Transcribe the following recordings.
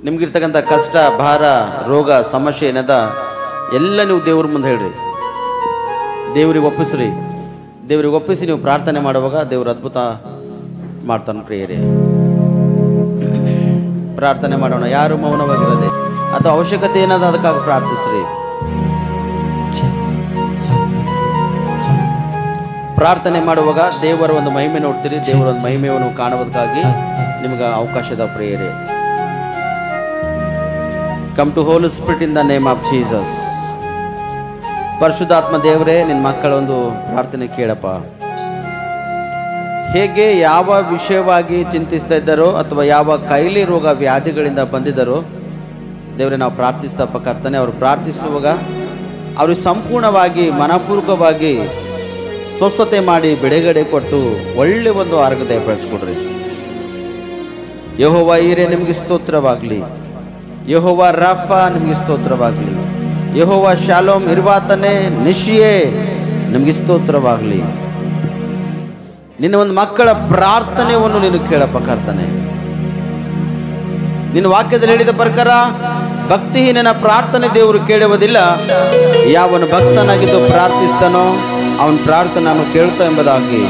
ನಿಮ್ಗಿರ್ತಕ್ಕಂಥ ಕಷ್ಟ, ಭಾರ, ರೋಗ, ಸಮಸ್ಯೆ ಏನದ ಎಲ್ಲ ನೀವು ದೇವ್ರ ಮುಂದೆ ಹೇಳ್ರಿ, ದೇವ್ರಿಗೆ ಒಪ್ಪಿಸ್ರಿ. ದೇವ್ರಿಗೆ ಒಪ್ಪಿಸಿ ನೀವು ಪ್ರಾರ್ಥನೆ ಮಾಡುವಾಗ ದೇವ್ರ ಅದ್ಭುತ ಮಾಡ್ತಾನೆ ಪ್ರಿಯರೇ. ಪ್ರಾರ್ಥನೆ ಮಾಡೋಣ, ಯಾರು ಮೌನವಾಗಿರದೆ. ಅಥವಾ ಅವಶ್ಯಕತೆ ಏನದ ಅದಕ್ಕಾಗಿ ಪ್ರಾರ್ಥಿಸ್ರಿ. ಪ್ರಾರ್ಥನೆ ಮಾಡುವಾಗ ದೇವರ ಒಂದು ಮಹಿಮೆ ನೋಡ್ತೀರಿ, ದೇವರ ಒಂದು ಮಹಿಮೆಯನ್ನು ಕಾಣುವುದಕ್ಕಾಗಿ ನಿಮ್ಗೆ ಅವಕಾಶದ ಪ್ರಿಯರೇ. Come to holy spirit in the name of Jesus. ಪರಿಶುದ್ಧಾತ್ಮ ದೇವರೇ, ನಿನ್ನ ಮಕ್ಕಳ ಒಂದು ಪ್ರಾರ್ಥನೆ ಕೇಳಪ್ಪ. ಹೇಗೆ ಯಾವ ವಿಷಯವಾಗಿ ಚಿಂತಿಸ್ತಾ ಇದ್ದಾರೋ ಅಥವಾ ಯಾವ ಕೈಲಿ ರೋಗ ವ್ಯಾಧಿಗಳಿಂದ ಬಂದಿದ್ದಾರೋ ದೇವರೇ ನಾವು ಪ್ರಾರ್ಥಿಸ್ತಪ್ಪ ಕರ್ತನೆ. ಅವರು ಪ್ರಾರ್ಥಿಸುವಾಗ ಅವ್ರಿಗೆ ಸಂಪೂರ್ಣವಾಗಿ ಮನಪೂರ್ವಕವಾಗಿ ಸ್ವಸ್ಥತೆ ಮಾಡಿ ಬಿಡುಗಡೆ ಕೊಟ್ಟು ಒಳ್ಳೆ ಒಂದು ಆರೋಗ್ಯ ದಯಪಾಲಿಸ್ಕೊಡ್ರಿ. ಯೆಹೋವ ಈರೇ ನಿಮಗೆ ಸ್ತೋತ್ರವಾಗಲಿ. ಯೆಹೋವ ರಾಫಾ ನಿಮಗೆ ಸ್ತೋತ್ರವಾಗಲಿ. ಯೆಹೋವ ಶಾಲೋಮ್ ಇರ್ವಾತನೇ ನಿಶಿಯೇ ನಿಮಗೆ ಸ್ತೋತ್ರವಾಗಲಿ. ನಿನ್ನ ಒಂದು ಮಕ್ಕಳ ಪ್ರಾರ್ಥನೆಯನ್ನು ನೀನು ಕೇಳಪ್ಪ ಕರ್ತನೆ. ನಿನ್ನ ವಾಕ್ಯದಲ್ಲಿ ಹೇಳಿದ ಪ್ರಕಾರ ಭಕ್ತಿಹೀನನ ಪ್ರಾರ್ಥನೆ ದೇವರು ಕೇಳುವುದಿಲ್ಲ, ಯಾವನು ಭಕ್ತನಾಗಿದ್ದು ಪ್ರಾರ್ಥಿಸ್ತಾನೋ ಅವನ ಪ್ರಾರ್ಥನೆ ನಾನು ಕೇಳ್ತಾ ಎಂಬುದಾಗಿ.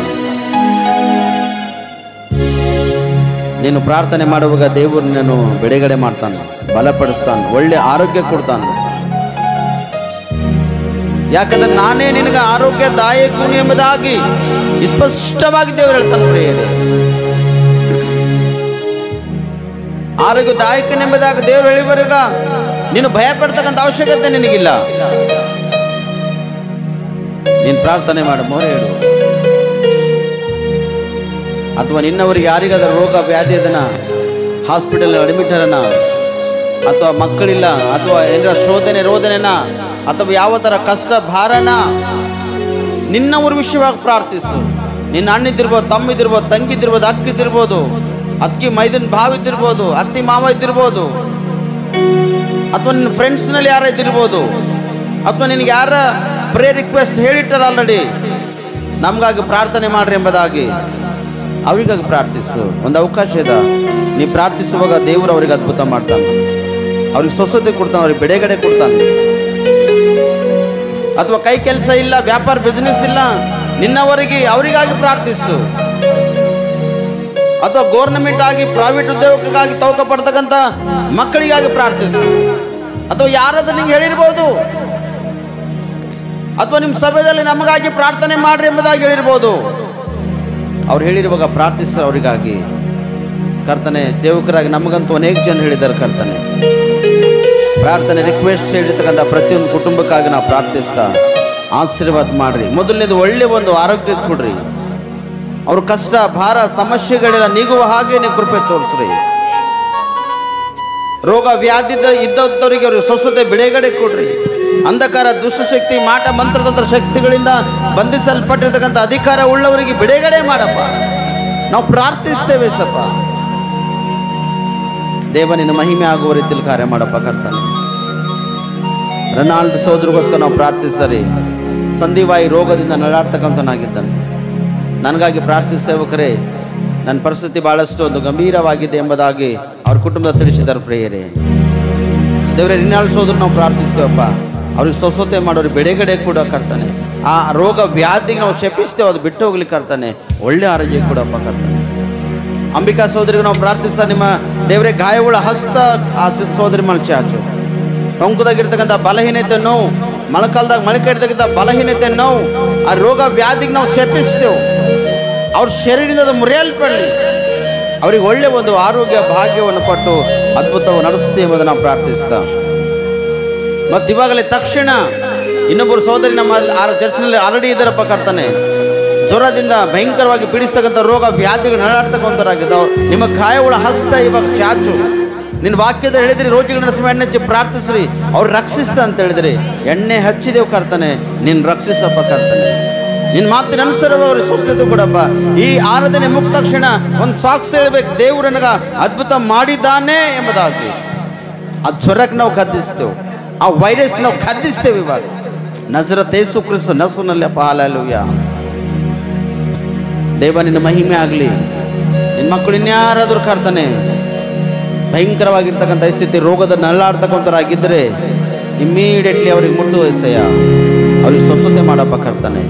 ನೀನು ಪ್ರಾರ್ಥನೆ ಮಾಡುವಾಗ ದೇವರು ನಿನ್ನನ್ನು ಬಿಡುಗಡೆ ಮಾಡ್ತಾನೆ, ಬಲಪಡಿಸ್ತಾನೆ, ಒಳ್ಳೆ ಆರೋಗ್ಯ ಕೊಡ್ತಾನೆ. ಯಾಕಂದ್ರೆ ನಾನೇ ನಿನಗೆ ಆರೋಗ್ಯದಾಯಕನು ಎಂಬುದಾಗಿ ಸ್ಪಷ್ಟವಾಗಿ ದೇವರು ಹೇಳ್ತಾನೆ ಪ್ರಿಯರೇ. ಆರೋಗ್ಯದಾಯಕನೆಂಬುದಾಗಿ ದೇವರು ಹೇಳಿಬರುವಾಗ ನೀನು ಭಯ ಪಡ್ತಕ್ಕಂಥ ಅವಶ್ಯಕತೆ ನಿನಗಿಲ್ಲ. ನೀನು ಪ್ರಾರ್ಥನೆ ಮಾಡು, ಮೊರೆ ಇಡು. ಅಥವಾ ನಿನ್ನವರಿಗೆ ಯಾರಿಗಾದ್ರೂ ರೋಗ ವ್ಯಾಧಿ ಅದನ್ನ ಹಾಸ್ಪಿಟಲ್ ಅಡ್ಮಿಟ್ ಅದನ್ನ, ಅಥವಾ ಮಕ್ಕಳಿಲ್ಲ, ಅಥವಾ ಏನಾರ ರೋದನೆನ, ಅಥವಾ ಯಾವ ಥರ ಕಷ್ಟ ಭಾರನ ನಿನ್ನವ್ರ ವಿಷಯವಾಗಿ ಪ್ರಾರ್ಥಿಸು. ನಿನ್ನ ಅಣ್ಣಿದ್ದಿರ್ಬೋದು, ತಮ್ಮಿದ್ದಿರ್ಬೋದು, ತಂಗಿದ್ದಿರ್ಬೋದು, ಅಕ್ಕಿದ್ದಿರ್ಬೋದು, ಅಕ್ಕಿ ಮೈದನ್ ಭಾವ ಇದ್ದಿರ್ಬೋದು, ಅತ್ತಿ ಮಾವ ಇದ್ದಿರ್ಬೋದು, ಅಥವಾ ನಿನ್ನ ಫ್ರೆಂಡ್ಸ್ನಲ್ಲಿ ಯಾರ ಇದ್ದಿರ್ಬೋದು, ಅಥವಾ ನಿನಗೆ ಯಾರ ಪ್ರೇ ರಿಕ್ವೆಸ್ಟ್ ಹೇಳಿಟ್ಟಾರ ಆಲ್ರೆಡಿ ನಮಗಾಗಿ ಪ್ರಾರ್ಥನೆ ಮಾಡ್ರಿ ಎಂಬುದಾಗಿ ಅವರಿಗಾಗಿ ಪ್ರಾರ್ಥಿಸು. ಒಂದು ಅವಕಾಶ ಇದೆ. ನೀ ಪ್ರಾರ್ಥಿಸುವಾಗ ದೇವರು ಅವ್ರಿಗೆ ಅದ್ಭುತ ಮಾಡ್ತಾನೆ, ಅವ್ರಿಗೆ ಸ್ವಸ್ಥತೆ ಕೊಡ್ತಾನೆ, ಅವ್ರಿಗೆ ಬಿಡುಗಡೆ ಕೊಡ್ತಾನೆ. ಅಥವಾ ಕೈ ಕೆಲಸ ಇಲ್ಲ, ವ್ಯಾಪಾರ ಬಿಸ್ನೆಸ್ ಇಲ್ಲ, ನಿನ್ನವರಿಗೆ ಅವರಿಗಾಗಿ ಪ್ರಾರ್ಥಿಸು. ಅಥವಾ ಗೌರ್ನಮೆಂಟ್ ಆಗಿ ಪ್ರೈವೇಟ್ ಉದ್ಯೋಗಕ್ಕಾಗಿ ತವಕ ಪಡ್ತಕ್ಕಂಥ ಮಕ್ಕಳಿಗಾಗಿ ಪ್ರಾರ್ಥಿಸು. ಅಥವಾ ಯಾರಾದ್ರೂ ನಿಂಗೆ ಹೇಳಿರ್ಬೋದು, ಅಥವಾ ನಿಮ್ಮ ಸಭೆಯಲ್ಲಿ ನಮಗಾಗಿ ಪ್ರಾರ್ಥನೆ ಮಾಡ್ರಿ ಎಂಬುದಾಗಿ ಹೇಳಿರ್ಬೋದು. ಅವ್ರು ಹೇಳಿರುವಾಗ ಪ್ರಾರ್ಥಿಸ್ತಾರೆ ಅವರಿಗಾಗಿ. ಕರ್ತನೆ, ಸೇವಕರಾಗಿ ನಮಗಂತೂ ಅನೇಕ ಜನ ಹೇಳಿದ್ದಾರೆ ಕರ್ತನೆ. ಪ್ರಾರ್ಥನೆ ರಿಕ್ವೆಸ್ಟ್ ಹೇಳಿರ್ತಕ್ಕಂಥ ಪ್ರತಿಯೊಂದು ಕುಟುಂಬಕ್ಕಾಗಿ ನಾವು ಪ್ರಾರ್ಥಿಸ್ತಾ ಆಶೀರ್ವಾದ ಮಾಡ್ರಿ. ಮೊದಲನೇದು ಒಳ್ಳೆ ಒಂದು ಆರೋಗ್ಯ ಕೊಡ್ರಿ. ಅವ್ರ ಕಷ್ಟ ಭಾರ ಸಮಸ್ಯೆಗಳೆಲ್ಲ ನೀಗುವ ಹಾಗೆ ನೀವು ಕೃಪೆ ತೋರಿಸ್ರಿ. ರೋಗ ವ್ಯಾಧಿ ಇದ್ದವರಿಗೆ ಅವ್ರಿಗೆ ಸ್ವಸ್ಥತೆ ಬಿಡುಗಡೆ ಕೊಡ್ರಿ. ಅಂಧಕಾರ ದುಷ್ಟಶಕ್ತಿ ಮಾಟ ಮಂತ್ರತಂತ್ರ ಶಕ್ತಿಗಳಿಂದ ಬಂಧಿಸಲ್ಪಟ್ಟಿರ್ತಕ್ಕಂಥ ಅಧಿಕಾರ ಉಳ್ಳವರಿಗೆ ಬಿಡುಗಡೆ ಮಾಡಪ್ಪ. ನಾವು ಪ್ರಾರ್ಥಿಸ್ತೇವೆ ಸಪ್ಪ. ದೇವ ನಿನ್ನ ಮಹಿಮೆ ಆಗುವ ರೀತಿಯಲ್ಲಿ ಕಾರ್ಯ ಮಾಡಪ್ಪ ಕರ್ತನೆ. ರೊನಾಲ್ಡ್ ಸೋದರಿಗೋಸ್ಕರ ನಾವು ಪ್ರಾರ್ಥಿಸ್ತಾರೆ. ಸಂಧಿವಾಯಿ ರೋಗದಿಂದ ನರಳಾಡ್ತಕ್ಕಂಥನಾಗಿದ್ದಾನೆ. ನನಗಾಗಿ ಪ್ರಾರ್ಥಿಸೇವಕರೇ, ನನ್ನ ಪರಿಸ್ಥಿತಿ ಬಹಳಷ್ಟು ಒಂದು ಗಂಭೀರವಾಗಿದೆ ಎಂಬುದಾಗಿ ಅವ್ರ ಕುಟುಂಬದ ತಿಳಿಸಿದ್ದಾರೆ ಪ್ರಿಯರೇ. ದೇವರೇ, ರಿನಾಲ್ಡ್ ಸೋದರ ನಾವು ಪ್ರಾರ್ಥಿಸ್ತೇವಪ್ಪ. ಅವ್ರಿಗೆ ಸ್ವಸ್ಥತೆ ಮಾಡೋರಿಗೆ ಬಿಡುಗಡೆ ಕೂಡ ಕರ್ತಾನೆ. ಆ ರೋಗ ವ್ಯಾಧಿಗೆ ನಾವು ಶಪಿಸ್ತೇವೆ, ಅದು ಬಿಟ್ಟು ಹೋಗ್ಲಿಕ್ಕೆ ಕರ್ತಾನೆ. ಒಳ್ಳೆ ಆರೋಗ್ಯ ಕೊಡಪ್ಪ ಕರ್ತಾನೆ. ಅಂಬಿಕಾ ಸೋದರಿಗೆ ನಾವು ಪ್ರಾರ್ಥಿಸ್ತಾ, ನಿಮ್ಮ ದೇವರೇ ಗಾಯವುಳ್ಳ ಹಸ್ತ ಆ ಸೋದರಿ ಮೇಲೆ ಚಾಚು. ಟೊಂಕದಾಗಿರ್ತಕ್ಕಂಥ ಬಲಹೀನತೆ ನೋವು, ಮೊಳಕಾಲದಾಗ ಮೊಳಕೆ ಇರ್ತಕ್ಕಂಥ ಬಲಹೀನತೆ ನೋವು, ಆ ರೋಗ ವ್ಯಾಧಿಗೆ ನಾವು ಶಪಿಸ್ತೇವೆ. ಅವ್ರ ಶರೀರದಿಂದ ಮುರಿಯಲ್ಪಡಲಿ. ಅವ್ರಿಗೆ ಒಳ್ಳೆ ಒಂದು ಆರೋಗ್ಯ ಭಾಗ್ಯವನ್ನು ಕೊಟ್ಟು ಅದ್ಭುತವನ್ನು ನಡೆಸ್ತೇವೆ ಎಂಬುದನ್ನು ನಾವು ಪ್ರಾರ್ಥಿಸ್ತಾ, ಮತ್ತು ಇವಾಗಲೇ ತಕ್ಷಣ ಇನ್ನೊಬ್ಬರು ಸೋದರಿ ನಮ್ಮ ಚರ್ಚ್ನಲ್ಲಿ ಆಲ್ರೆಡಿ ಇದ್ದಾರಪ್ಪ ಕರ್ತಾನೆ. ಜ್ವರದಿಂದ ಭಯಂಕರವಾಗಿ ಪೀಡಿಸ್ತಕ್ಕಂಥ ರೋಗ ವ್ಯಾಧಿಗಳು ನರಳಾಡ್ತಕ್ಕಂಥರಾಗಿದ್ದಾವೆ. ನಿಮ್ಮ ಗಾಯವುಳ್ಳ ಹಸ್ತ ಇವಾಗ ಚಾಚು. ನಿನ್ನ ವಾಕ್ಯದ ಹೇಳಿದ್ರಿ, ರೋಗಿಗಳನ್ನ ಎಣ್ಣೆ ಹಚ್ಚಿ ಪ್ರಾರ್ಥಿಸ್ರಿ, ಅವ್ರು ರಕ್ಷಿಸ್ತ ಅಂತ ಹೇಳಿದ್ರಿ. ಎಣ್ಣೆ ಹಚ್ಚಿದೇವು ಕರ್ತಾನೆ, ನೀನು ರಕ್ಷಿಸಪ್ಪ ಕರ್ತಾನೆ. ನಿನ್ನ ಮಾತಿನ ಅನುಸಾರವಾಗಿ ಸ್ವಸ್ಥತೆ ಕೊಡಪ್ಪ. ಈ ಆರಾಧನೆ ಮುಗಿದ ತಕ್ಷಣ ಒಂದು ಸಾಕ್ಷಿ ಹೇಳ್ಬೇಕು, ದೇವರು ನನಗ ಅದ್ಭುತ ಮಾಡಿದ್ದಾನೆ ಎಂಬುದಾಗಿ. ಆ ಜ್ವರಕ್ಕೆ ನಾವು ಕದ್ದಿಸ್ತೇವೆ, ಆ ವೈರಸ್ ನಾವು ಕದ್ದಿಸ್ತೇವೆ ಇವಾಗ ನಜರತ್ ಯೇಸು ಕ್ರಿಸ್ತ ನಸುನಲ್ಲಿ ಅಪ್ಪ. ಹಲ್ಲೆಲೂಯಾ. ದೇವ ನಿನ್ನ ಮಹಿಮೆ ಆಗಲಿ. ನಿನ್ನ ಮಕ್ಕಳು ಇನ್ಯಾರಾದರೂ ಕರ್ತಾನೆ ಭಯಂಕರವಾಗಿರ್ತಕ್ಕಂಥ ಸ್ಥಿತಿ, ರೋಗದ ನರಳಾಡ್ತಕ್ಕಂಥರಾಗಿದ್ದರೆ ಇಮ್ಮಿಡಿಯೇಟ್ಲಿ ಅವ್ರಿಗೆ ಮುಟ್ಟು ಎಸೆಯ, ಅವ್ರಿಗೆ ಸ್ವಸ್ಥತೆ ಮಾಡಪ್ಪ ಕರ್ತನೆ.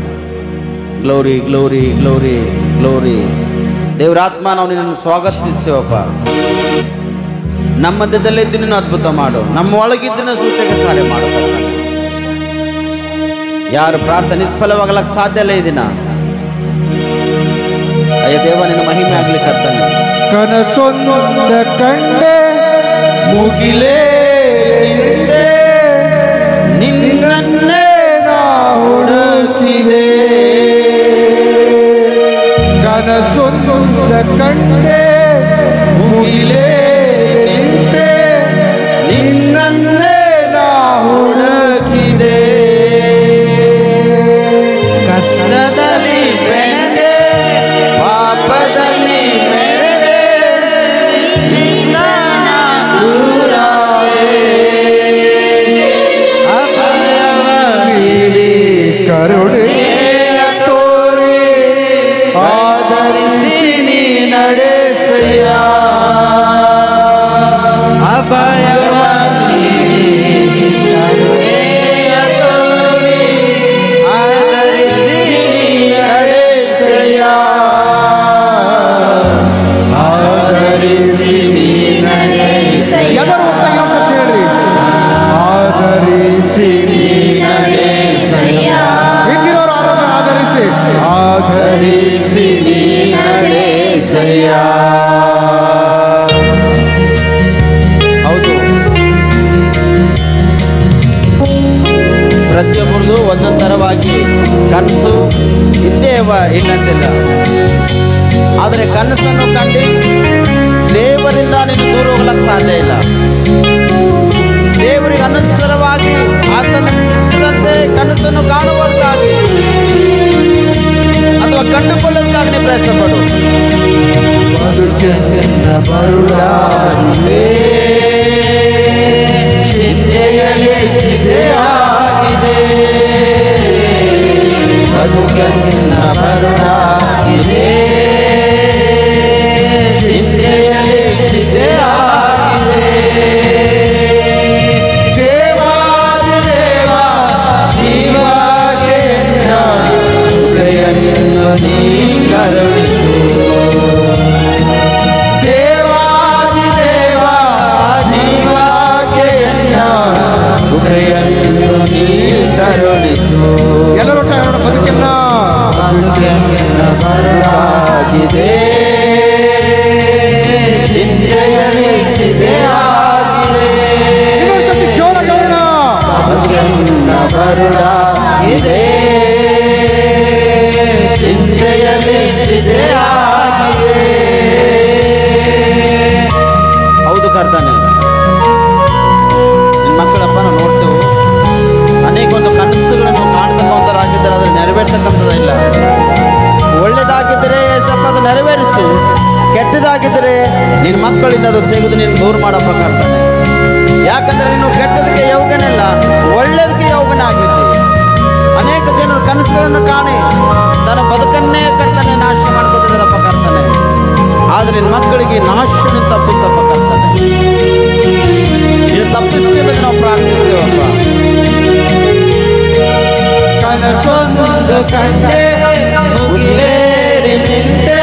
Glory glory glory glory. ದೇವರಾತ್ಮ, ನಾವು ನಿನ್ನನ್ನು ಸ್ವಾಗತಿಸ್ತೇವಪ್ಪ. ನಮ್ಮ ಮಧ್ಯದಲ್ಲಿದ್ದು ನೀನು ಅದ್ಭುತ ಮಾಡು, ನಮ್ಮ ಒಳಗಿದ್ದನ್ನ ಸೂಚಕ ಕಾರ್ಯ ಮಾಡು. ಯಾರು ಪ್ರಾರ್ಥನೆ ನಿಷ್ಫಲವಾಗಲಕ್ಕೆ ಸಾಧ್ಯ ಇಲ್ಲ ಈ ದಿನ. ಅಯ್ಯ ದೇವ, ನಿನ್ನ ಮಹಿಮೆ ಆಗ್ಲಿ ಕರ್ತನೆ. ಕನಸೊಂದ ಕಂಡೆ ಮುಗಿಲೇ ಹಿಂದೆ ನಿನ್ನನ್ನೇ ನಾ ಹುಡುಕಿದೆ. ಕನಸೊಂದ ಕಂಡೆ ಮುಗಿಲೇ ಹಿಂದೆ ನಿನ್ನನ್ನೇ ನಾ ಹುಡುಕಿದೆ. ಕಷ್ಟದಲ್ಲಿ ಬೆಳೆದೆ, ಪಾಪದಲ್ಲಿ ಬೆಳೆದೆ, ನಿನ್ನ ದೂರವೇ. ಅಭಯವ ನೀಡಿ ಕರುಣೆಯ ತೋರಿ ಆದರಿಸಿ ನೀ ನಡೆಸಯ್ಯ. ಅಭಯವ ನೀಡಿ ಕರುಣೆಯ ತೋರಿ ಆದರಿಸಿ ನೀ ನಡೆಸಯ್ಯ. ಆದರಿಸಿ ನೀ ನಡೆಸಯ್ಯ. ಎಲ್ಲರೂ ಒಟ್ಟಾಗಿ ಒಂದ್ಸತಿ ಹೇಳ್ರಿ, ಆದರಿಸಿ ನಡೆಸಯ್ಯ. ಹಿಂದಿನವರು ಆರಾಧನೆ ಆಧರಿಸಿ, ಆದರಿಸಿ ನೀ ನಡೆಸಯ್ಯ. ಹೌದು, ಪ್ರತಿಯೊಬ್ಬರದು ಒಂದೊಂದು ಥರವಾಗಿ ಕನಸು ಇದ್ದೇ ಇಲ್ಲಂತಿಲ್ಲ. ಆದರೆ ಕನಸನ್ನು ಕಂಡು ದೇವರಿಂದ ನೀನು ದೂರ ಹೋಗ್ಲಿಕ್ಕೆ ಸಾಧ್ಯ ಇಲ್ಲ. ದೇವರಿಗೆ ಅನುಸಾರವಾಗಿ ಆತನ ಚಿತ್ತದಂತೆ ಕನಸನ್ನು ಕಾಣುವುದಕ್ಕಾಗಿ ಅಥವಾ ಕಂಡುಕೊಳ್ಳೋದಕ್ಕಾಗಿ ನೀವು ಪ್ರಯತ್ನ ಪಡು. ಚಿಂತೆಯಲ್ಲಿ ಚಿತೆಯಾಗಿದೆ, ಬದುಕನ್ನ ಬರುಡಾಗಿದೆ. ಚಿಂತೆಯಲ್ಲಿ ಚಿತೆಯಾಗಿದೆ. ದೇವಾದಿ ದೇವ ಜೀವಾಗೆ ಹೃದಯವನ್ನು ನೀ ಕರುಣಿಸು. ದೇವಾದಿ ದೇವ ಜೀವಾಗೆ ಹೃದಯವನ್ನು ನೀ ಕರುಣಿಸು. ಎಲ್ಲರೂ ಒಟ್ಟಾಗಿ ಬದುಕನ್ನ ಬರುಡಾಗಿದೆ, ಚಿಂತೆಯಲ್ಲಿ ಚಿತೆಯಾಗಿದೆ. ಇನ್ನೊಂದ್ಸತಿ ಜೋರಾಗಿ ಹೇಳೋಣ. ಬರುಡಾಗಿದೆ, ಚಿಂತೆಯಲ್ಲಿ ಚಿತೆಯಾಗಿದೆ. ಹೌದು ಕರ್ತನೆ, ನಿಮ್ಮ ಮಕ್ಕಳಪ್ಪ ನಾವು ನೋಡ್ತೇವೆ, ಅನೇಕ ಒಂದು ಕನಸುಗಳನ್ನು ಕಾಣ್ತಕ್ಕಂಥರಾಗಿದ್ದರೆ ಅದು ನೆರವೇರ್ತಕ್ಕಂಥದ್ದಿಲ್ಲ. ಒಳ್ಳೆದಾಗಿದ್ದರೆ ಸ್ವಲ್ಪ ಅದು ನೆರವೇರಿಸು, ಕೆಟ್ಟದಾಗಿದ್ದರೆ ನಿನ್ನ ಮಕ್ಕಳಿಂದ ಅದು ತೆಗೆದು ನೀನು ದೂರ ಮಾಡಪ್ಪ ಕರ್ತನೆ. ಯಾಕಂದರೆ ನೀನು ಕೆಟ್ಟದಕ್ಕೆ ಯೋಗ್ಯನಿಲ್ಲ, ಒಳ್ಳೆಯದಕ್ಕೆ ಯೋಗ್ಯನ ಆಗಿದ್ದೆ. ಅನೇಕ ಜನರು ಕನಸುಗಳನ್ನು ಕಾಣಿ ತನ್ನ ಬದುಕನ್ನೇ ಕರ್ತನೆ ನಾಶ ಮಾಡ್ಕೊತಿದ್ದಾರಪ್ಪ ಕರ್ತನೆ. ಆದರೆ ನಿನ್ನ ಮಕ್ಕಳಿಗೆ ನಾಶನ ತಪ್ಪಿಸಪ್ಪ ಕರ್ತನೆ. ನೀನು ತಪ್ಪಿಸ್ತೇವೆ, ನಾವು ಪ್ರಾರ್ಥಿಸ್ತೇವಪ್ಪ. ಕನಸೊಂದು ಕಂಡೆ ಮುಗಿಲೇರಿ ನಿಂತೆ,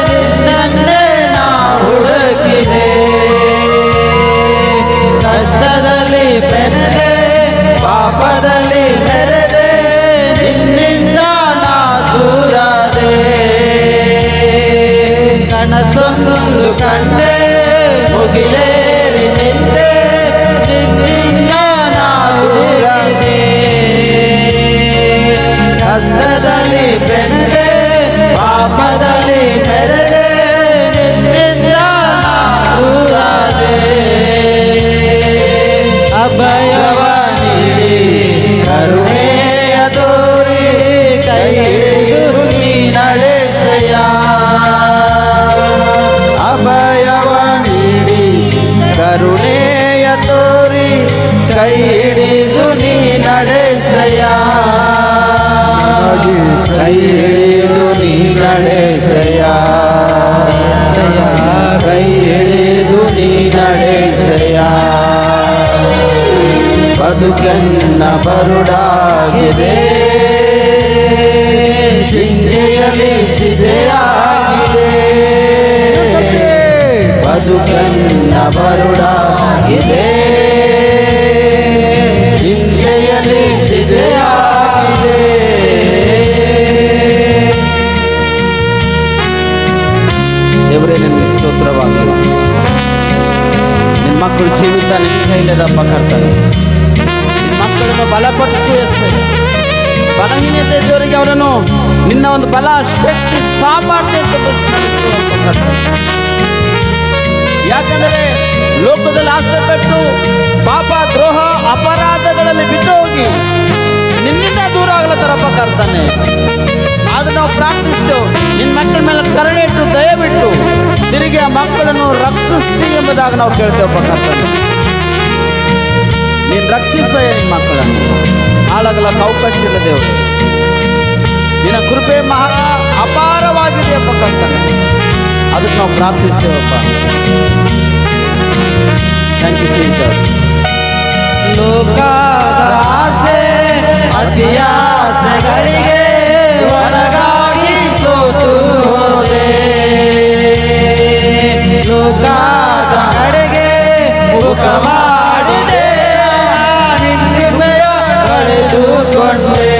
ನಿನ್ನನ್ನೇ ನಾ ಹುಡುಕಿದೆ. ಕಷ್ಟದಲ್ಲಿ ಬೆರೆದೆ, ಪಾಪದಲ್ಲಿ ಬೆರೆದೆ, ನಿನ್ನಿಂದ ನಾ ದೂರದೆ. ಕನಸೊಂದು ಕಂಡೆ ಮುಗಿಲೇರಿ ನಿಂತೆ, ನಿನ್ನಿಂದ ನಾ ದೂರದೆ. ಕಷ್ಟದಲ್ಲಿ ಬೆರೆದೆ, ಪಾಪದಲ್ಲಿ ಬೆರೆದೆ, ನಿನ್ನಿಂದ ನಾ ದೂರದೆ. ಅಭಯವ ನೀಡಿ ಕರುಣೆಯ ತೋರಿ ಕೈ ಹಿಡಿದು ನೀ ನಡೆಸಯ್ಯ. ಅಭಯವ ನೀಡಿ ಕರುಣೆಯ ತೋರಿ ಕೈ ಹಿಡಿದು ನೀ ನಡೆಸಯ್ಯ. ಕೈ ಹಿಡಿದು ನೀ ನಡೆಸಯ್ಯ. ಕೈ ಹಿಡಿದು ನೀ ನಡೆಸಯ್ಯ. ಬದುಕನ್ನ ಬರುಡಾಗಿದೆ, ಚಿಂತೆಯಲ್ಲಿ ಚಿದೆಯಾಗಿದೆ. ಬದುಕನ್ನ ಬರುಡಾಗಿದೆ, ಚಿಂತೆಯಲ್ಲಿ ಚಿದೆಯಾಗಿದೆ. ದೇವರೇ ನಿನಗೆ ಸ್ತೋತ್ರವಾಗಲಿ. ನಿನ್ನ ಮಕ್ಕಳು ಜೀವಿತ ನಿನ್ನ ಕೈಲಿದಪ್ಪ ಕರ್ತನೆ. ನಿನ್ನ ಮಕ್ಕಳನ್ನು ಬಲಪಡಿಸು ಎಸ್ತಾರೆ. ಬಲಹೀನತೆ ಇದ್ದವರಿಗೆ ಅವರನ್ನು ನಿನ್ನ ಒಂದು ಬಲ ಶಕ್ತಿ ಸಾಮರ್ಥ್ಯ ಯಾಕಂದರೆ ಲೋಕದಲ್ಲಿ ಆಸೆ ಪಟ್ಟು ಪಾಪ ದ್ರೋಹ ಅಪರಾಧಗಳಲ್ಲಿ ಬಿದ್ದು ಹೋಗಿ ನಿನ್ನಿಂದ ದೂರ ಆಗಲತ್ತರಪ್ಪ ಕರ್ತಾನೆ. ಆದ್ರೆ ನಾವು ಪ್ರಾರ್ಥಿಸ್ತೇವೆ, ನಿನ್ನ ಮಕ್ಕಳ ಮೇಲೆ ಕರುಣೆ ಇಟ್ಟು ದಯವಿಟ್ಟು ತಿರುಗಿ ಆ ಮಕ್ಕಳನ್ನು ರಕ್ಷಿಸ್ತೀವಿ ಎಂಬುದಾಗಿ ನಾವು ಕೇಳ್ತೇವಪ್ಪ ಕರ್ತಾನೆ. ನೀನು ರಕ್ಷಿಸಯ್ಯ ನಿನ್ನ ಮಕ್ಕಳನ್ನು, ಹಾಳಾಗಲಕ್ಕೆ ಅವಕಾಶ ಇಲ್ಲ ದೇವರು. ನಿನ್ನ ಕೃಪೆ ಮಹಾ ಅಪಾರವಾಗಿದೆಯಪ್ಪ ಕರ್ತಾನೆ. ಅದಕ್ಕೆ ನಾವು ಪ್ರಾರ್ಥಿಸ್ತೇವಪ್ಪ. Thank you Jesus. ಲೋಕದ ಆಸೆ ಅತಿ ಆಸೆಗಳಿಗೆ ಒಳಗಾಗಿ ಸೋತು ಹೋದೆ, ಲೋಕದ ಕಡೆಗೆ ಮುಖ ಮಾಡಿದೆ, ನಿನ್ನೆಯ ಕಳೆದುಕೊಂಡೆ.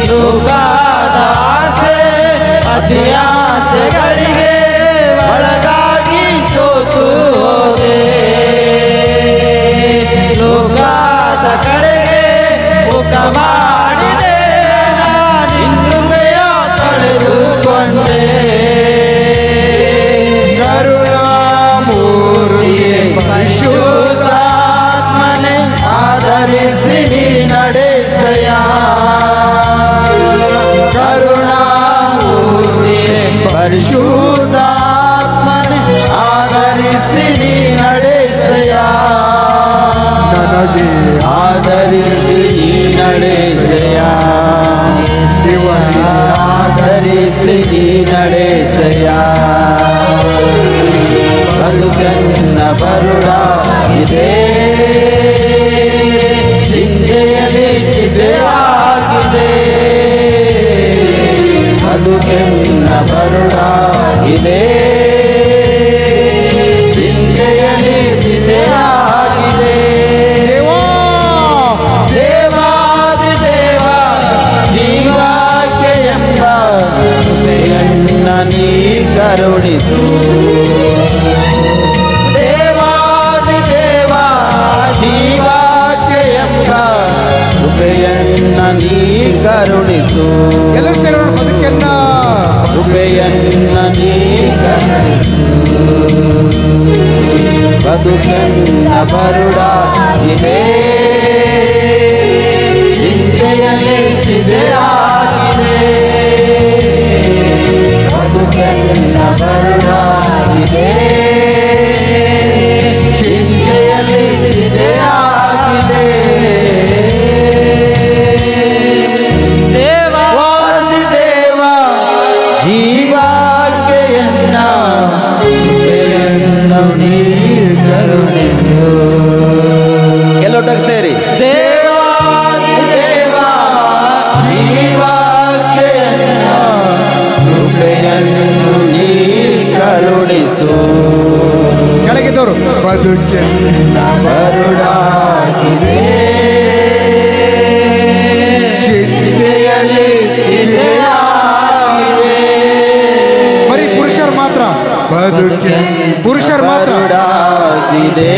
ಲೋಕದ ಆಸೆ ಅತಿ ಆಸೆಗಳಿಗೆ ಒಳಗಾಗಿ ಸೋತು ಹೋದೆ, ಲೋಕದ ಕಡೆಗೆ ಮುಖ ಮಾಡಿದೆ, ನಿನ್ನೆಯ ಕಳೆದುಕೊಂಡೆ. ಕರುಣಾಮೂರ್ತಿಯೇ ಪರಿಶುದ್ಧಾತ್ಮನೇ ಆಧರಿಸಿ ನೀ ನಡೆಸಯ್ಯ. ಕರುಣಾಮೂರ್ತಿಯೇ ಪರಿಶುದ್ಧಾತ್ಮನೇ ಆಧರಿಸಿ ನೀ ನಡೆಸಯ್ಯ. ನನಗೆ ಆಧರಿಸಿ ನೀ ನಡೆಸಯ್ಯ. ಆಧರಿಸಿ ನೀ ನಡೆಸಯ್ಯ. ಬದುಕನ್ನ ಬರುಡಾಗಿದೆ, ಚಿಂತೆಯಲ್ಲಿ ಚಿದೆಯಾಗಿದೆ. ಬದುಕನ್ನ ಬರುಡಾಗಿದೆ, ಚಿಂತೆಯಲ್ಲಿ ಚಿದೆಯಾಗಿದೆ. ದೇವಾದಿ ದೇವ ಜೀವಾಕ್ಕೆ ಎಂಬ ಕೃಪೆಯನ್ನ ನೀ ಕರುಣಿಸು. ದೇವಾದಿ ದೇವ ಜೀವಾಕ್ಕೆ ಎಂಬ ಕೃಪೆಯನ್ನ ನೀ ಕರುಣಿಸು. ಎಲ್ಲರೂ ಸೇರೋಣ ಬದುಕನ್ನ ಕೃಪೆಯನ್ನ ನೀ ಕರುಣಿಸು. ಬದುಕನ್ನ ಬರುಡಾಗಿದೆ, ಚಿಂತೆಯಲ್ಲಿ ಚಿದೆಯಾಗಿದೆ. ಬದುಕನ್ನ ಬರುಡಾಗಿದೆ, ಚಿಂತೆಯಲ್ಲಿ ಚಿದೆಯಾಗಿದೆ. ದೇವಾದಿ ದೇವ ಜೀವಾಜ್ಞೆಯನ್ನ ಕೃಪೆಯನ್ನು ನೀ ಕರುಣಿಸು. ಎಲ್ಲೊಟ್ಟಿಗೆ ಸೇರಿ ದೇವಾದಿ ದೇವ ಜೀವಾಜ್ಞೆಯನ್ನ ಕೃಪೆಯನ್ನು ನೀ ಕರುಣಿಸು. ಕೆಳಗಿದ್ದವರು ಬದುಕನ್ನ ಬರುಡಾಗಿದೆ, ಚಿಂತೆಯಲ್ಲಿ ಚಿದೆಯಾಗಿದೆ. ಬರೀ ಪುರುಷರು ಮಾತ್ರ ಪುರುಷರು ಮಾತ್ರ ಬರುಡಾಗಿದೆ,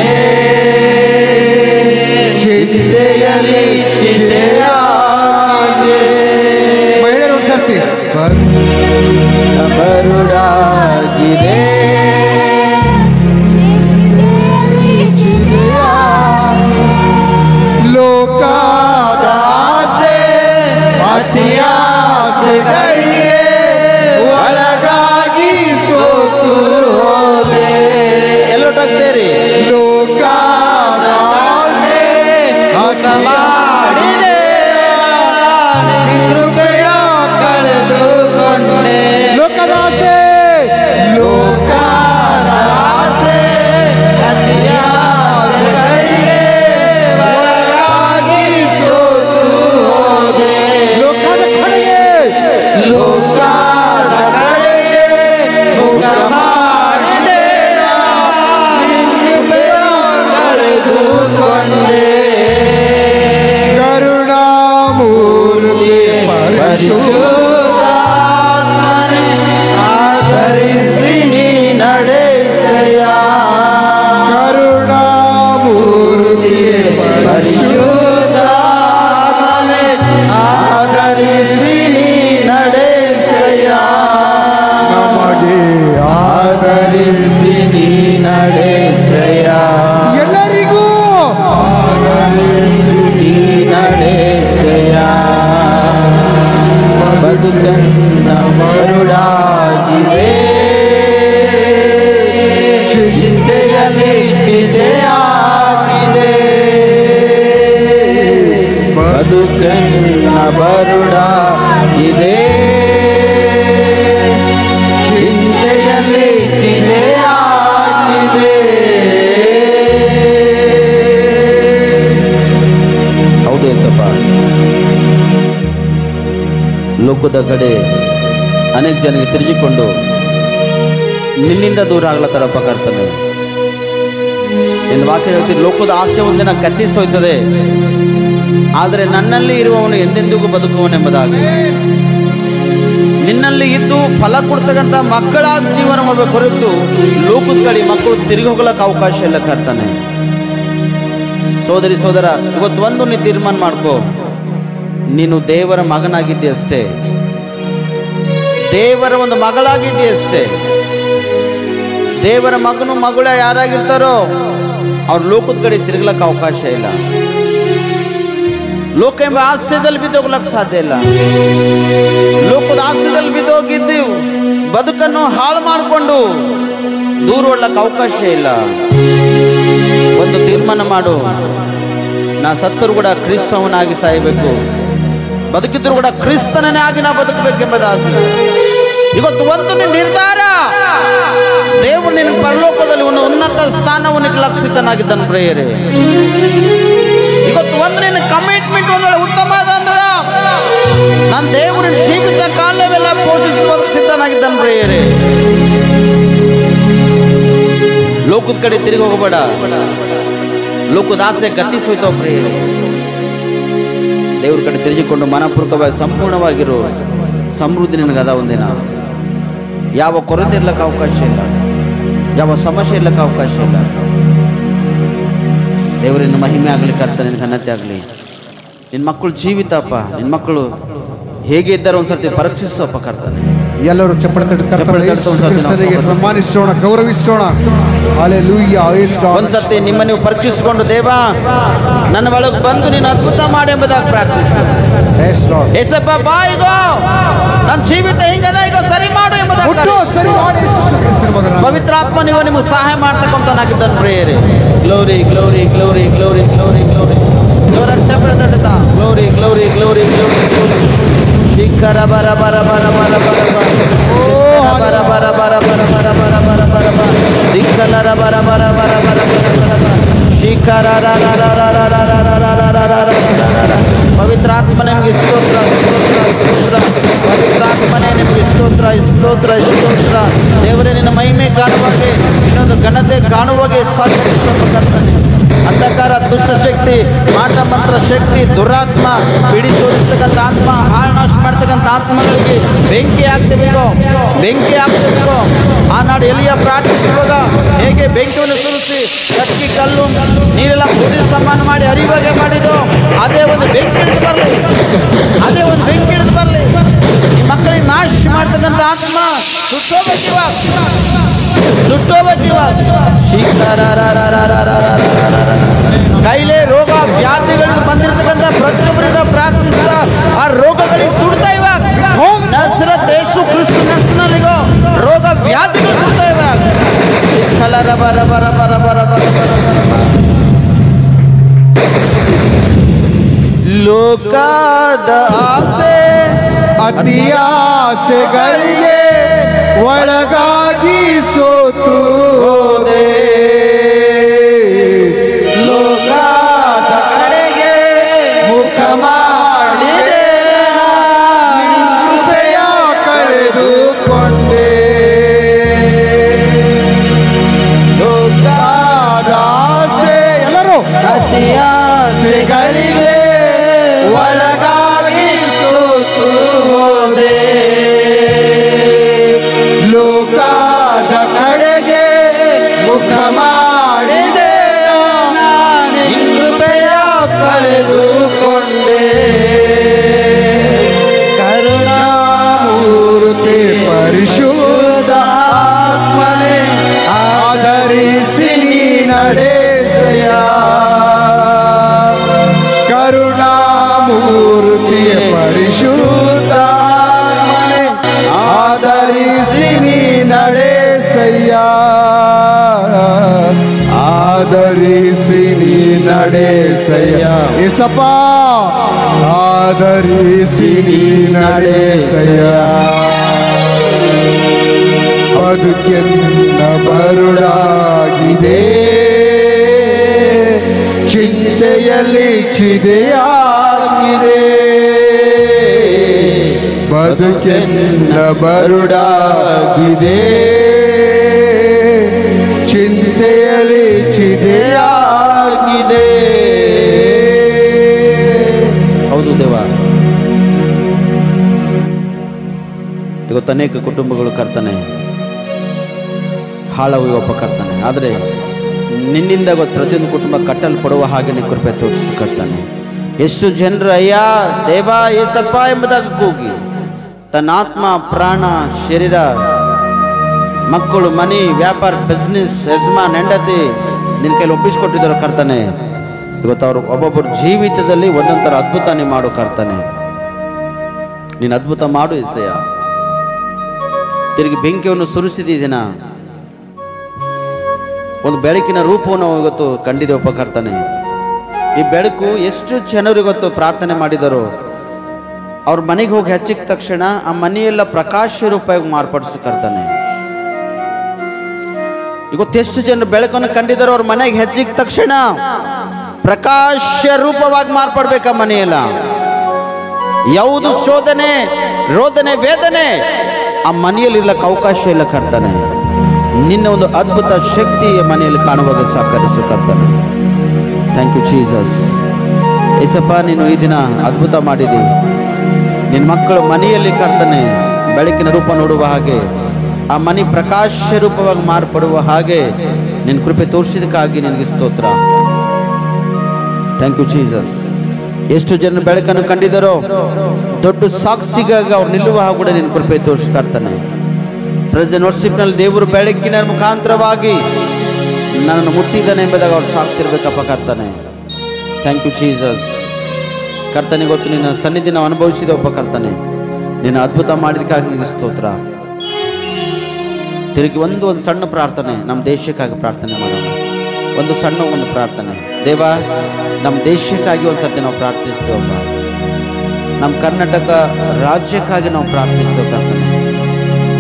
ಚಿಂತೆಯಲ್ಲಿ ಚಿದೆಯಾಗಿದೆ. ಮಹಿಳೆಯರು ಒಂದು ಸರ್ತಿ ಬರುಡಾಗಿದೆ, ಲೋಕದಾಸೆ ಅತಿ ಆಸೆಗಳಿಗೆ ಒಳಗಾಗಿ ಸೋತು ಹೋದೆ. ಎಲ್ಲೊಟ್ಟಾಗಿ ಸೇರಿ ಲೋಕ ಕರುಣಾಮೂರ್ತಿ ಪರಿಶುದ್ಧಾತ್ಮನೇ ಆಧರಿಸಿ ನೀ ನಡೆಸಯ್ಯ. ಕರುಣಾಮೂರ್ತಿ ಪರಿಶುದ್ಧಾತ್ಮನೇ ಆಧರಿಸಿ ನೀ ನಡೆಸಯ್ಯ. ನಮಗೆ ಆಧರಿಸಿ ನೀ ನಡೆಸಯ್ಯ. ಎಲ್ಲರಿಗೂ ಆಧರಿಸಿ ನೀ ನಡೆಸಯ್ಯ. ಬದುಕನ್ನ ಮರುಳಾಗಿದೆ, ಚಿಂತೆಯಲ್ಲಿ ಚಿಂತೆಯಾಗಿದೆ. ಬದುಕನ್ನ ಬರುಳಾಗಿದೆ, ಚಿಂತೆಯಲ್ಲಿ ಚಿಂತೆಯಾಗಿದೆ. ಹೌದು ಯೇಸಪ್ಪ, ಲೋಕದ ಕಡೆ ಅನೇಕ ಜನರಿಗೆ ತಿರುಗಿಕೊಂಡು ನಿನ್ನಿಂದ ದೂರ ಆಗ್ಲತ್ತಾರಪ್ಪ ಕರ್ತನೆ. ನಿನ್ನ ವಾಕ್ಯ ಹೇಳ್ತೀರಿ, ಲೋಕದ ಆಸೆ ಒಂದಿನ ಕತ್ತಿಸಿ ಹೋಯ್ತದೆ, ಆದರೆ ನನ್ನಲ್ಲಿ ಇರುವವನು ಎಂದೆಂದಿಗೂ ಬದುಕುವನೆಂಬುದಾಗಿ. ನಿನ್ನಲ್ಲಿ ಇದ್ದು ಫಲ ಕೊಡ್ತಕ್ಕಂಥ ಮಕ್ಕಳಾಗಿ ಜೀವನ ಮಾಡಬೇಕು ಹೊರತು ಲೋಕದ ಕಡೆ ಮಕ್ಕಳು ತಿರುಗಿ ಹೋಗ್ಲಕ್ಕೆ ಅವಕಾಶ ಇಲ್ಲ ಕರ್ತಾನೆ. ಸೋದರಿ ಸೋದರ, ಇವತ್ತು ಒಂದು ನೀ ತೀರ್ಮಾನ ಮಾಡ್ಕೋ, ನೀನು ದೇವರ ಮಗನಾಗಿದ್ದೆ ಅಷ್ಟೇ, ದೇವರ ಒಂದು ಮಗಳಾಗಿದ್ದೆ ಅಷ್ಟೇ. ದೇವರ ಮಗನು ಮಗಳ ಯಾರಾಗಿರ್ತಾರೋ ಅವ್ರು ಲೋಕದ ಕಡೆ ತಿರುಗ್ಲಕ್ಕೆ ಅವಕಾಶ ಇಲ್ಲ. ಲೋಕ ಎಂಬ ಹಾಸ್ಯದಲ್ಲಿ ಬಿದ್ದೋಗ್ಲಕ್ಕೆ ಸಾಧ್ಯ ಇಲ್ಲ. ಲೋಕದ ಹಾಸ್ಯದಲ್ಲಿ ಬಿದ್ದೋಗಿದ್ದೀವಿ, ಬದುಕನ್ನು ಹಾಳು ಮಾಡಿಕೊಂಡು ದೂರ ಓಡ್ಲಕ್ಕೆ ಅವಕಾಶ ಇಲ್ಲ. ಒಂದು ತೀರ್ಮಾನ ಮಾಡು, ನಾ ಸತ್ತರು ಕೂಡ ಕ್ರಿಸ್ತವನಾಗಿ ಸಾಯಬೇಕು, ಬದುಕಿದ್ರು ಕೂಡ ಕ್ರಿಸ್ತನೇ ಆಗಿ ನಾ ಬದುಕಬೇಕೆಂಬುದಾಗಿ. ಇವತ್ತು ಒಂದು ನಿರ್ಧಾರ, ದೇವರು ನಿನ್ನ ಪರಲೋಕದಲ್ಲಿ ಒಂದು ಉನ್ನತ ಸ್ಥಾನವನ್ನು ಲಕ್ಷಿತನಾಗಿದ್ದಾನೆ ಪ್ರೇಯರೇ. ಇವತ್ತು ಒಂದು ನಿನ್ನ ಕಮಿಟ್ಮೆಂಟ್ ಒಂದು ಉತ್ತಮ ಅಂದ್ರೆ ನಾನು ದೇವರಿನ ಜೀವಿತ ಕಾಲವೆಲ್ಲ ಪೋಷಿಸುವ ಸಿದ್ಧನಾಗಿದ್ದಾನೆ ಪ್ರೇಯರೇ. ಲೋಕದ ಕಡೆ ತಿರುಗಿ ಹೋಗಬೇಡ, ಲೋಕದ ಆಸೆ ಗತಿಸಿ ಹೋಯ್ತಾವ ಪ್ರೇಯರೇ. ದೇವ್ರ ಕಡೆ ತಿರುಗಿಕೊಂಡು ಮನಪೂರ್ವಕವಾಗಿ ಸಂಪೂರ್ಣವಾಗಿರು, ಸಮೃದ್ಧಿ ನಿನಗದ ಒಂದಿನ. ಯಾವ ಕೊರತೆ ಇರ್ಲಕ್ಕೆ ಅವಕಾಶ ಇಲ್ಲ, ಯಾವ ಸಮಸ್ಯೆ ಇರ್ಲಕ್ಕೆ ಅವಕಾಶ ಇಲ್ಲ. ದೇವರಿನ ಮಹಿಮೆ ಆಗಲಿ, ಕರ್ತ ನಿನ್ನ ಘನತೆ ಆಗಲಿ. ನಿನ್ನ ಮಕ್ಕಳು ಜೀವಿತಪ್ಪ, ನಿನ್ನ ಮಕ್ಕಳು ಹೇಗೆ ಇದ್ದಾರೆ ಒಂದ್ಸರ್ತಿ ಪರೀಕ್ಷಿಸಪ್ಪ ಕರ್ತನೆ. ಎಲ್ಲರೂ ಚಪ್ಪಳ ತಟ್ಟೆ ಸನ್ಮಾನಿಸೋಣ, ಗೌರವಿಸೋಣ. ಹಲ್ಲೆಲೂಯಾ. ಒಂದ್ಸರ್ತಿ ನಿಮ್ಮ ನೀವು ಪರೀಕ್ಷಿಸಿಕೊಂಡು, ದೇವ ನನ್ನ ಒಳಗೆ ಬಂದು ನೀನು ಅದ್ಭುತ ಮಾಡಿ ಎಂಬುದಾಗಿ ಪ್ರಾರ್ಥಿಸಿ. ಏಸಪ್ಪ ಬಾ, ಈಗ ನನ್ನ ಜೀವಿತ ಹಿಂಗದ, ಈಗ ಸರಿ ಮಾಡು ಎಂಬುದಾಗಿ ಪವಿತ್ರ ಆತ್ಮ ನೀವು ನಿಮಗೆ ಸಹಾಯ ಮಾಡ್ತಕ್ಕಂಥನಾಗಿದ್ದಾನೆ ಪ್ರೇಯರೇ. Glory glory glory glory glory glory ಜೋರಾಗಿ ಚಪ್ಪಳ ತಟ್ಟುತ್ತಾ glory glory glory glory glory. ಶಿಖರ ಬರ ಬರ ಬರ ಬರ ಬರ ಬರ ಬರ ಬರ ಬರ ಬರ ಬರ ಬರ ಬರ ಬರ ದಿಕ್ಕಲರ ಬರ ಬರ ಬರ ಬರ ಬರ ಬರ ಬರ ಶಿಖರ ಪವಿತ್ರಾತ್ಮನೆ ನಿಮಗೆ ಸ್ತೋತ್ರ ಸ್ತೋತ್ರ ಸ್ತೋತ್ರ. ಪವಿತ್ರಾತ್ಮನೆ ನಿಮಗೆ ಸ್ತೋತ್ರ ಸ್ತೋತ್ರ ಸ್ತೋತ್ರ. ದೇವರೇ ನಿನ್ನ ಮಹಿಮೆ ಕಾಣುವಾಗೆ, ಇನ್ನೊಂದು ಘನತೆ ಕಾಣುವಾಗೆ ಸಾಕ್ಷಿಸಬೇಕಂತಾನೆ. ಅಂಧಕಾರ, ದುಷ್ಟಶಕ್ತಿ, ಮಾಟ ಮಂತ್ರ ಶಕ್ತಿ, ದುರಾತ್ಮ, ಬಿಡಿಸೋಡಿಸ್ತಕ್ಕಂಥ ಆತ್ಮ, ಹಾಳನಾಶ ಮಾಡ್ತಕ್ಕಂಥ ಆತ್ಮಗಳಿಗೆ ಬೆಂಕಿ ಆಗ್ತಬೇಕೋ, ಬೆಂಕಿ ಆಗ್ತಬೇಕೋ. ಆನಾಡು ಎಲಿಯ ಪ್ರಾರ್ಥಿಸುವಾಗ ಹೇಗೆ ಬೆಂಕಿಯನ್ನು ಸುರಿಸಿ ಕಟ್ಟಿ ಕಲ್ಲು ನೀರೆಲ್ಲ ಪೂಜೆ ಸಮಾನ ಮಾಡಿ ಹರಿವಾಗೆ ಮಾಡಿದ್ದು, ಅದೇ ಒಂದು ಬೆಂಕಿ ಹಿಡಿದು ಬರಲಿ, ಅದೇ ಒಂದು ಬೆಂಕಿ ಹಿಡಿದು ಬರಲಿ. ಈ ಮಕ್ಕಳಿಗೆ ನಾಶ ಮಾಡ್ತಕ್ಕಂಥ ಆತ್ಮ ಸುಟ್ಟೋಗ್ಬೇಕಿವಾಗ, ಸುಟ್ಟೋಗ್ಬೇಕಿವಾಗ. ಕೈಲೇ ರೋಗ ವ್ಯಾಧಿಗಳಿಗೆ ಬಂದಿರತಕ್ಕಂಥ ಪ್ರತಿಯೊಬ್ಬರಿಂದ ಪ್ರಾರ್ಥಿಸ್ತಾ ಆ ರೋಗಗಳಿಗೆ ಸುಡ್ತಾ ಇವಾಗ. ನಸ್ರತ್ ಯೇಸು ಕ್ರಿಸ್ತ ಹೆಸರಿನಲ್ಲಿಗೋ ರೋಗ ವ್ಯಾಧಿಗಳು ಸುಡ್ತಾ ಇವಾಗ. ಕಲರ ಬರ ಬರ ಬರ ಬರ ಬರ ಬರ ಬರ. ಲೋಕದ ಆಸೆ ಅತಿ ಆಸೆಗಳಿಗೆ ಒಳಗಾಗಿ ಸೋತು ಹೋದೆ. ಲೋಕದ ಕಡೆಗೆ ಮುಖ ಮಾಡಿದೆ, ಕೃಪೆಯ ಕಳೆದುಕೊಂಡೆ. ಲೋಕದ ಆಸೆ ಎಲ್ಲರೂ ಅತಿ ಆಸೆಗಳಿಗೆ ಒಳಗಾಗಿ ಏಸಪ್ಪ ಆಧರಿಸಿ ನೀ ನಡೆಸಯ್ಯ ಬದುಕೆನ್ನ ಬರುಡಾಗಿದೆ ಚಿಂತೆಯಲ್ಲಿ ಚಿದೆಯಾಗಿದೆ ಬದುಕೆನ್ನ ಬರುಡಾಗಿದೆ ಚಿಂತೆಯಲ್ಲಿ ಚಿದೆಯಾಗಿದೆ. ಹೌದು ದೇವ, ಇವತ್ತು ಅನೇಕ ಕುಟುಂಬಗಳು ಕರ್ತನೆ ಹಾಳಾಗುವ ಕರ್ತನೆ, ಆದರೆ ನಿನ್ನಿಂದ ಇವತ್ತು ಪ್ರತಿಯೊಂದು ಕುಟುಂಬ ಕಟ್ಟಲ್ಪಡುವ ಹಾಗೆ ನೀನು ಕೃಪೆ ತೋರಿಸಿ ಕರ್ತನೆ. ಎಷ್ಟು ಜನರು ಅಯ್ಯ ದೇವ ಏಸಪ್ಪ ಎಂಬುದಾಗಿ ಕೂಗಿ ತನ್ನ ಆತ್ಮ ಪ್ರಾಣ ಶರೀರ ಮಕ್ಕಳು ಮನೆ ವ್ಯಾಪಾರ ಬಿಸ್ನೆಸ್ ಯಜಮಾನ್ ಹೆಂಡತಿ ನಿನ್ನ ಕೈಲಿ ಒಪ್ಪಿಸ್ಕೊಟ್ಟಿದ್ದಾರೆ ಕರ್ತನೆ. ಇವತ್ತು ಅವರು ಒಬ್ಬೊಬ್ಬರ ಜೀವಿತದಲ್ಲಿ ಒಂದೊಂಥರ ಅದ್ಭುತ ನೀ ಮಾಡು ಕರ್ತನೆ. ನೀನು ಅದ್ಭುತ ಮಾಡು ಏಸಯ್ಯ. ತಿರುಗಿ ಬೆಂಕಿಯನ್ನು ಸುರಿಸಿದ ಒಂದು ಬೆಳಕಿನ ರೂಪವನ್ನು ಇವತ್ತು ಕಂಡಿದ್ದೇವಪ್ಪ ಕರ್ತನೆ. ಈ ಬೆಳಕು ಎಷ್ಟು ಜನರು ಇವತ್ತು ಪ್ರಾರ್ಥನೆ ಮಾಡಿದರು, ಅವ್ರ ಮನೆಗೆ ಹೋಗಿ ಹಚ್ಚಿದ ತಕ್ಷಣ ಆ ಮನೆಯೆಲ್ಲ ಪ್ರಕಾಶ ರೂಪವಾಗಿ ಮಾರ್ಪಡಿಸಿ ಕರ್ತನೆ. ಇವತ್ತು ಎಷ್ಟು ಜನರು ಬೆಳಕನ್ನು ಕಂಡಿದ್ದಾರೆ, ಅವ್ರ ಮನೆಗೆ ಹಚ್ಚಿದ ತಕ್ಷಣ ಪ್ರಕಾಶ ರೂಪವಾಗಿ ಮಾರ್ಪಡ್ಬೇಕ ಮನೆಯೆಲ್ಲ. ಯಾವುದು ಶೋಧನೆ ರೋದನೆ ವೇದನೆ ಆ ಮನೆಯಲ್ಲಿ ಇರ್ಲಕ್ಕೆ ಅವಕಾಶ ಇಲ್ಲ ಕರ್ತನೆ. ನಿನ್ನ ಒಂದು ಅದ್ಭುತ ಶಕ್ತಿಯ ಮನೆಯಲ್ಲಿ ಕಾಣುವಾಗ ಸಹಕರಿಸು ಕರ್ತನೆ. Thank you Jesus. ಏಸಪ್ಪ ನೀನು ಈ ದಿನ ಅದ್ಭುತ ಮಾಡಿದಿ. ನಿನ್ನ ಮಕ್ಕಳು ಮನೆಯಲ್ಲಿ ಕರ್ತನೆ ಬೆಳಕಿನ ರೂಪ ನೋಡುವ ಹಾಗೆ, ಆ ಮನೆ ಪ್ರಕಾಶ ರೂಪವಾಗಿ ಮಾರ್ಪಡುವ ಹಾಗೆ ನಿನ್ನ ಕೃಪೆ ತೋರಿಸಿದಕ್ಕಾಗಿ ನಿನಗೆ ಸ್ತೋತ್ರ. Thank you Jesus. ಎಷ್ಟು ಜನ ಬೆಳಕನ್ನು ಕಂಡಿದ್ದಾರೋ ದೊಡ್ಡ ಸಾಕ್ಷಿಗಾಗಿ ಅವ್ರು ನಿಲ್ಲುವ ಹಾಗೆ ಕೂಡ ನಿನ್ನ ಕೃಪೆ ತೋರಿಸ್ಕಾಡ್ತಾನೆ. ಪ್ರೆಸೆಂಟ್ ವರ್ಷಿಪ್ನಲ್ಲಿ ದೇವರು ಬೆಳಕಿನ ಮುಖಾಂತರವಾಗಿ ನನ್ನನ್ನು ಮುಟ್ಟಿದ್ದಾನೆ ಎಂಬುದಾಗ ಅವ್ರು ಸಾಕ್ಷಿ ಇರಬೇಕಪ್ಪ ಕರ್ತನೆ. Thank you Jesus. ಕರ್ತನೆ ಗೊತ್ತು ನಿನ್ನ ಸನ್ನಿಧಿ ನಾವು ಅನುಭವಿಸಿದೆವಪ್ಪ ಕರ್ತನೆ. ನಿನ್ನ ಅದ್ಭುತ ಮಾಡಿದಕ್ಕಾಗಿ ನಿನಗೆ ಸ್ತೋತ್ರ. ತಿರುಗಿ ಒಂದು ಸಣ್ಣ ಪ್ರಾರ್ಥನೆ ನಮ್ಮ ದೇಶಕ್ಕಾಗಿ ಪ್ರಾರ್ಥನೆ ಮಾಡೋಣ. ಒಂದು ಪ್ರಾರ್ಥನೆ ದೇವ, ನಮ್ಮ ದೇಶಕ್ಕಾಗಿ ಒಂದು ಸರ್ತಿ ನಾವು ಪ್ರಾರ್ಥಿಸ್ತೇವಪ್ಪ. ನಮ್ಮ ಕರ್ನಾಟಕ ರಾಜ್ಯಕ್ಕಾಗಿ ನಾವು ಪ್ರಾರ್ಥಿಸ್ತೇವೆ ಕರ್ತನೆ.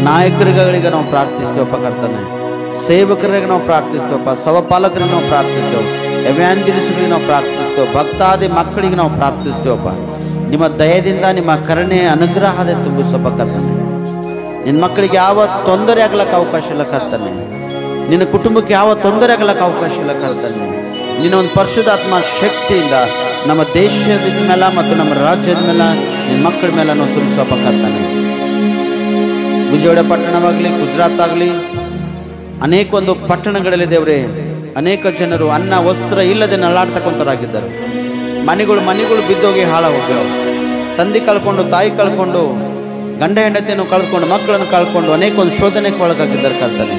ನಾಯಕರುಗಳಿಗೆ ನಾವು ಪ್ರಾರ್ಥಿಸ್ತೇವಪ್ಪ ಕರ್ತನೆ. ಸೇವಕರಿಗೆ ನಾವು ಪ್ರಾರ್ಥಿಸ್ತೇವಪ್ಪ. ಸಭಾಪಾಲಕರಿಗೆ ನಾವು ಪ್ರಾರ್ಥಿಸ್ತೇವೆ. ಎವ್ಯಾಂಜಲಿಸ್ಟ್ಗಳಿಗೆ ನಾವು ಪ್ರಾರ್ಥಿಸ್ತೇವೆ. ಭಕ್ತಾದಿ ಮಕ್ಕಳಿಗೆ ನಾವು ಪ್ರಾರ್ಥಿಸ್ತೇವಪ್ಪ. ನಿಮ್ಮ ದಯದಿಂದ ನಿಮ್ಮ ಕರುಣೆ ಅನುಗ್ರಹದ ತುಂಬಿಸಪ್ಪ ಕರ್ತನೆ. ನಿನ್ನ ಮಕ್ಕಳಿಗೆ ಯಾವ ತೊಂದರೆ ಆಗ್ಲಕ್ಕೆ ಅವಕಾಶ ಇಲ್ಲ ಕರ್ತನೆ. ನಿನ್ನ ಕುಟುಂಬಕ್ಕೆ ಯಾವ ತೊಂದರೆ ಆಗ್ಲಕ್ಕೆ ಅವಕಾಶ ಇಲ್ಲ ಕರ್ತನೆ. ನಿನ್ನ ಒಂದು ಪರಿಶುದ್ಧಾತ್ಮ ಶಕ್ತಿಯಿಂದ ನಮ್ಮ ದೇಶದ ಮೇಲೆ ಮತ್ತು ನಮ್ಮ ರಾಜ್ಯದ ಮೇಲೆ ನಿನ್ನ ಮಕ್ಕಳ ಮೇಲೆ ನಾವು ಸುರಿಸಪ್ಪ ಕರ್ತನೆ. ವಿಜಯವಾಡ ಪಟ್ಟಣವಾಗಲಿ ಗುಜರಾತ್ ಆಗಲಿ ಅನೇಕ ಒಂದು ಪಟ್ಟಣಗಳಲ್ಲಿ ದೇವರೇ ಅನೇಕ ಜನರು ಅನ್ನ ವಸ್ತ್ರ ಇಲ್ಲದೆ ನಳಾಡ್ತಕ್ಕಂಥವರಾಗಿದ್ದಾರೆ. ಮನೆಗಳು ಬಿದ್ದೋಗಿ ಹಾಳಾಗೋಗ್ಯಾವ. ತಂದೆ ಕಳ್ಕೊಂಡು ತಾಯಿ ಕಳ್ಕೊಂಡು ಗಂಡ ಹೆಂಡತಿಯನ್ನು ಕಳ್ಕೊಂಡು ಮಕ್ಕಳನ್ನು ಕಳ್ಕೊಂಡು ಅನೇಕ ಒಂದು ಶೋಧನೆಗೆ ಒಳಗಾಗಿದ್ದಾರೆ ಕರ್ತನೆ.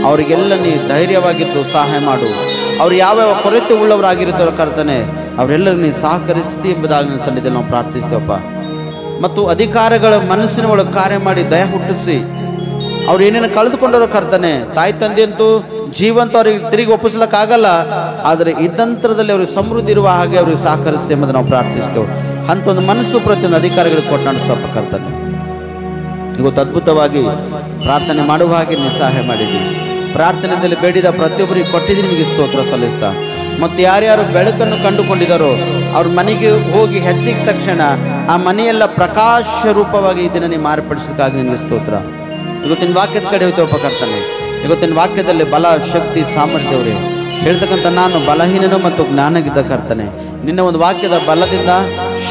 ಅವರಿಗೆಲ್ಲ ನೀ ಧೈರ್ಯವಾಗಿದ್ದು ಸಹಾಯ ಮಾಡು. ಅವ್ರು ಯಾವ್ಯಾವ ಕೊರತೆ ಉಳ್ಳವರಾಗಿರ್ತಾರೋ ಕರ್ತನೆ ಅವರೆಲ್ಲರೂ ನೀನು ಸಹಕರಿಸ್ತಿ ಎಂಬುದಾಗಿ ನನ್ನ ಸನ್ನಿಧಿಯಲ್ಲಿ ನಾವು ಪ್ರಾರ್ಥಿಸ್ತೇವಪ್ಪ. ಮತ್ತು ಅಧಿಕಾರಿಗಳ ಮನಸ್ಸಿನ ಒಳಗೆ ಕಾರ್ಯ ಮಾಡಿ ದಯ ಹುಟ್ಟಿಸಿ ಅವ್ರು ಏನೇನು ಕಳೆದುಕೊಂಡರೋ ಕರ್ತನೆ. ತಾಯಿ ತಂದೆ ಅಂತೂ ಜೀವಂತ ಅವ್ರಿಗೆ ತಿರುಗಿ ಒಪ್ಪಿಸ್ಲಿಕ್ಕಾಗಲ್ಲ, ಆದರೆ ಇದ್ದಂತರದಲ್ಲಿ ಅವ್ರಿಗೆ ಸಮೃದ್ಧಿ ಇರುವ ಹಾಗೆ ಅವ್ರಿಗೆ ಸಹಕರಿಸ್ತೆ ಎಂಬುದು ನಾವು ಪ್ರಾರ್ಥಿಸ್ತೇವೆ. ಅಂತ ಒಂದು ಮನಸ್ಸು ಪ್ರತಿಯೊಂದು ಅಧಿಕಾರಿಗಳಿಗೆ ಕೊಟ್ಟು ನಡೆಸಪ್ಪ ಕರ್ತನೆ. ಇವತ್ತು ಅದ್ಭುತವಾಗಿ ಪ್ರಾರ್ಥನೆ ಮಾಡುವ ಹಾಗೆ ನೀವು ಸಹಾಯ ಮಾಡಿದ್ದೀವಿ. ಪ್ರಾರ್ಥನೆಯಲ್ಲಿ ಬೇಡಿದ ಪ್ರತಿಯೊಬ್ಬರಿಗೆ ಕೊಟ್ಟಿದ್ದೀನಿ ನಿಮಗೆ ಸ್ತೋತ್ರ ಸಲ್ಲಿಸ್ತಾ. ಮತ್ತು ಯಾರ್ಯಾರು ಬೆಳಕನ್ನು ಕಂಡುಕೊಂಡಿದ್ದಾರೋ ಅವ್ರ ಮನೆಗೆ ಹೋಗಿ ಹೆಚ್ಚಿದ ತಕ್ಷಣ ಆ ಮನೆಯೆಲ್ಲ ಪ್ರಕಾಶ ರೂಪವಾಗಿ ಇದನ್ನು ನೀವು ಮಾರ್ಪಡಿಸೋದಕ್ಕಾಗಿ ನಿಮಗೆ ಸ್ತೋತ್ರ. ಇವತ್ತಿನ ವಾಕ್ಯದ ಕಡೆ ಹೋಗ್ತೇವಪ್ಪ ಕರ್ತನೆ. ಇವತ್ತಿನ ವಾಕ್ಯದಲ್ಲಿ ಬಲ ಶಕ್ತಿ ಸಾಮರ್ಥ್ಯವರೇ ಹೇಳ್ತಕ್ಕಂಥ ನಾನು ಬಲಹೀನನು ಮತ್ತು ಜ್ಞಾನಗಿದ್ದ ಕರ್ತನೆ. ನಿನ್ನ ಒಂದು ವಾಕ್ಯದ ಬಲದಿಂದ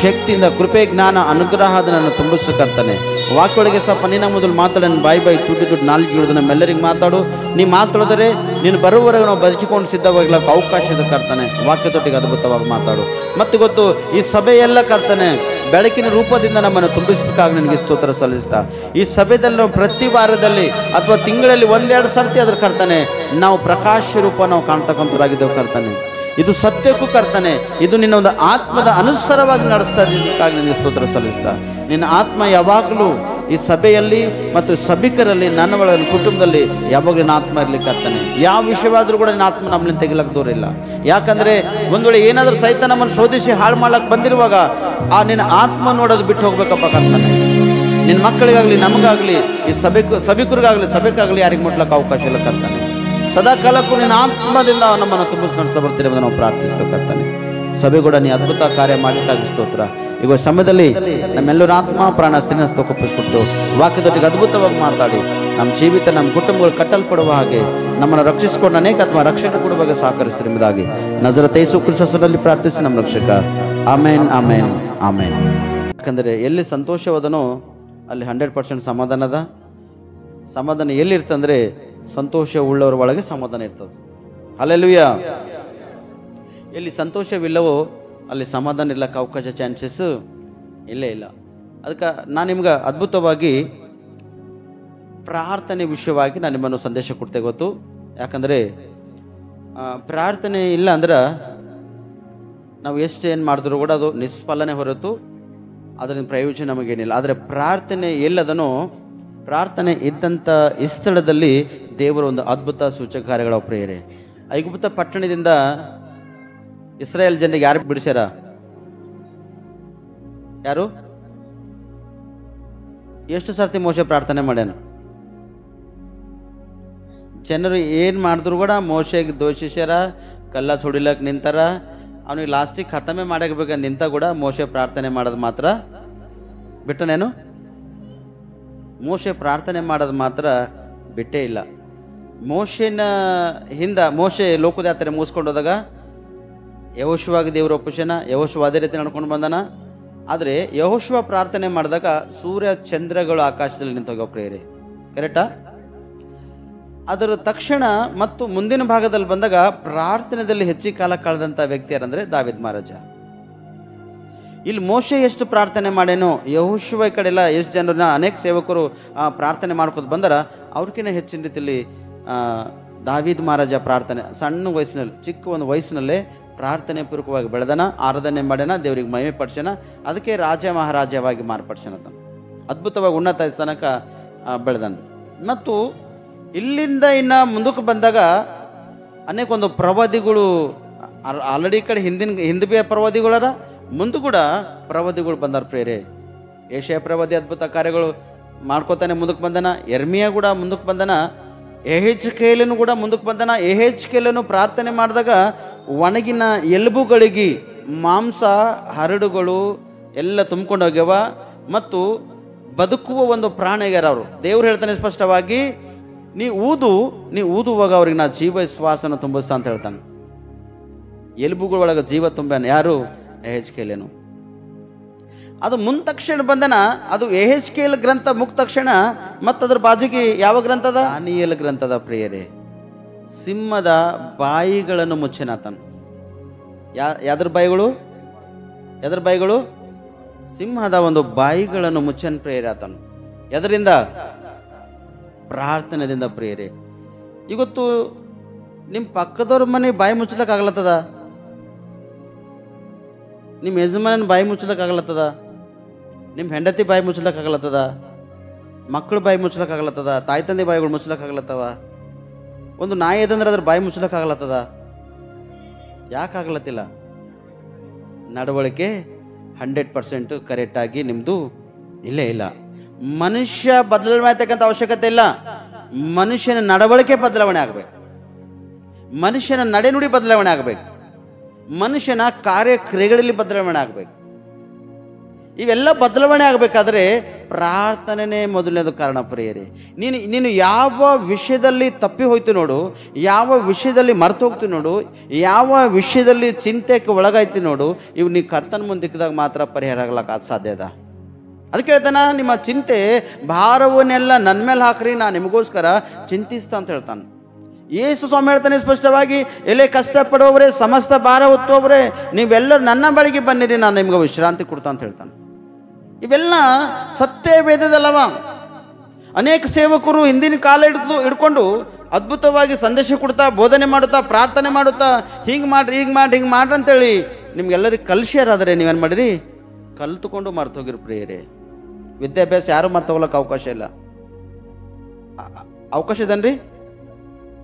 ಶಕ್ತಿಯಿಂದ ಕೃಪೆ ಜ್ಞಾನ ಅನುಗ್ರಹದ ನನ್ನ ತುಂಬಿಸು ಕರ್ತನೆ. ವಾಕ್ಯೊಳಗೆ ಸ್ವಲ್ಪ ನಿನ್ನ ಮೊದಲು ಮಾತಾಡ ಬಾಯಿ ತುಡ್ಡು ನಾಲ್ಕು ಇಳಿದು ನಮ್ಮೆಲ್ಲರಿಗೆ ಮಾತಾಡು. ನೀ ಮಾತಾಡಿದರೆ ನೀನು ಬರುವವರೆಗೆ ನಾವು ಬದುಕಿಕೊಂಡು ಸಿದ್ಧವಾಗಿಲ್ಲಕ್ಕೆ ಅವಕಾಶ ಇದೆ ಕರ್ತನೆ. ವಾಕ್ಯದೊಟ್ಟಿಗೆ ಅದ್ಭುತವಾಗಿ ಮಾತಾಡು. ಮತ್ತು ಗೊತ್ತು ಈ ಸಭೆಯೆಲ್ಲ ಕರ್ತನೆ ಬೆಳಕಿನ ರೂಪದಿಂದ ನಮ್ಮನ್ನು ತುಂಬಿಸೋದಕ್ಕಾಗಿ ನನಗೆ ಸ್ತೋತ್ರ ಸಲ್ಲಿಸ್ತಾ. ಈ ಸಭೆಯಲ್ಲಿ ನಾವು ಪ್ರತಿ ವಾರದಲ್ಲಿ ಅಥವಾ ತಿಂಗಳಲ್ಲಿ ಒಂದೆರಡು ಸರ್ತಿ ಅದ್ರ ಕರ್ತನೆ ನಾವು ಪ್ರಕಾಶ ರೂಪ ನಾವು ಕಾಣ್ತಕ್ಕಂಥವ್ರಾಗಿದ್ದೇವೆ ಕರ್ತನೆ. ಇದು ಸತ್ಯಕ್ಕೂ ಕರ್ತನೆ, ಇದು ನಿನ್ನ ಒಂದು ಆತ್ಮದ ಅನುಸಾರವಾಗಿ ನಡೆಸ್ತಾ ಇದ್ದಕ್ಕಾಗಿ ನಿನಗೆ ಸ್ತೋತ್ರ ಸಲ್ಲಿಸ್ತಾ. ನಿನ್ನ ಆತ್ಮ ಯಾವಾಗಲೂ ಈ ಸಭೆಯಲ್ಲಿ ಮತ್ತು ಸಭಿಕರಲ್ಲಿ ನನ್ನ ಒಳಗಿನ ಕುಟುಂಬದಲ್ಲಿ ಯಾವಾಗಲೂ ನಿನ್ನ ಆತ್ಮ ಇರಲಿ ಕರ್ತನೆ. ಯಾವ ವಿಷಯವಾದರೂ ಕೂಡ ನಿನ್ನ ಆತ್ಮ ನಮ್ಮನ್ನ ತೆಗಿಲಕ್ಕೆ ದೂರ ಇಲ್ಲ. ಯಾಕಂದರೆ ಒಂದು ವೇಳೆ ಏನಾದರೂ ಸಹಿತ ನಮ್ಮನ್ನು ಶೋಧಿಸಿ ಹಾಳು ಮಾಡ್ಲಕ್ಕೆ ಬಂದಿರುವಾಗ ಆ ನಿನ್ನ ಆತ್ಮ ನೋಡೋದು ಬಿಟ್ಟು ಹೋಗ್ಬೇಕಪ್ಪ ಕರ್ತನೆ. ನಿನ್ನ ಮಕ್ಕಳಿಗಾಗಲಿ ನಮಗಾಗಲಿ ಈ ಸಭಿಕರಿಗಾಗಲಿ ಸಭೆಗಾಗಲಿ ಯಾರಿಗೆ ಮುಟ್ಲಕ್ಕೆ ಅವಕಾಶ ಇಲ್ಲ ಕರ್ತನೆ. ಸದಾ ಕಾಲಕ್ಕೂ ನಿನ್ನ ಆತ್ಮದಿಂದ ನಮ್ಮನ್ನು ತುಂಬಿಸಿ ನಡೆಸಬರ್ತೀರಿ ಎಂದು ನಾವು ಪ್ರಾರ್ಥಿಸ್ತೇವೆ ಕರ್ತನೆ. ಸಭೆ ಕೂಡ ನೀ ಅದ್ಭುತ ಕಾರ್ಯ ಮಾಡಲಿಕ್ಕಾಗಿ ಸ್ತೋತ್ರ. ಈಗ ಸಮಯದಲ್ಲಿ ನಮ್ಮೆಲ್ಲರ ಆತ್ಮ ಪ್ರಾಣ ಶ್ರೀನಿವಾಸ ಒಪ್ಪಿಸ್ಕೊಟ್ಟು ವಾಕ್ಯದೊಟ್ಟಿಗೆ ಅದ್ಭುತವಾಗಿ ಮಾತಾಡಿ ನಮ್ಮ ಜೀವಿತ ನಮ್ಮ ಕುಟುಂಬಗಳು ಕಟ್ಟಲ್ಪಡುವ ಹಾಗೆ ನಮ್ಮನ್ನು ರಕ್ಷಿಸಿಕೊಂಡು ಅನೇಕ ಆತ್ಮ ರಕ್ಷಣೆ ಕೊಡುವಾಗ ಸಹಕರಿಸ್ತೀರಿ ಎಂಬುದಾಗಿ ನಜರೇತ ಯೇಸು ಕ್ರಿಸ್ತನಲ್ಲಿ ಪ್ರಾರ್ಥಿಸಿ ನಮ್ಮ ರಕ್ಷಕ. ಆಮೇನ್ ಆಮೇನ್ ಆಮೇನ್. ಯಾಕಂದರೆ ಎಲ್ಲಿ ಸಂತೋಷವಾದನೋ ಅಲ್ಲಿ 100% ಸಮಾಧಾನದ. ಸಮಾಧಾನ ಎಲ್ಲಿರ್ತಂದರೆ ಸಂತೋಷ ಉಳ್ಳವರ ಒಳಗೆ ಸಮಾಧಾನ ಇರ್ತದೆ. ಹಲ್ಲೆಲೂಯಾ. ಎಲ್ಲಿ ಸಂತೋಷವಿಲ್ಲವೋ ಅಲ್ಲಿ ಸಮಾಧಾನ ಇರ್ಲಕ್ಕೆ ಅವಕಾಶ ಚಾನ್ಸಸ್ ಇಲ್ಲೇ ಇಲ್ಲ. ಅದಕ್ಕೆ ನಾನು ನಿಮ್ಗೆ ಅದ್ಭುತವಾಗಿ ಪ್ರಾರ್ಥನೆ ವಿಷಯವಾಗಿ ನಾನು ನಿಮ್ಮನ್ನು ಸಂದೇಶ ಕೊಡ್ತೇ ಗೊತ್ತು. ಯಾಕಂದರೆ ಪ್ರಾರ್ಥನೆ ಇಲ್ಲ ಅಂದ್ರೆ ನಾವು ಎಷ್ಟು ಏನು ಮಾಡಿದ್ರು ಕೂಡ ಅದು ನಿಷ್ಫಲನೆ ಹೊರತು ಅದರಿಂದ ಪ್ರಯೋಜನ ನಮಗೇನಿಲ್ಲ. ಆದರೆ ಪ್ರಾರ್ಥನೆ ಎಲ್ಲದನೋ ಪ್ರಾರ್ಥನೆ ಇದ್ದಂಥ ಈ ಸ್ಥಳದಲ್ಲಿ ದೇವರ ಒಂದು ಅದ್ಭುತ ಸೂಚಕ ಕಾರ್ಯಗಳ ಪ್ರೇರೆ. ಐಗುಪ್ತ ಪಟ್ಟಣದಿಂದ ಇಸ್ರಾಯೇಲ್ ಜನರಿಗೆ ಯಾರು ಬಿಡಿಸ್ಯಾರ? ಯಾರು? ಎಷ್ಟು ಸರ್ತಿ ಮೋಶೆ ಪ್ರಾರ್ಥನೆ ಮಾಡ್ಯಾನ? ಜನರು ಏನು ಮಾಡಿದ್ರು ಕೂಡ ಮೋಶೆಗೆ ದೋಷಿಸ್ಯಾರ, ಕಲ್ಲ ಸುಡಿಲಕ್ಕೆ ನಿಂತಾರ. ಅವನಿಗೆ ಲಾಸ್ಟಿಗೆ ಖತಮೆ ಮಾಡಬೇಕಂತ ನಿಂತ ಕೂಡ ಮೋಶೆ ಪ್ರಾರ್ಥನೆ ಮಾಡೋದು ಮಾತ್ರ ಬಿಟ್ಟನೇನು? ಮೋಶೆ ಪ್ರಾರ್ಥನೆ ಮಾಡೋದು ಮಾತ್ರ ಬಿಟ್ಟೇ ಇಲ್ಲ. ಮೋಶೆನ ಮೋಶೆ ಲೋಕದ ಯಾತ್ರೆ ಮುಗಿಸ್ಕೊಂಡು ಹೋದಾಗ ಯೆಹೋಶುವಾಗಿ ದೇವರು ಒಪ್ಪಿಸ್ಯಾನ. ಯೆಹೋಶುವ ಅದೇ ರೀತಿ ನಡ್ಕೊಂಡು ಬಂದಾನ. ಆದರೆ ಯೆಹೋಶುವ ಪ್ರಾರ್ಥನೆ ಮಾಡಿದಾಗ ಸೂರ್ಯ ಚಂದ್ರಗಳು ಆಕಾಶದಲ್ಲಿ ನಿಂತೋಗೋ ಪ್ರೇರೆ. ಕರೆಕ್ಟಾ? ಅದರ ತಕ್ಷಣ ಮತ್ತು ಮುಂದಿನ ಭಾಗದಲ್ಲಿ ಬಂದಾಗ ಪ್ರಾರ್ಥನೆಯಲ್ಲಿ ಹೆಚ್ಚಿನ ಕಾಲ ಕಳೆದಂಥ ವ್ಯಕ್ತಿ ಯಾರಂದರೆ ದಾವೀದ್ ಮಹಾರಾಜ. ಇಲ್ಲಿ ಮೋಶೆ ಎಷ್ಟು ಪ್ರಾರ್ಥನೆ ಮಾಡೇನೋ, ಯೆಹೋಶುವ ಈ ಕಡೆ ಎಲ್ಲ ಎಷ್ಟು ಜನರನ್ನ ಅನೇಕ ಸೇವಕರು ಪ್ರಾರ್ಥನೆ ಮಾಡ್ಕೊಂಡು ಬಂದಾರ, ಅವ್ರಿಗಿಂತ ಹೆಚ್ಚಿನ ರೀತಿಯಲ್ಲಿ ದಾವೀದ್ ಮಹಾರಾಜ ಪ್ರಾರ್ಥನೆ ಸಣ್ಣ ವಯಸ್ಸಿನಲ್ಲಿ, ಚಿಕ್ಕ ಒಂದು ವಯಸ್ಸಿನಲ್ಲೇ ಪ್ರಾರ್ಥನೆ ಪೂರ್ವಕವಾಗಿ ಬೆಳೆದನ, ಆರಾಧನೆ ಮಾಡ್ಯಾನ, ದೇವರಿಗೆ ಮಹಿಮೆ ಪಡಿಸ್ಯಾನ. ಅದಕ್ಕೆ ರಾಜ ಮಹಾರಾಜವಾಗಿ ಮಾರ್ಪಡಿಸ್ಯಾನ. ಅದ್ಭುತವಾಗಿ ಉನ್ನತ ಸ್ಥಾನಕ್ಕೆ ಬೆಳೆದನ. ಮತ್ತು ಇಲ್ಲಿಂದ ಇನ್ನು ಮುಂದಕ್ಕೆ ಬಂದಾಗ ಅನೇಕ ಒಂದು ಪ್ರವಾದಿಗಳು ಆಲ್ರೆಡಿ ಈ ಕಡೆ ಹಿಂದೆ ಬಿ ಪ್ರವಾದಿಗಳರ, ಮುಂದೆ ಕೂಡ ಪ್ರವಾದಿಗಳು ಬಂದಾರ ಪ್ರೇರೆ. ಏಷ್ಯಾ ಪ್ರವಾದಿ ಅದ್ಭುತ ಕಾರ್ಯಗಳು ಮಾಡ್ಕೋತಾನೆ ಮುಂದಕ್ಕೆ ಬಂದನ. ಯೆರ್ಮೀಯ ಕೂಡ ಮುಂದಕ್ಕೆ ಬಂದನ. ಯೆಹೆಜ್ಕೇಲನು ಕೂಡ ಮುಂದಕ್ಕೆ ಬಂದನ. ಯೆಹೆಜ್ಕೇಲನು ಪ್ರಾರ್ಥನೆ ಮಾಡಿದಾಗ ಒಣಗಿನ ಎಲುಬುಗಳಿಗೆ ಮಾಂಸ ಹರಡುಗಳು ಎಲ್ಲ ತುಂಬ್ಕೊಂಡು ಹೋಗ್ಯವ ಮತ್ತು ಬದುಕುವ ಒಂದು ಪ್ರಾಣಿಗಾರ ಅವರು. ದೇವ್ರು ಹೇಳ್ತಾನೆ ಸ್ಪಷ್ಟವಾಗಿ, ನೀ ಊದುವಾಗ ಅವ್ರಿಗೆ ನಾ ಜೀವ ಶ್ವಾಸನ ತುಂಬಿಸ್ತಾ ಅಂತ ಹೇಳ್ತಾನೆ. ಎಲುಬುಗಳೊಳಗೆ ಜೀವ ತುಂಬ್ಯಾನ. ಯಾರು? ಯೆಹೆಜ್ಕೇಲನು. ಅದು ಮುಂದ ತಕ್ಷಣ ಬಂದನ. ಅದು ಯೆಹೆಜ್ಕೇಲ್ ಗ್ರಂಥ ಮುಗಿದ ತಕ್ಷಣ ಮತ್ತದ್ರ ಬಾಜಿಗೆ ಯಾವ ಗ್ರಂಥದ? ದಾನಿಯೇಲ ಗ್ರಂಥದ ಪ್ರಿಯರೇ. ಸಿಂಹದ ಬಾಯಿಗಳನ್ನು ಮುಚ್ಚನಾತನ. ಯಾದ್ರ ಬಾಯಿಗಳು? ಸಿಂಹದ ಒಂದು ಬಾಯಿಗಳನ್ನು ಮುಚ್ಚನ್ ಪ್ರಿಯರೇ ಆತನು. ಎದರಿಂದ? ಪ್ರಾರ್ಥನೆದಿಂದ ಪ್ರಿಯರೇ. ಇವತ್ತು ನಿಮ್ಮ ಪಕ್ಕದವ್ರ ಮನೆ ಬಾಯಿ ಮುಚ್ಚಲಕ್ಕಾಗಲತ್ತದ? ನಿಮ್ಮ ಯಜಮಾನನ ಬಾಯಿ ಮುಚ್ಚಲಕ್ಕಾಗಲತ್ತದ? ನಿಮ್ಮ ಹೆಂಡತಿ ಬಾಯಿ ಮುಚ್ಚಲಕ್ಕಾಗಲತ್ತದ? ಮಕ್ಕಳು ಬಾಯಿ ಮುಚ್ಚಲಕ್ಕಾಗಲತ್ತದ? ತಾಯಿ ತಂದೆ ಬಾಯಿಗಳು ಮುಚ್ಚಲಕ್ಕಾಗಲತ್ತವ? ಒಂದು ನಾಯಿ ಅದಂದ್ರೆ ಅದ್ರ ಬಾಯಿ ಮುಚ್ಚಲಕ್ಕಾಗಲತ್ತದ? ಯಾಕಾಗಲತ್ತಿಲ್ಲ? ನಡವಳಿಕೆ 100% ಕರೆಕ್ಟಾಗಿ ನಿಮ್ಮದು ಇಲ್ಲೇ ಇಲ್ಲ. ಮನುಷ್ಯ ಬದಲಾವಣೆ ಆಗ್ತಕ್ಕಂಥ ಅವಶ್ಯಕತೆ ಇಲ್ಲ. ಮನುಷ್ಯನ ನಡವಳಿಕೆ ಬದಲಾವಣೆ ಆಗಬೇಕು. ಮನುಷ್ಯನ ನಡೆನುಡಿ ಬದಲಾವಣೆ ಆಗಬೇಕು. ಮನುಷ್ಯನ ಕಾರ್ಯಕ್ರಿಯೆಗಳಲ್ಲಿ ಬದಲಾವಣೆ ಆಗಬೇಕು. ಇವೆಲ್ಲ ಬದಲಾವಣೆ ಆಗಬೇಕಾದ್ರೆ ಪ್ರಾರ್ಥನೆನೇ ಮೊದಲನೇದು ಕಾರಣ ಪ್ರಿಯರೇ. ನೀನು ಯಾವ ವಿಷಯದಲ್ಲಿ ತಪ್ಪಿ ಹೋಯ್ತು ನೋಡು, ಯಾವ ವಿಷಯದಲ್ಲಿ ಮರೆತು ಹೋಗ್ತೀವಿ ನೋಡು, ಯಾವ ವಿಷಯದಲ್ಲಿ ಚಿಂತೆಗೆ ಒಳಗಾಯ್ತು ನೋಡು, ಇವು ನೀ ಕರ್ತನ ಮುಂದೆ ದಿಕ್ಕಿದಾಗ ಮಾತ್ರ ಪರಿಹಾರ ಆಗ್ಲಕ್ಕ ಸಾಧ್ಯ ಅದ. ಅದಕ್ಕೆ ಹೇಳ್ತಾನ, ನಿಮ್ಮ ಚಿಂತೆ ಭಾರವನ್ನೆಲ್ಲ ನನ್ನ ಮೇಲೆ ಹಾಕ್ರಿ, ನಾನು ನಿಮಗೋಸ್ಕರ ಚಿಂತಿಸ್ತಾ ಅಂತ ಹೇಳ್ತಾನೆ. ಯೇಸು ಸ್ವಾಮಿ ಹೇಳ್ತಾನೆ ಸ್ಪಷ್ಟವಾಗಿ, ಎಲ್ಲೇ ಕಷ್ಟಪಡುವವರೇ, ಸಮಸ್ತ ಭಾರ ಹೊತ್ತುವವರೇ, ನೀವೆಲ್ಲರೂ ನನ್ನ ಬಳಿಗೆ ಬನ್ನಿರಿ, ನಾನು ನಿಮ್ಗೆ ವಿಶ್ರಾಂತಿ ಕೊಡ್ತಾ ಅಂತ ಹೇಳ್ತಾನೆ. ಇವೆಲ್ಲ ಸತ್ಯ ವೇದದಲ್ಲವ. ಅನೇಕ ಸೇವಕರು ಹಿಂದಿನ ಕಾಲ ಹಿಡ್ಕೊಂಡು ಅದ್ಭುತವಾಗಿ ಸಂದೇಶ ಕೊಡ್ತಾ, ಬೋಧನೆ ಮಾಡುತ್ತಾ, ಪ್ರಾರ್ಥನೆ ಮಾಡುತ್ತಾ, ಹಿಂಗೆ ಮಾಡ್ರಿ ಅಂತೇಳಿ ನಿಮ್ಗೆಲ್ಲರಿಗೆ ಕಲಿಸ್ಯಾರಾದರೆ ನೀವೇನು ಮಾಡಿರಿ? ಕಲ್ತುಕೊಂಡು ಮರ್ತೋಗಿರಿ ಪ್ರಿಯರೇ. ವಿದ್ಯಾಭ್ಯಾಸ ಯಾರು ಮರ್ತೋಗ್ಲಕ್ಕೆ ಅವಕಾಶ ಇಲ್ಲ. ಅವಕಾಶ ಇದನ್ರಿ.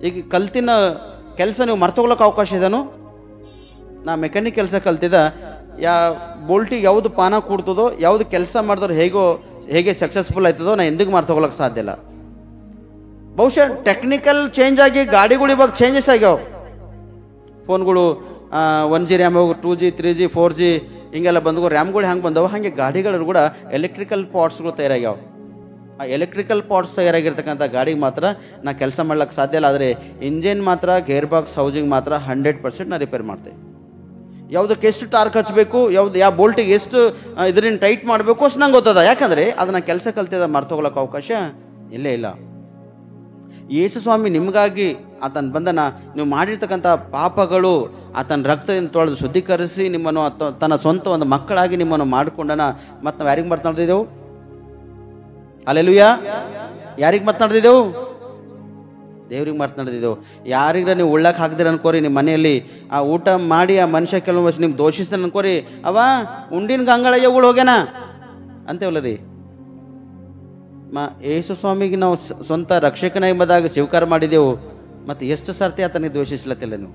ಈಗ ಕಲ್ತಿನ ಕೆಲಸ ನೀವು ಮರ್ತೋಗ್ಲಕ್ಕೆ ಅವಕಾಶ ಇದನು. ನಾ ಮೆಕ್ಯಾನಿಕ್ ಕೆಲಸ ಕಲ್ತಿದ್ದ, ಬೋಲ್ಟಿಗೆ ಯಾವುದು ಪಾನ ಕೂಡ್ತದೋ, ಯಾವುದು ಕೆಲಸ ಮಾಡಿದ್ರೆ ಹೇಗೆ ಸಕ್ಸಸ್ಫುಲ್ ಆಯ್ತದೋ ನಾ ಎಂದಿಗೂ ಮರ್ತೋಗ್ಲಕ್ಕೆ ಸಾಧ್ಯ ಇಲ್ಲ. ಬಹುಶಃ ಟೆಕ್ನಿಕಲ್ ಚೇಂಜ್ ಆಗಿ ಗಾಡಿಗಳು ಇವಾಗ ಚೇಂಜಸ್ ಆಗ್ಯಾವ. ಫೋನ್ಗಳು 1G ರ್ಯಾಮ್ ಹೋಗಿ 2G 3G 4G ಹಿಂಗೆಲ್ಲ ಬಂದವು. ರ್ಯಾಮ್ಗಳು ಹೆಂಗೆ ಬಂದವು ಹಾಗೆ ಗಾಡಿಗಳು ಕೂಡ ಎಲೆಕ್ಟ್ರಿಕಲ್ ಪಾರ್ಟ್ಸ್ಗಳು ತಯಾರಾಗ್ಯಾವ. ಆ ಎಲೆಕ್ಟ್ರಿಕಲ್ ಪಾರ್ಟ್ಸ್ ತಯಾರಾಗಿರ್ತಕ್ಕಂಥ ಗಾಡಿಗೆ ಮಾತ್ರ ನಾ ಕೆಲಸ ಮಾಡ್ಲಿಕ್ಕೆ ಸಾಧ್ಯ ಇಲ್ಲ. ಆದರೆ ಇಂಜಿನ್ ಮಾತ್ರ, ಗೇರ್ ಬಾಕ್ಸ್, ಹೌಸಿಂಗ್ ಮಾತ್ರ 100% ನಾ ರಿಪೇರ್ ಮಾಡ್ತೇವೆ. ಯಾವುದಕ್ಕೆ ಎಷ್ಟು ಟಾರ್ಕ್ ಹಚ್ಚಬೇಕು, ಯಾವ ಬೋಲ್ಟಿಗೆ ಎಷ್ಟು ಇದರಿಂದ ಟೈಟ್ ಮಾಡಬೇಕು ಅಷ್ಟು ನಂಗೆ ಗೊತ್ತದ. ಯಾಕಂದರೆ ಅದನ್ನು ಕೆಲಸ ಕಲ್ತಿದ್ದ ಮರ್ತೋಗ್ಲಕ್ಕೆ ಅವಕಾಶ ಇಲ್ಲೇ ಇಲ್ಲ. ಯೇಸು ಸ್ವಾಮಿ ನಿಮಗಾಗಿ ಆತನ ಬಂಧನ, ನೀವು ಮಾಡಿರ್ತಕ್ಕಂಥ ಪಾಪಗಳು ಆತನ ರಕ್ತದಿಂದ ತೊಳೆದು ಶುದ್ಧೀಕರಿಸಿ ನಿಮ್ಮನ್ನು ತನ್ನ ಸ್ವಂತ ಒಂದು ಮಕ್ಕಳಾಗಿ ನಿಮ್ಮನ್ನು ಮಾಡಿಕೊಂಡನ. ಮತ್ತು ನಾವು ಯಾರಿಗೆ ಮಾತನಾಡ್ತಿದ್ದೆವು? ಹಲ್ಲೆಲೂಯಾ. ಯಾರಿಗೆ ಮಾತನಾಡ್ತಿದ್ದೆವು? ದೇವ್ರಿಗೆ ಮಾತನಾಡ್ತಿದ್ದೆವು. ಯಾರಿಗ್ರ ನೀವು ಉಳ್ಳಕ್ಕೆ ಹಾಕ್ದಿರ ಅನ್ಕೋರಿ, ನಿಮ್ಮ ಮನೆಯಲ್ಲಿ ಆ ಊಟ ಮಾಡಿ ಆ ಮನುಷ್ಯ ಕೆಲವು ವರ್ಷ ನಿಮ್ಗೆ ದೋಷಿಸ್ತಾನೆ ಅನ್ಕೋರಿ, ಅವ ಉಂಡಿನ ಗಂಗಳಯ್ಯಗಳು ಹೋಗ್ಯಾನ ಅಂತೇವಲ್ಲ ರೀ. ಯೇಸು ಸ್ವಾಮಿಗೆ ನಾವು ಸ್ವಂತ ರಕ್ಷಕನ ಎಂಬುದಾಗಿ ಸ್ವೀಕಾರ ಮಾಡಿದೆವು. ಮತ್ತು ಎಷ್ಟು ಸರ್ತಿ ಆತನಿಗೆ ದೋಷಿಸ್ಲತ್ತಿಲ್ಲ ನೀವು?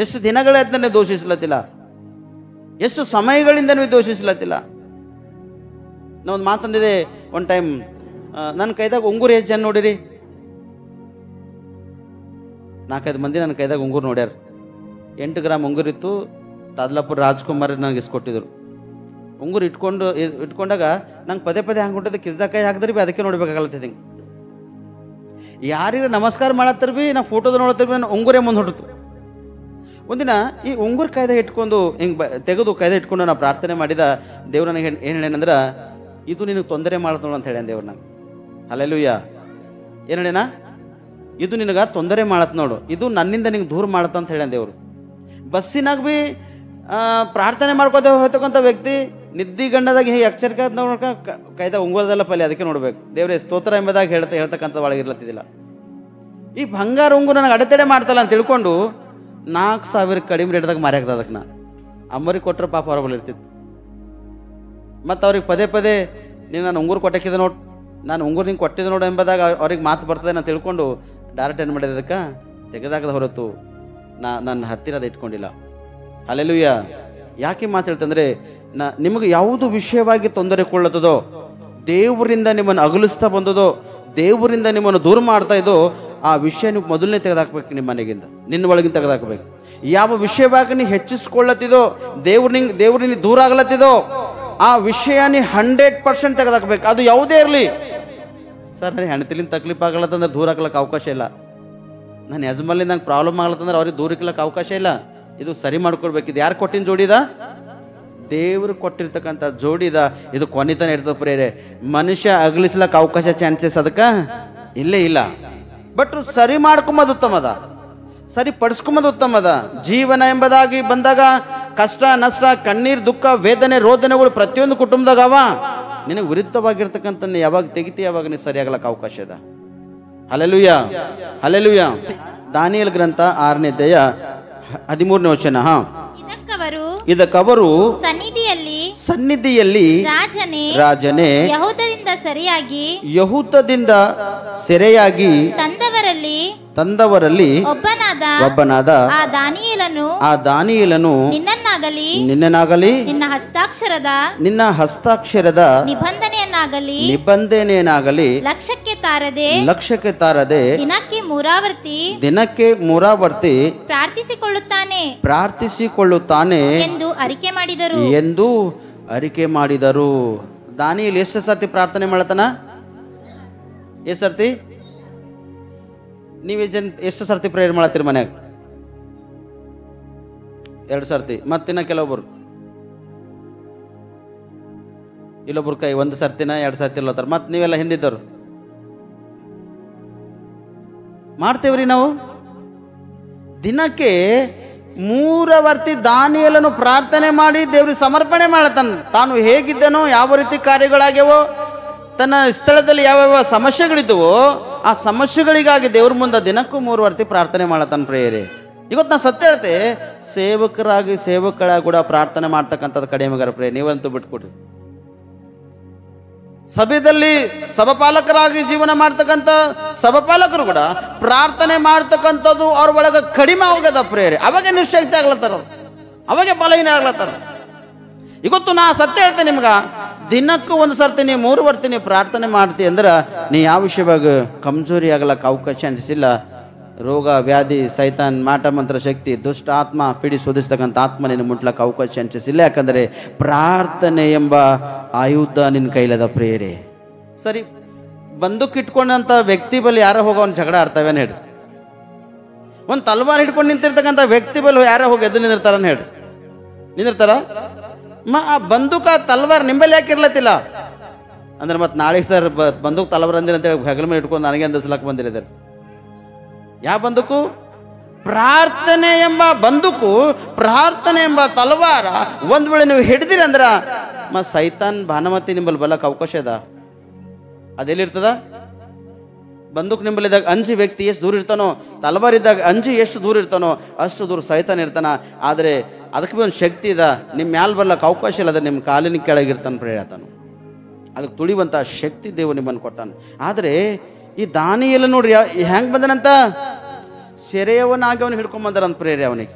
ಎಷ್ಟು ದಿನಗಳಾಯ್ತು ನೀವು ದೋಷಿಸ್ಲತ್ತಿಲ್ಲ? ಎಷ್ಟು ಸಮಯಗಳಿಂದ ನೀವು ದೋಷಿಸ್ಲತ್ತಿಲ್ಲ? ನಾವೊಂದು ಮಾತಂದಿದೆ ಒನ್ ಟೈಮ್, ನನ್ನ ಕೈದಾಗ ಉಂಗುರು ಎಷ್ಟು ಜನ ನೋಡಿರಿ? 4-5 ಮಂದಿ ನನ್ನ ಕೈದಾಗ ಉಂಗುರು ನೋಡ್ಯಾರ. 8 ಗ್ರಾಮ್ ಉಂಗುರಿತ್ತು. ತಾದ್ಲಾಪುರ ರಾಜ್ಕುಮಾರ್ ನನಗೆ ಇಸ್ಕೊಟ್ಟಿದ್ರು. ಉಂಗುರು ಇಟ್ಕೊಂಡಾಗ ನಂಗೆ ಪದೇ ಹಂಗೆ ಹೊಂಟದ ಕಿಸ್ದಾಗ ಕೈ ಹಾಕಿದ್ರಿ ಬಿ ಅದಕ್ಕೆ ನೋಡ್ಬೇಕಾಗತ್ತೆ. ಹಿಂಗೆ ಯಾರಿಗ ನಮಸ್ಕಾರ ಮಾಡತ್ತರ್ ಬಿ ನಾ ಫೋಟೋದ ನೋಡತ್ತರ್ ಬಿ ನಾನು ಉಂಗುರೇ ಮುಂದೆ ಹೊರತು. ಒಂದಿನ ಈ ಉಂಗುರು ಕಾಯ್ದೆ ಇಟ್ಕೊಂಡು ಹಿಂಗೆ ತೆಗೆದು ಕಾಯ್ದೆ ಇಟ್ಕೊಂಡು ನಾನು ಪ್ರಾರ್ಥನೆ ಮಾಡಿದ. ದೇವ್ರು ನನಗೆ ಏನು ಹೇಳೇನಂದ್ರೆ, ಇದು ನಿನಗೆ ತೊಂದರೆ ಮಾಡತ್ ನೋಡು ಅಂತ ಹೇಳ್ಯಾನ ದೇವ್ರು ನಂಗೆ. ಹಲ್ಲೆಲೂಯಾ. ಏನು ಹೇಳೇನ? ಇದು ನಿನಗೆ ತೊಂದರೆ ಮಾಡತ್ ನೋಡು, ಇದು ನನ್ನಿಂದ ನಿಂಗೆ ದೂರ ಮಾಡತ್ತ ಅಂತ ಹೇಳ್ಯಾನ ದೇವ್ರು. ಬಸ್ಸಿನಾಗ ಬಿ ಪ್ರಾರ್ಥನೆ ಮಾಡ್ಕೋತೇವೆ ಹೋಗ್ತಕ್ಕಂಥ ವ್ಯಕ್ತಿ ನಿದ್ದಿ ಗಂಡದಾಗ ಹೀಗೆ ಎಚ್ಚರಿಕೆ ನೋಡ್ಕ ಕಾಯ್ದ ಉಂಗುರದಲ್ಲ ಪಲ್ಯ ಅದಕ್ಕೆ ನೋಡ್ಬೇಕು. ದೇವ್ರೆ ಸ್ತೋತ್ರ ಎಂಬುದಾಗಿ ಹೇಳ್ತಕ್ಕಂಥ ಒಳಗಿರ್ಲತ್ತಿದ್ದಿಲ್ಲ. ಈ ಬಂಗಾರ ಉಂಗುರ ನನಗೆ ಅಡೆತಡೆ ಮಾಡ್ತಲ್ಲ ಅಂತ ತಿಳ್ಕೊಂಡು 4,000 ಕಡಿಮೆ ರೇಟ್ದಾಗ ಮಾರ್ಯಾಕ್ದ. ಅದಕ್ಕೆ ನಾ ಅಮ್ಮರಿಗೆ ಕೊಟ್ಟರೆ ಪಾಪ ಹೊರಬಲ್ ಇರ್ತಿತ್ತು. ಮತ್ತು ಅವ್ರಿಗೆ ಪದೇ ನೀನು ನಾನು ಉಂಗುರು ಕೊಟ್ಟಕ್ಕಿದೆ ನೋಡು, ನಾನು ಉಂಗುರು ನಿಂಗೆ ಕೊಟ್ಟಿದ್ದೆ ನೋಡು ಎಂಬುದಾಗ ಅವ್ರಿಗೆ ಮಾತು ಬರ್ತದೆ ನಾನು ತಿಳ್ಕೊಂಡು ಡೈರೆಕ್ಟ್ ಏನು ಮಾಡಿದೆ, ಅದಕ್ಕೆ ತೆಗೆದಾಕದ ಹೊರತು ನನ್ನ ಹತ್ತಿರ ಅದು ಇಟ್ಕೊಂಡಿಲ್ಲ. ಹಲ್ಲೆಲೂಯಾ. ಯಾಕೆ ಮಾತಾಡ್ತಂದರೆ, ನಿಮಗೆ ಯಾವುದು ವಿಷಯವಾಗಿ ತೊಂದರೆ ಕೊಳ್ಳುತ್ತದೋ, ದೇವರಿಂದ ನಿಮ್ಮನ್ನು ಅಗಲಿಸ್ತಾ ಬಂದದೋ, ದೇವರಿಂದ ನಿಮ್ಮನ್ನು ದೂರ ಮಾಡ್ತಾ ಇದ್ದೋ, ಆ ವಿಷಯ ನೀವು ಮೊದಲನೇ ತೆಗೆದಾಕ್ಬೇಕು. ನಿಮ್ಮ ಮನೆಗಿಂದ, ನಿನ್ನ ಒಳಗಿಂದ ತೆಗೆದಾಕಬೇಕು. ಯಾವ ವಿಷಯವಾಗಿ ನೀವು ಹೆಚ್ಚಿಸ್ಕೊಳ್ಳತ್ತಿದೋ, ದೇವ್ರಿಂದ ದೂರ ಆಗ್ಲತ್ತಿದೋ, ಆ ವಿಷಯ ನೀವು 100% ತೆಗೆದಾಕ್ಬೇಕು. ಅದು ಯಾವುದೇ ಇರಲಿ. ಸರ್ ನನಗೆ ಹೆಣ್ತಿಲಿಂದ ತಕ್ಲೀಫ್ ಆಗ್ಲತ್ತಂದ್ರೆ ದೂರ ಹಾಕ್ಲಕ್ಕೆ ಅವಕಾಶ ಇಲ್ಲ. ನನ್ನ ಯಜಮಾನ್ಲಿಂದ ನಂಗೆ ಪ್ರಾಬ್ಲಮ್ ಆಗ್ಲತ್ತಂದ್ರೆ ಅವ್ರಿಗೆ ದೂರ ಇಕ್ಲಕ್ಕೆ ಅವಕಾಶ ಇಲ್ಲ. ಇದು ಸರಿ ಮಾಡ್ಕೊಡ್ಬೇಕು. ಇದು ಯಾರು ಕೊಟ್ಟಿನ ಜೋಡಿದ? ದೇವರು ಕೊಟ್ಟಿರ್ತಕ್ಕಂಥ ಜೋಡಿದ. ಇದು ಕೊನೆತನ ಇರ್ತದೆ ಪ್ರೇರೆ. ಮನುಷ್ಯ ಅಗಲಿಸ್ಲಕ್ಕೆ ಅವಕಾಶ ಚಾನ್ಸಸ್ ಅದಕ್ಕೆ ಇಲ್ಲೇ ಇಲ್ಲ. ಬಟ್ ಸರಿ ಮಾಡ್ಕೊಂಬದು ಉತ್ತಮದ, ಸರಿಪಡಿಸ್ಕೊಂಬದು ಉತ್ತಮದ. ಜೀವನ ಎಂಬುದಾಗಿ ಬಂದಾಗ ಕಷ್ಟ ನಷ್ಟ, ಕಣ್ಣೀರು, ದುಃಖ, ವೇದನೆ, ರೋದನೆಗಳು ಪ್ರತಿಯೊಂದು ಕುಟುಂಬದಾಗ ಅವ. ನಿನಗೆ ವಿರುದ್ಧವಾಗಿರ್ತಕ್ಕಂಥ ಯಾವಾಗ ತೆಗಿತಿ ಯಾವಾಗ ನೀನು ಸರಿಯಾಗ್ಲಕ್ಕೆ ಅವಕಾಶ ಇದೆ. Hallelujah, hallelujah. ದಾನಿಯೇಲ್ ಗ್ರಂಥ 6ನೇ ಅಧ್ಯಾಯ 13ನೇ ವಚನ. ಇದಕ್ಕವರು ಸನ್ನಿಧಿಯಲ್ಲಿ ರಾಜನೇ ಯಹೂದದಿಂದ ಸೆರೆಯಾಗಿ ತಂದವರಲ್ಲಿ ಒಬ್ಬನಾದ ಆ ದಾನಿಯೇಲನು ನಿನ್ನನ್ನಾಗಲಿ ನಿನ್ನ ಹಸ್ತಾಕ್ಷರದ ನಿಬಂಧನೆಯನ್ನಾಗಲಿ ಲಕ್ಷ್ಯಕ್ಕೆ ತಾರದೆ ದಿನಕ್ಕೆ ಮೂರಾವರ್ತಿ ಪ್ರಾರ್ಥಿಸಿಕೊಳ್ಳುತ್ತಾನೆ ಎಂದು ಅರಿಕೆ ಮಾಡಿದರು. ದಾನಿಯೇಲ್ ಎಷ್ಟು ಸರ್ತಿ ಪ್ರಾರ್ಥನೆ ಮಾಡತನ? ಎಷ್ಟು ಸರ್ತಿ? ನೀವು ಎಷ್ಟು ಸರ್ತಿ ಪ್ರೇಯರ್ ಮಾಡತ್ತೀರಿ ಮನ್ಯಾಗ? 2 ಸರ್ತಿ. ಮತ್ತಿನ್ನ ಕೆಲವೊಬ್ಬರು ಇಲ್ಲೊಬ್ರು ಕೈ 1 ಸರ್ತಿನ 2 ಸರ್ತಿ ಇಲ್ಲತ್ತಾರ. ಮತ್ತೆ ನೀವೆಲ್ಲ ಹಿಂದಿದ್ದವರು ಮಾಡ್ತೇವ್ರಿ. ನಾವು ದಿನಕ್ಕೆ 3 ವರ್ತಿ ದಾನಿಯೇಲನು ಪ್ರಾರ್ಥನೆ ಮಾಡಿ ದೇವ್ರಿಗೆ ಸಮರ್ಪಣೆ ಮಾಡತಾನ. ತಾನು ಹೇಗಿದ್ದನೋ, ಯಾವ ರೀತಿ ಕಾರ್ಯಗಳಾಗ್ಯವೋ, ತನ್ನ ಸ್ಥಳದಲ್ಲಿ ಯಾವ್ಯಾವ ಸಮಸ್ಯೆಗಳಿದ್ದವೋ ಆ ಸಮಸ್ಯೆಗಳಿಗಾಗಿ ದೇವ್ರ ಮುಂದೆ ದಿನಕ್ಕೂ 3 ವರ್ತಿ ಪ್ರಾರ್ಥನೆ ಮಾಡತಾನ ಪ್ರೇಯರೇ. ಇವತ್ತು ನಾ ಸತ್ಯ ಹೇಳ್ತೆ, ಸೇವಕರಾಗಿ ಕೂಡ ಪ್ರಾರ್ಥನೆ ಮಾಡ್ತಕ್ಕಂಥದ್ದು ಕಡಿಮೆ ಪ್ರೇಯರ್. ನೀವಂತೂ ಬಿಟ್ಕೊಡ್ರಿ. ಸಭೆಯಲ್ಲಿ ಸಭಪಾಲಕರಾಗಿ ಜೀವನ ಮಾಡ್ತಕ್ಕಂಥ ಸಭಪಾಲಕರು ಕೂಡ ಪ್ರಾರ್ಥನೆ ಮಾಡ್ತಕ್ಕಂಥದ್ದು ಅವ್ರ ಒಳಗೆ ಕಡಿಮೆ ಹೋಗ್ಯದ ಪ್ರೇರೆ. ಅವಾಗೆ ನಿಶಕ್ತಿ ಆಗ್ಲತ್ತಾರ, ಅವಾಗೆ ಬಲಹೀನ ಆಗ್ಲತ್ತಾರ. ಇವತ್ತು ನಾ ಸತ್ಯ ಹೇಳ್ತೇನೆ ನಿಮ್ಗೆ, ದಿನಕ್ಕೂ ಒಂದು ಸರ್ತಿ ನೀವು 3 ಬರ್ತೀನಿ ಪ್ರಾರ್ಥನೆ ಮಾಡ್ತಿ ಅಂದ್ರೆ ನೀ ಯಾವ ವಿಷಯವಾಗ ಕಮ್ಜೋರಿ ಆಗ್ಲಕ್ಕೆ ಅವಕಾಶ ಅನಿಸಿಲ್ಲ. ರೋಗ ವ್ಯಾಧಿ ಸೈತಾನ್ ಮಾಟ ಮಂತ್ರ ಶಕ್ತಿ ದುಷ್ಟ ಆತ್ಮ ಪಿಡಿ ಶೋಧಿಸ್ತಕ್ಕಂಥ ಆತ್ಮ ನಿನ್ನ ಮುಟ್ಲಕ್ಕೆ ಅವಕಾಶ ಅನಿಸಿಲ್ಲ. ಯಾಕಂದರೆ ಪ್ರಾರ್ಥನೆ ಎಂಬ ಆಯುಧ ನಿನ್ನ ಕೈಲದ ಪ್ರೇರೆ. ಸರಿ, ಬಂದೂಕ್ ಇಟ್ಕೊಂಡಂಥ ವ್ಯಕ್ತಿ ಬಳಿ ಯಾರೋ ಹೋಗೋ ಒಂದು ಜಗಳ ಆಡ್ತಾವೇನು ಹೇಳಿ? ಒಂದು ತಲ್ವಾರ್ ಹಿಡ್ಕೊಂಡು ನಿಂತಿರ್ತಕ್ಕಂಥ ವ್ಯಕ್ತಿ ಬಳಿ ಯಾರೋ ಹೋಗಿ ಎದ್ದು ನಿಂದಿರ್ತಾರன்னு ಹೇಳಿ? ನಿಂದಿರ್ತಾರ? ಆ ಬಂದೂಕ ತಲ್ವಾರ್ ನಿಂಬಲ್ಲಿ ಯಾಕೆ ಇರ್ಲತ್ತಿಲ್ಲ ಅಂದ್ರೆ ಮತ್ತೆ ನಾಳೆ ಸರ್ ಬಂದೂಕ್ ತಲ್ವಾರ್ ಅಂದಿರ ಅಂತೇಳಿ ಹೆಗಲ ಮೇಲೆ ಇಟ್ಕೊಂಡು ನನಗೆ ಅಂದಿಸ್ಲಕ್ಕೆ ಬಂದಿರಿದ್ದಾರೆ. ಯಾವ ಬಂದೂಕು? ಪ್ರಾರ್ಥನೆ ಎಂಬ ಬಂದೂಕು, ಪ್ರಾರ್ಥನೆ ಎಂಬ ತಲವಾರ ಒಂದ್ ವೇಳೆ ನೀವು ಹಿಡಿದಿರಿ ಅಂದ್ರ ಮತ್ತೆ ಸೈತಾನ್ ಭಾನುಮತಿ ನಿಂಬಲ್ಲಿ ಬಲಕ್ಕೆ ಅವಕಾಶ ಅದ. ಅದೆಲ್ಲಿರ್ತದ? ಬಂದೂಕ್ ನಿಂಬಲ್ಲಿದ್ದಾಗ ಅಂಜಿ ವ್ಯಕ್ತಿ ಎಷ್ಟು ದೂರ ಇರ್ತಾನೋ, ತಲವಾರ್ ಇದ್ದಾಗ ಅಂಜಿ ಎಷ್ಟು ದೂರ ಇರ್ತಾನೋ ಅಷ್ಟು ದೂರ ಸೈತಾನ್ ಇರ್ತಾನ. ಆದರೆ ಅದಕ್ಕೆ ಒಂದು ಶಕ್ತಿ ಇದ, ನಿಮ್ಮ ಮ್ಯಾಲ ಬರ್ಲಕ್ಕೆ ಅವಕಾಶ ಇಲ್ಲ, ಅದ ನಿಮ್ಮ ಕಾಲಿನ ಕೆಳಗಿರ್ತಾನೆ ಪ್ರೇರತಾನು. ಅದಕ್ಕೆ ತುಳಿಯುವಂಥ ಶಕ್ತಿ ದೇವರು ನಿಮ್ಮನ್ನು ಕೊಟ್ಟಾನ. ಆದರೆ ಈ ದಾನಿಯೆಲ್ಲ ನೋಡ್ರಿ ಹೆಂಗೆ ಬಂದನಂತ, ಸೆರೆಯವನಾಗಿ ಅವನು ಹಿಡ್ಕೊಂಬಂದಾರಂತ ಪ್ರೇರೆ. ಅವನಿಗೆ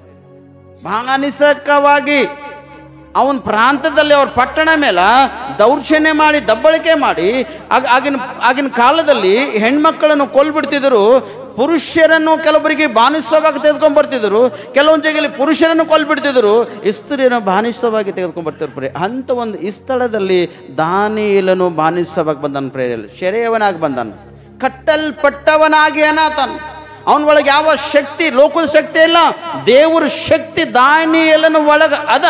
ಮಾನಸಿಕವಾಗಿ ಅವನ ಪ್ರಾಂತದಲ್ಲಿ ಅವ್ರ ಪಟ್ಟಣ ಮೇಲೆ ದೌರ್ಜನ್ಯ ಮಾಡಿ ದಬ್ಬಳಿಕೆ ಮಾಡಿ ಆಗಿನ ಕಾಲದಲ್ಲಿ ಹೆಣ್ಮಕ್ಕಳನ್ನು ಕೊಲ್ಬಿಡ್ತಿದ್ರು. ಪುರುಷರನ್ನು ಕೆಲವರಿಗೆ ಬಾನಿಸವಾಗಿ ತೆಗೆದುಕೊಂಡು ಬರ್ತಿದ್ರು, ಕೆಲವೊಂದು ಜಾಗದಲ್ಲಿ ಪುರುಷರನ್ನು ಕೊಲ್ಬಿಡ್ತಿದ್ರು, ಸ್ತ್ರೀಯನ್ನು ಬಾನಿಸವಾಗಿ ತೆಗೆದುಕೊಂಡು ಬರ್ತಿದ್ರು ಪ್ರೇರೆ. ಅಂಥ ಒಂದು ಈ ಸ್ಥಳದಲ್ಲಿ ದಾನಿಯೇಲನು ಬಾನಿಸವಾಗಿ ಬಂದನು ಪ್ರೇರೆಯಲ್ಲಿ, ಸೆರೆಯವನಾಗಿ ಬಂದನು, ಕಟ್ಟಲ್ಪಟ್ಟವನಾಗಿ ಅನಾತನು. ಅವನ ಒಳಗೆ ಯಾವ ಶಕ್ತಿ, ಲೋಕದ ಶಕ್ತಿ ಇಲ್ಲ, ದೇವರ ಶಕ್ತಿ ದಾನಿಯೇಲನ ಒಳಗೆ ಅದ.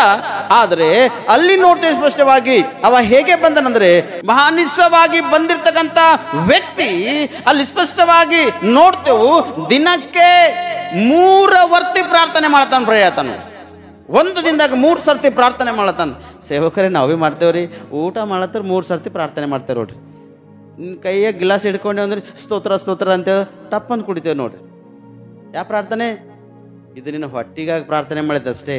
ಆದರೆ ಅಲ್ಲಿ ನೋಡ್ತೇವೆ ಸ್ಪಷ್ಟವಾಗಿ ಅವ ಹೇಗೆ ಬಂದನಂದ್ರೆ, ಮಾನಸಿಕವಾಗಿ ಬಂದಿರತಕ್ಕಂಥ ವ್ಯಕ್ತಿ ಅಲ್ಲಿ ಸ್ಪಷ್ಟವಾಗಿ ನೋಡ್ತೇವೆ, ದಿನಕ್ಕೆ 3 ವರ್ತಿ ಪ್ರಾರ್ಥನೆ ಮಾಡ್ತಾನೆ ಪ್ರಯತ್ನ. ಒಂದು ದಿನದಾಗ 3 ಸರ್ತಿ ಪ್ರಾರ್ಥನೆ ಮಾಡತಾನೆ. ಸೇವಕರೇ ನಾವೇ ಮಾಡ್ತೇವ್ರಿ, ಊಟ ಮಾಡತ್ತರ 3 ಸರ್ತಿ ಪ್ರಾರ್ಥನೆ ಮಾಡ್ತೇವೆ ನೋಡ್ರಿ. ನಿನ್ನ ಕೈಯಾಗ ಗಿಲಾಸ್ ಹಿಡ್ಕೊಂಡೆ ಅಂದ್ರೆ ಸ್ತೋತ್ರ ಸ್ತೋತ್ರ ಅಂತೇವೆ, ಟಪ್ಪನ್ನು ಕುಡಿತೇವೆ ನೋಡ್ರಿ. ಯಾವ ಪ್ರಾರ್ಥನೆ ಇದು? ನಿನ್ನ ಹೊಟ್ಟಿಗಾಗಿ ಪ್ರಾರ್ಥನೆ ಮಾಡಿದ್ದಷ್ಟೇ.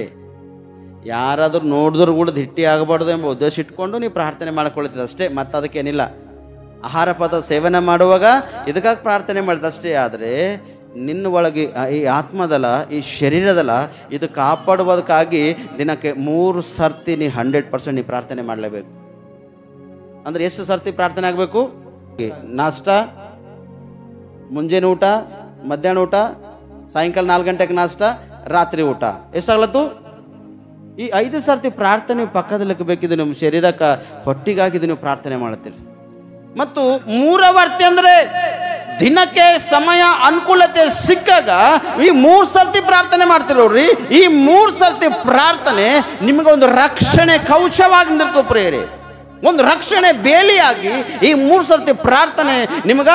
ಯಾರಾದರೂ ನೋಡಿದ್ರು ಕೂಡ ಹಿಟ್ಟಿ ಆಗಬಾರ್ದು ಎಂಬ ಉದ್ದೇಶ ಇಟ್ಕೊಂಡು ನೀವು ಪ್ರಾರ್ಥನೆ ಮಾಡ್ಕೊಳ್ತಿದ್ದ ಅಷ್ಟೇ, ಮತ್ತು ಅದಕ್ಕೇನಿಲ್ಲ. ಆಹಾರ ಪದಾರ್ಥ ಸೇವನೆ ಮಾಡುವಾಗ ಇದಕ್ಕಾಗಿ ಪ್ರಾರ್ಥನೆ ಮಾಡಿದಷ್ಟೇ. ಆದರೆ ನಿನ್ನ ಒಳಗೆ ಈ ಆತ್ಮದಲ್ಲ, ಈ ಶರೀರದಲ್ಲ, ಇದು ಕಾಪಾಡುವುದಕ್ಕಾಗಿ ದಿನಕ್ಕೆ 3 ಸರ್ತಿ ನೀ 100% ನೀ ಪ್ರಾರ್ಥನೆ ಮಾಡಲೇಬೇಕು. ಅಂದರೆ ಎಷ್ಟು ಸರ್ತಿ ಪ್ರಾರ್ಥನೆ ಆಗಬೇಕು? ನಾಷ್ಟ, ಮುಂಜಾನೆ ಊಟ, ಮಧ್ಯಾಹ್ನ ಊಟ, ಸಾಯಂಕಾಲ 4 ಗಂಟೆಗೆ ನಾಷ್ಟ, ರಾತ್ರಿ ಊಟ. ಎಷ್ಟಾಗ್ಲತ್ತು? ಈ 5 ಸರ್ತಿ ಪ್ರಾರ್ಥನೆ ಪಕ್ಕದಲ್ಲಿ ಬೇಕಿದ್ದು ನಿಮ್ಮ ಶರೀರಕ್ಕೆ ಹೊಟ್ಟಿಗಾಗಿದ್ದು ನೀವು ಪ್ರಾರ್ಥನೆ ಮಾಡುತ್ತೀರಿ. ಮತ್ತು 3 ವರ್ತಿ ಅಂದರೆ ದಿನಕ್ಕೆ ಸಮಯ ಅನುಕೂಲತೆ ಸಿಕ್ಕಾಗ ಈ 3 ಸರ್ತಿ ಪ್ರಾರ್ಥನೆ ಮಾಡ್ತೀರಿ ನೋಡ್ರಿ. ಈ 3 ಸರ್ತಿ ಪ್ರಾರ್ಥನೆ ನಿಮಗೆ ಒಂದು ರಕ್ಷಣೆ ಕವಚವಾಗಿ ನಿಂತಿರ್ತದೆ ಪ್ರೇರೆ, ಒಂದು ರಕ್ಷಣೆ ಬೇಲಿಯಾಗಿ ಈ 3 ಸರ್ತಿ ಪ್ರಾರ್ಥನೆ ನಿಮಗ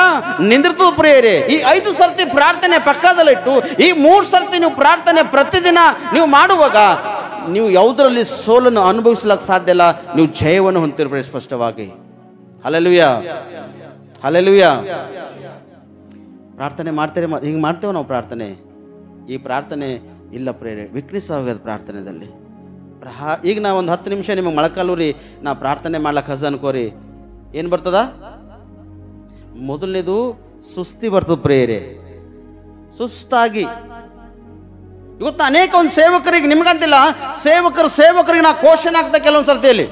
ನಿಂದಿರ್ತದೆ ಪ್ರೇರೆ. ಈ 5 ಸರ್ತಿ ಪ್ರಾರ್ಥನೆ ಪಕ್ಕದಲ್ಲಿಟ್ಟು ಈ 3 ಸರ್ತಿ ನೀವು ಪ್ರಾರ್ಥನೆ ಪ್ರತಿದಿನ ನೀವು ಮಾಡುವಾಗ ನೀವು ಯಾವುದರಲ್ಲಿ ಸೋಲನ್ನು ಅನುಭವಿಸ್ಲಿಕ್ಕೆ ಸಾಧ್ಯ ಇಲ್ಲ, ನೀವು ಜಯವನ್ನು ಹೊಂದಿರ್ಬೇಡಿ ಸ್ಪಷ್ಟವಾಗಿ. Hallelujah, hallelujah. ಪ್ರಾರ್ಥನೆ ಮಾಡ್ತಾರೆ, ಹಿಂಗೆ ಮಾಡ್ತೇವೆ ನಾವು ಪ್ರಾರ್ಥನೆ. ಈ ಪ್ರಾರ್ಥನೆ ಇಲ್ಲ ಪ್ರೇರೆ, ವಿಕ್ನಿಸ್ ಆಗೋದು ಪ್ರಾರ್ಥನೆಯಲ್ಲಿ. ಈಗ ನಾ ಒಂದು 10 ನಿಮಿಷ ನಿಮಗೆ ಮೊಳಕಾಲೂರಿ ನಾ ಪ್ರಾರ್ಥನೆ ಮಾಡ್ಲಕ್ಕೆ ಹಸ ಅನ್ಕೋರಿ, ಏನು ಬರ್ತದ? ಮೊದಲನೇದು ಸುಸ್ತಿ ಬರ್ತದೆ ಪ್ರೇರೆ, ಸುಸ್ತಾಗಿ. ಇವತ್ತು ಅನೇಕ ಒಂದು ಸೇವಕರಿಗೆ, ನಿಮ್ಗಂತಿಲ್ಲ, ಸೇವಕರಿಗೆ ನಾ ಕೋಶನ್ ಹಾಕ್ತಾ ಕೆಲವೊಂದು ಸರ್ತಿಯಲ್ಲಿ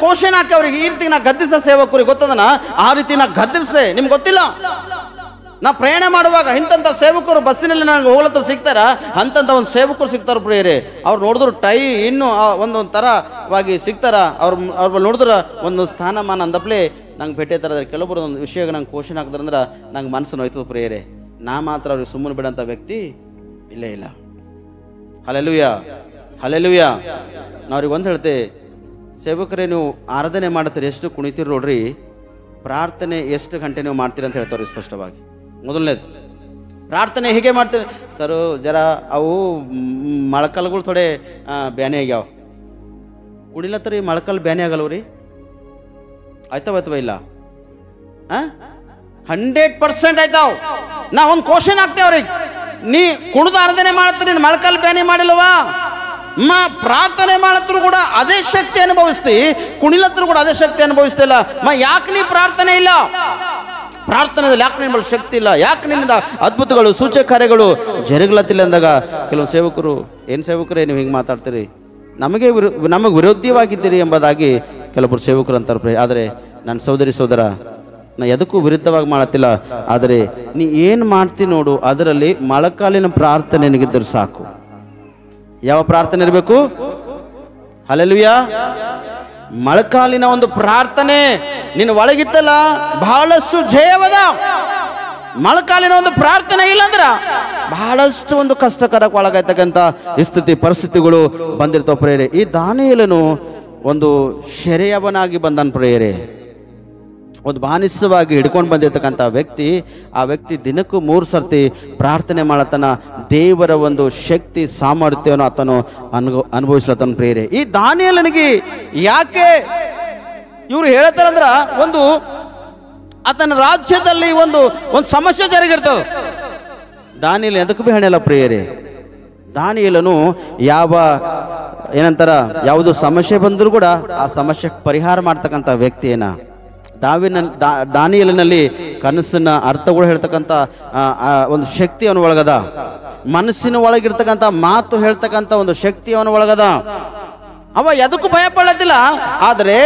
ಕೋಶನ್ ಹಾಕಿ ಅವ್ರಿಗೆ ಈ ರೀತಿ ನಾ ಗದ್ದಿಸ ಸೇವಕರಿಗೆ ಗೊತ್ತದನ, ಆ ರೀತಿ ನಾ ಗದ್ದಿಸೆ ನಿಮ್ಗೆ ಗೊತ್ತಿಲ್ಲ. ನಾ ಪ್ರಯಾಣ ಮಾಡುವಾಗ ಇಂಥ ಸೇವಕರು ಬಸ್ಸಿನಲ್ಲಿ ನನಗೆ ಹೋಗ್ಲತ್ತ ಸಿಗ್ತಾರ, ಅಂತಂಥ ಒಂದು ಸೇವಕರು ಸಿಗ್ತಾರೆ ಪ್ರಿಯರೇ. ಅವ್ರು ನೋಡಿದ್ರು ಟೈ ಇನ್ನೂ ಒಂದೊಂದು ಥರವಾಗಿ ಸಿಗ್ತಾರ. ಅವ್ರು ನೋಡಿದ್ರೆ ಒಂದು ಸ್ಥಾನಮಾನ ಅಂದಪ್ಲೆ ನಂಗೆ ಭೇಟಿ ಥರ ಕೆಲವೊಬ್ಬರು ಒಂದು ವಿಷಯ ನಂಗೆ ಕೋಶನ್ ಹಾಕಿದ್ರಂದ್ರೆ ನಂಗೆ ಮನಸ್ಸು ನೋಯ್ತದೆ ಪ್ರಿಯರೇ. ನಾ ಮಾತ್ರ ಅವ್ರಿಗೆ ಸುಮ್ಮನೆ ಬಿಡೋಂಥ ವ್ಯಕ್ತಿ ಇಲ್ಲೇ ಇಲ್ಲ. Hallelujah, hallelujah. ನಾವ್ರಿಗೆ ಒಂದು ಹೇಳ್ತೆ, ಸೇವಕರೇ ನೀವು ಆರಾಧನೆ ಮಾಡ್ತೀರಿ, ಎಷ್ಟು ಕುಣಿತೀರಿ ನೋಡ್ರಿ, ಪ್ರಾರ್ಥನೆ ಎಷ್ಟು ಗಂಟೆ ನೀವು ಮಾಡ್ತೀರಿ ಅಂತ ಹೇಳ್ತಾರೆ ಸ್ಪಷ್ಟವಾಗಿ. ಮೊದಲನೇದು ಪ್ರಾರ್ಥನೆ ಹೇಗೆ ಮಾಡ್ತೀರಿ ಸರ್? ಜರ ಅವು ಮೊಳಕಾಲ್ಗಳು ಥೋಡೆ ಬ್ಯಾನೆ ಆಗ್ಯಾವ, ಕುಡಿಲತ್ತರಿ ಮೊಳಕಾಲು ಬ್ಯಾನೆ ಆಗಲ್ವ ರೀ? ಆಯ್ತವ ಇಲ್ಲ? 100% ಆಯ್ತಾವ. ನಾ ಒಂದು ಕ್ವಶನ್ ಹಾಕ್ತೇವ್ರಿ, ನೀ ಕುಡಿದು ಆರಾಧನೆ ಮಾಡ್ತೀರಿ, ಮೊಳಕಾಲು ಬ್ಯಾನೆ ಮಾಡಿಲ್ವಾ? ಪ್ರಾರ್ಥನೆ ಮಾಡತ್ರು ಕೂಡ ಅದೇ ಶಕ್ತಿ ಅನುಭವಿಸ್ತಿ, ಕುಣಿಲತ್ರು ಕೂಡ ಅದೇ ಶಕ್ತಿ ಅನುಭವಿಸ್ತಿಲ್ಲ. ಯಾಕೆ ನೀ ಪ್ರಾರ್ಥನೆ ಇಲ್ಲ? ಪ್ರಾರ್ಥನೆಯಲ್ಲಿ ಯಾಕೆ ನಿನ್ನ ಶಕ್ತಿ ಇಲ್ಲ? ಯಾಕೆ ನಿನ್ನಿಂದ ಅದ್ಭುತಗಳು ಸೂಚಕ ಕಾರ್ಯಗಳು ಜರುಗಲತ್ತಿಲ್ಲ ಅಂದಾಗ ಕೆಲವು ಸೇವಕರು, ಏನು ಸೇವಕರೇ ನೀವು ಹಿಂಗೆ ಮಾತಾಡ್ತೀರಿ, ನಮಗೆ ವಿರೋಧಿಯಾಗಿದ್ದೀರಿ ಎಂಬುದಾಗಿ ಕೆಲವರು ಸೇವಕರು ಅಂತಾರೆ. ಆದರೆ ನನ್ನ ಸಹೋದರಿ ಸಹೋದರ, ನಾ ಎದಕ್ಕೂ ವಿರುದ್ಧವಾಗಿ ಮಾಡತ್ತಿಲ್ಲ. ಆದರೆ ನೀ ಏನು ಮಾಡ್ತಿ ನೋಡು, ಅದರಲ್ಲಿ ಮೊಳಕಾಲಿನ ಪ್ರಾರ್ಥನೆ ನಿನಗಿದ್ದರೆ ಸಾಕು. ಯಾವ ಪ್ರಾರ್ಥನೆ ಇರಬೇಕು? ಹಲ್ಲೆಲೂಯಾ. ಮೊಳಕಾಲಿನ ಒಂದು ಪ್ರಾರ್ಥನೆ ನಿನ್ನ ಒಳಗಿತ್ತಲ್ಲ, ಬಹಳಷ್ಟು ಜಯವದ. ಮೊಳಕಾಲಿನ ಒಂದು ಪ್ರಾರ್ಥನೆ ಇಲ್ಲಂದ್ರ ಬಹಳಷ್ಟು ಒಂದು ಕಷ್ಟಕರಕ್ಕೆ ಒಳಗಾಯ್ತಕ್ಕಂಥ ಸ್ಥಿತಿ ಪರಿಸ್ಥಿತಿಗಳು ಬಂದಿರ್ತಾವ ಪ್ರೇರೆ. ಈ ದಾನಿಯೇಲನು ಒಂದು ಶೆರೆಯವನಾಗಿ ಬಂದನ್ ಪ್ರೇರೆ, ಒಂದು ಬಾನಿಸವಾಗಿ ಹಿಡ್ಕೊಂಡು ಬಂದಿರ್ತಕ್ಕಂಥ ವ್ಯಕ್ತಿ. ಆ ವ್ಯಕ್ತಿ ದಿನಕ್ಕೂ 3 ಸರ್ತಿ ಪ್ರಾರ್ಥನೆ ಮಾಡತನ ದೇವರ ಒಂದು ಶಕ್ತಿ ಸಾಮರ್ಥ್ಯವನ್ನು ಆತನು ಅನುಭವಿಸ್ಲತನ ಪ್ರೇರೆ. ಈ ದಾನಿಯೇಲನಿಗೆ ಯಾಕೆ ಇವರು ಹೇಳ್ತಾರಂದ್ರ, ಒಂದು ಆತನ ರಾಜ್ಯದಲ್ಲಿ ಒಂದು ಸಮಸ್ಯೆ ಜರುಗಿರ್ತದೆ. ದಾನಿಯೇಲ ಎದಕ್ಕೂ ಭೀ ಹಣೆಯಲ್ಲ ಪ್ರೇರೆ. ದಾನಿಯೇಲನು ಏನಂತಾರ, ಯಾವುದು ಸಮಸ್ಯೆ ಬಂದರೂ ಕೂಡ ಆ ಸಮಸ್ಯೆಗೆ ಪರಿಹಾರ ಮಾಡ್ತಕ್ಕಂಥ ವ್ಯಕ್ತಿ ಏನ. ದಾನಿಯೇಲನಲ್ಲಿ ಕನಸಿನ ಅರ್ಥಗಳು ಹೇಳ್ತಕ್ಕಂಥ ಒಂದು ಶಕ್ತಿ ಅವನ ಒಳಗದ. ಮನಸ್ಸಿನ ಒಳಗಿರ್ತಕ್ಕಂಥ ಮಾತು ಹೇಳ್ತಕ್ಕಂಥ ಒಂದು ಶಕ್ತಿ ಅವನ ಒಳಗದ. ಅವ ಎದಕ್ಕೂ ಭಯ ಪಡೋದಿಲ್ಲ. ಆದರೆ